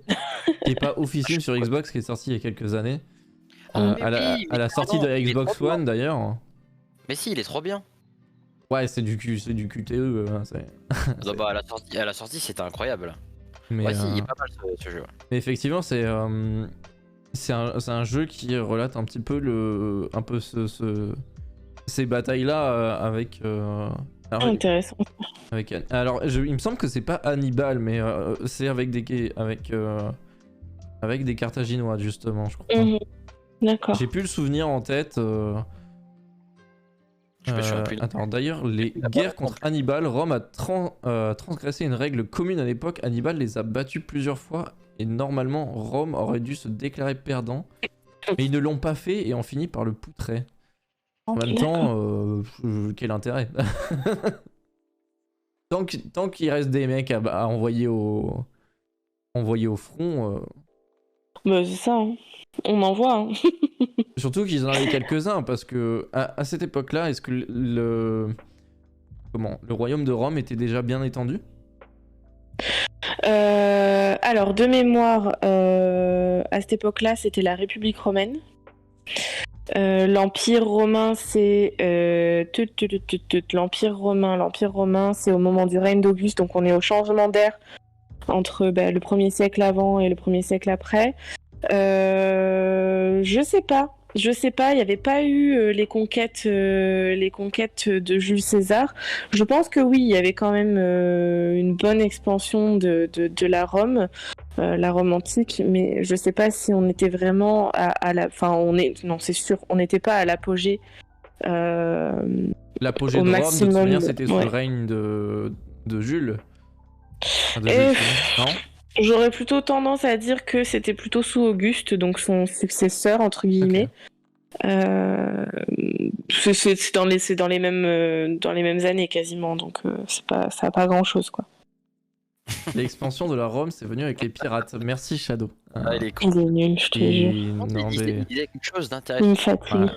Qui est pas officiel sur Xbox, qui est sorti il y a quelques années. À la sortie de la Xbox One d'ailleurs. Mais si, il est trop bien. Ouais, c'est du QTE. Bah, à la sortie, c'était incroyable. Mais ouais, si, il est pas mal ce jeu. Mais effectivement, c'est un jeu qui relate un petit peu ces batailles-là avec. Intéressant. Alors, il me semble que c'est pas Hannibal, mais c'est avec des Carthaginois justement, je crois. D'accord. J'ai plus le souvenir en tête. Attends, d'ailleurs, les guerres contre Hannibal, Rome a transgressé une règle commune à l'époque. Hannibal les a battus plusieurs fois et normalement Rome aurait dû se déclarer perdant, mais ils ne l'ont pas fait et ont fini par le poutrer. En même temps, quel intérêt? Tant qu'il reste des mecs à envoyer au front. Bah, c'est ça, hein. On en voit. Hein. Surtout qu'ils en avaient quelques-uns, parce que à cette époque-là, est-ce que le royaume de Rome était déjà bien étendu? Alors, de mémoire, à cette époque-là, c'était la République romaine. L'Empire romain, c'est l'Empire romain, c'est au moment du règne d'Auguste, donc on est au changement d'ère entre le 1er siècle avant et le 1er siècle après. Je sais pas, il n'y avait pas eu les conquêtes de Jules César. Je pense que oui, il y avait quand même une bonne expansion de la Rome. La Rome antique, mais je sais pas si on était vraiment à la... Enfin, non, c'est sûr, on n'était pas à l'apogée. L'apogée Au de Rome, de toute maximum, manière, c'était sous ouais. le règne de Jules. Enfin, de Et Jules César, non? J'aurais plutôt tendance à dire que c'était plutôt sous Auguste, donc son successeur, entre guillemets. Ok. C'est dans les mêmes années quasiment, donc ça n'a pas grand-chose, quoi. L'expansion de la Rome, c'est venu avec les pirates. Merci Shadow. Ah, il est con. Il est nul, je te jure. Non, Il disait quelque chose Il d'intéressant me fatigue.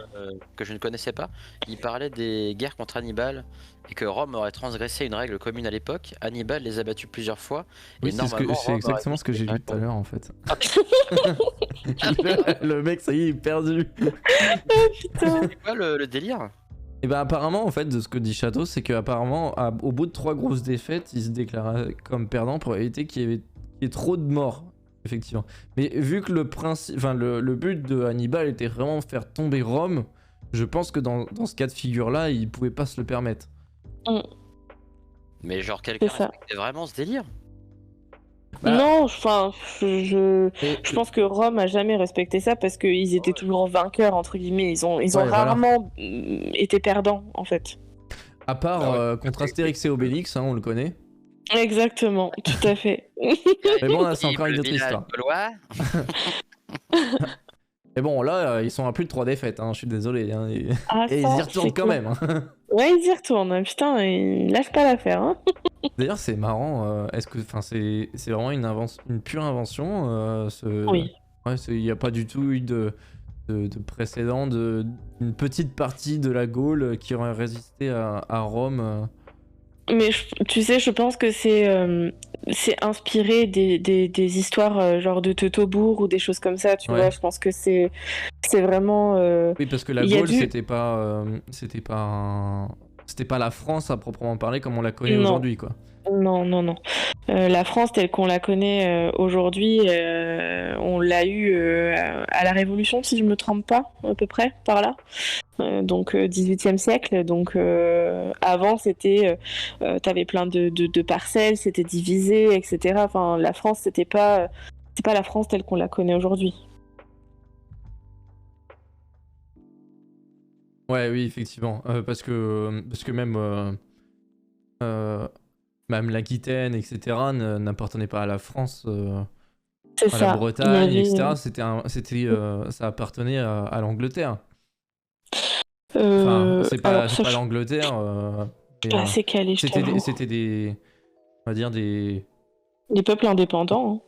que je ne connaissais pas. Il parlait des guerres contre Hannibal et que Rome aurait transgressé une règle commune à l'époque. Hannibal les a battus plusieurs fois. Oui, et c'est normalement, c'est Rome exactement aurait- ce que j'ai lu tout à l'heure en fait. Le mec, ça y est, il est perdu. Putain. C'est quoi le délire? Et ben apparemment, en fait, de ce que dit Shadow, c'est qu'apparemment, au bout de 3 grosses défaites, il se déclarait comme perdant pour éviter qu'il y ait trop de morts, effectivement. Mais vu que le but de Hannibal était vraiment faire tomber Rome, je pense que dans ce cas de figure-là, il pouvait pas se le permettre. Mais genre quelqu'un C'est ça. respectait vraiment ce délire? Bah, Non, enfin, je et- pense que Rome a jamais respecté ça parce qu'ils étaient toujours vainqueurs, entre guillemets. Ils ont Ouais, voilà. rarement été perdants, en fait. À part Ah ouais. contre Astérix et Obélix, hein, on le connaît. Exactement, tout à fait. Mais bon, là, c'est encore une Le autre village histoire. gaulois. Mais bon, là, ils sont à plus de 3 défaites, hein, je suis désolé. Hein, et Ah, et ils ça, y retournent c'est quand clair. même. Hein. Ouais, ils y retournent. Hein. Putain, ils lâchent pas l'affaire. Hein. D'ailleurs, c'est marrant. Est-ce que, enfin, c'est vraiment une pure invention Oui. Ouais, il n'y a pas du tout eu de précédent d'une petite partie de la Gaule qui aurait résisté à Rome. Mais tu sais, je pense que c'est inspiré des histoires genre de Teutobourg ou des choses comme ça, tu Ouais. vois. Je pense que c'est vraiment... Oui, parce que la il y a Gaule, du- c'était pas la France à proprement parler comme on la connaît Non. aujourd'hui, quoi. Non, non, non. La France telle qu'on la connaît aujourd'hui, on l'a eu à la Révolution, si je me trompe pas, à peu près, par là. Donc 18e siècle. Donc avant, c'était, t'avais plein de parcelles, c'était divisé, etc. Enfin, la France, c'est pas la France telle qu'on la connaît aujourd'hui. Ouais, oui, effectivement. Parce que même l'Aquitaine, etc., n'appartenait pas à la France, C'est à ça. la Il y Bretagne, avait, etc. Ça appartenait à l'Angleterre. Enfin, c'est pas, alors, c'est ça, pas je l'Angleterre. suis pas assez calée, je t'avoue. C'était on va dire des. Les peuples indépendants. Hein.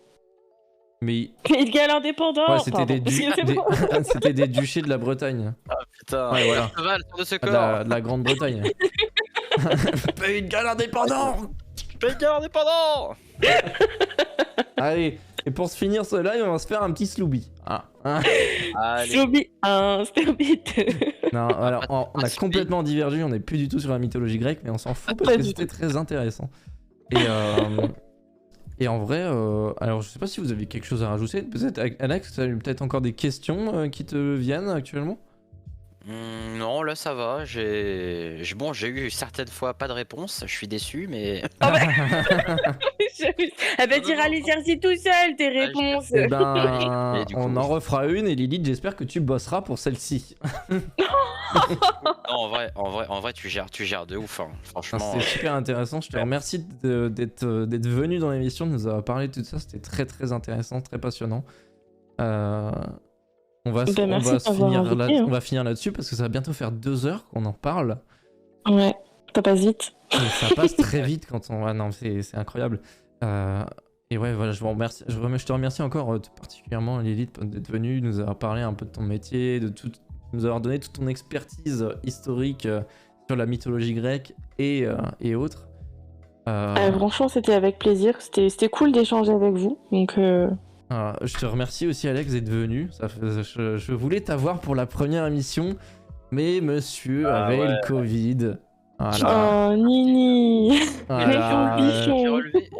Mais Pays de Galles indépendant. ouais, c'était Pardon, excusez-moi. c'était des duchés de la Bretagne, Putain, Ouais, voilà. Perceval, sors de ce de corps. la Grande-Bretagne. Pays de Galles indépendant. Pays de Galles indépendant. Allez, et pour se finir ce live, on va se faire un petit Slooby. Ah, hein. Allez. Slooby 1, Slooby 2. Non, alors on a Slooby. complètement divergé, on n'est plus du tout sur la mythologie grecque, mais on s'en fout parce Pas que du c'était très intéressant. Et en vrai, alors je sais pas si vous avez quelque chose à rajouter. Peut-être Alex, tu as peut-être encore des questions qui te viennent actuellement. Non, là ça va. J'ai eu certaines fois pas de réponse. Je suis déçu, mais Ah bah t'iras les chercher tout seul, tes réponses. Eh ben, Et du on coup, en refera une et Lilith, j'espère que tu bosseras pour celle-ci. non, en vrai, tu gères de ouf. Hein. Franchement, C'était super intéressant. Je te remercie d'être venu dans l'émission, de nous avoir parlé de tout ça. C'était très très intéressant, très passionnant. On va, Bah, merci de m'avoir invité, hein. on va finir là-dessus parce que ça va bientôt faire 2 heures qu'on en parle. Ouais, ça passe vite. Et ça passe très vite quand on. Ah non, c'est incroyable. Et ouais, voilà, je vous remercie. Je te remercie encore particulièrement, Lilith, d'être venue, nous avoir parlé un peu de ton métier, nous avoir donné toute ton expertise historique sur la mythologie grecque et autres. Franchement, c'était avec plaisir. C'était cool d'échanger avec vous. Donc, Je te remercie aussi, Alex, d'être venu. Je voulais t'avoir pour la première émission, mais monsieur avait le Covid. Voilà. Oh, Nini. Voilà.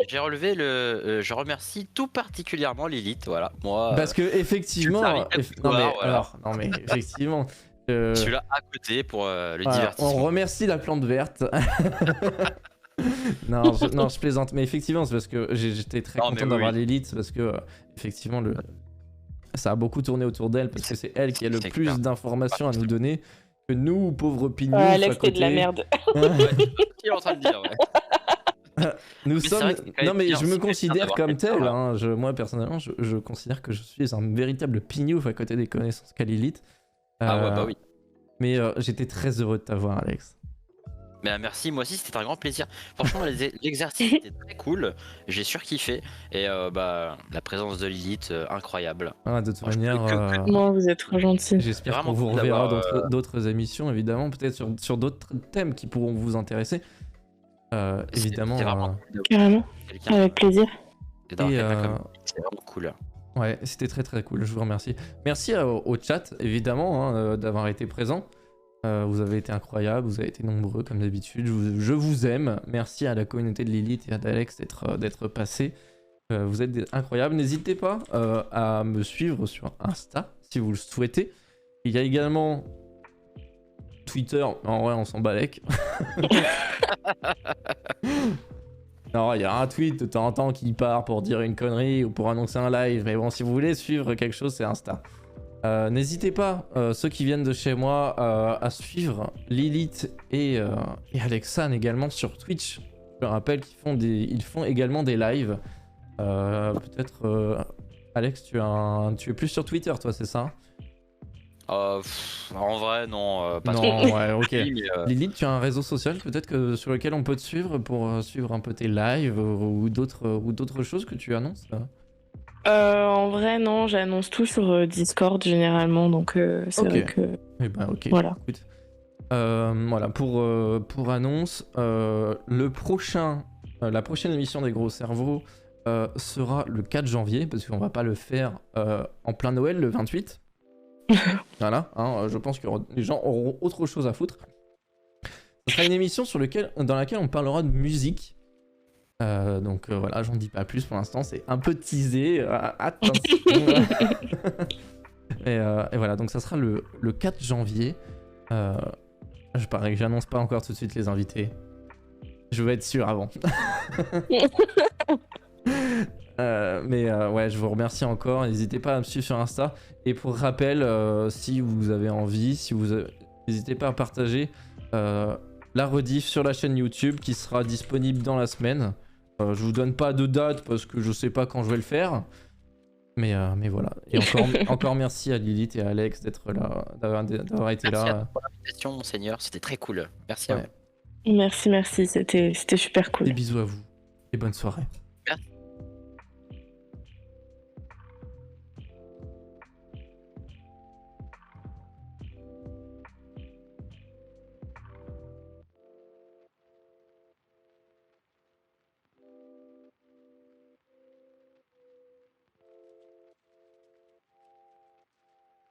J'ai relevé je remercie tout particulièrement Lilith, voilà. Moi, Parce que effectivement, non mais effectivement, je suis là à côté pour le divertissement. on remercie la plante verte. non, je plaisante, mais effectivement, c'est parce que j'étais très content d'avoir Lilith, parce que effectivement, ça a beaucoup tourné autour d'elle, parce que c'est elle qui a le plus d'informations à nous donner que nous, pauvres pignous. Alex, t'es de la merde. Tu es en train de dire, ouais. Nous sommes. Non, mais je me considère comme tel. hein. Moi, personnellement, je considère que je suis un véritable pignouf à côté des connaissances qu'a Lilith. Ouais, bah oui. Mais j'étais très heureux de t'avoir, Alex. Mais merci, moi aussi c'était un grand plaisir. Franchement, l'exercice était très cool, j'ai surkiffé. Et la présence de Lilith, incroyable. De toute manière, Non, vous êtes trop gentil. J'espère qu'on vous reverra dans d'autres émissions, évidemment, peut-être sur d'autres thèmes qui pourront vous intéresser. Évidemment. Carrément, avec plaisir. C'est vraiment cool. Ouais, c'était très très cool, je vous remercie. Merci au chat, évidemment, d'avoir été présent. Vous avez été incroyables, vous avez été nombreux comme d'habitude, je vous aime. Merci à la communauté de Lilith et à d'Alex d'être passés. Vous êtes incroyables. N'hésitez pas à me suivre sur Insta si vous le souhaitez. Il y a également Twitter, en vrai on s'en balèque. Non, il y a un tweet de temps en temps qui part pour dire une connerie ou pour annoncer un live, mais bon, si vous voulez suivre quelque chose, c'est Insta. N'hésitez pas, ceux qui viennent de chez moi, à suivre Lilith et Alexane également sur Twitch. Je rappelle qu'ils font également des lives. Peut-être, Alex, tu es plus sur Twitter, toi, c'est ça? En vrai, non, pas trop. Non, ouais, ok. Mais, Lilith, tu as un réseau social peut-être sur lequel on peut te suivre pour suivre un peu tes lives ou d'autres choses que tu annonces? En vrai, non, j'annonce tout sur Discord généralement, donc c'est vrai que. Eh ben, ok. Voilà. Écoute, voilà, pour annonce, la prochaine émission des Gros Cerveaux sera le 4 janvier, parce qu'on va pas le faire en plein Noël, le 28. Voilà, je pense que les gens auront autre chose à foutre. Ce sera une émission dans laquelle on parlera de musique. Donc voilà, j'en dis pas plus pour l'instant, c'est un peu teasé. Attention. et voilà, donc ça sera le 4 janvier. Je parie que j'annonce pas encore tout de suite les invités. Je veux être sûr avant. Ouais, je vous remercie encore. N'hésitez pas à me suivre sur Insta. Et pour rappel, si vous avez envie, n'hésitez pas à partager la rediff sur la chaîne YouTube qui sera disponible dans la semaine. Je vous donne pas de date parce que je sais pas quand je vais le faire. Mais voilà. Et encore merci à Lilith et à Alex d'être là, d'avoir été là. Merci pour l'invitation, monseigneur, c'était très cool. Merci à vous. Merci, c'était super cool. Des bisous à vous et bonne soirée.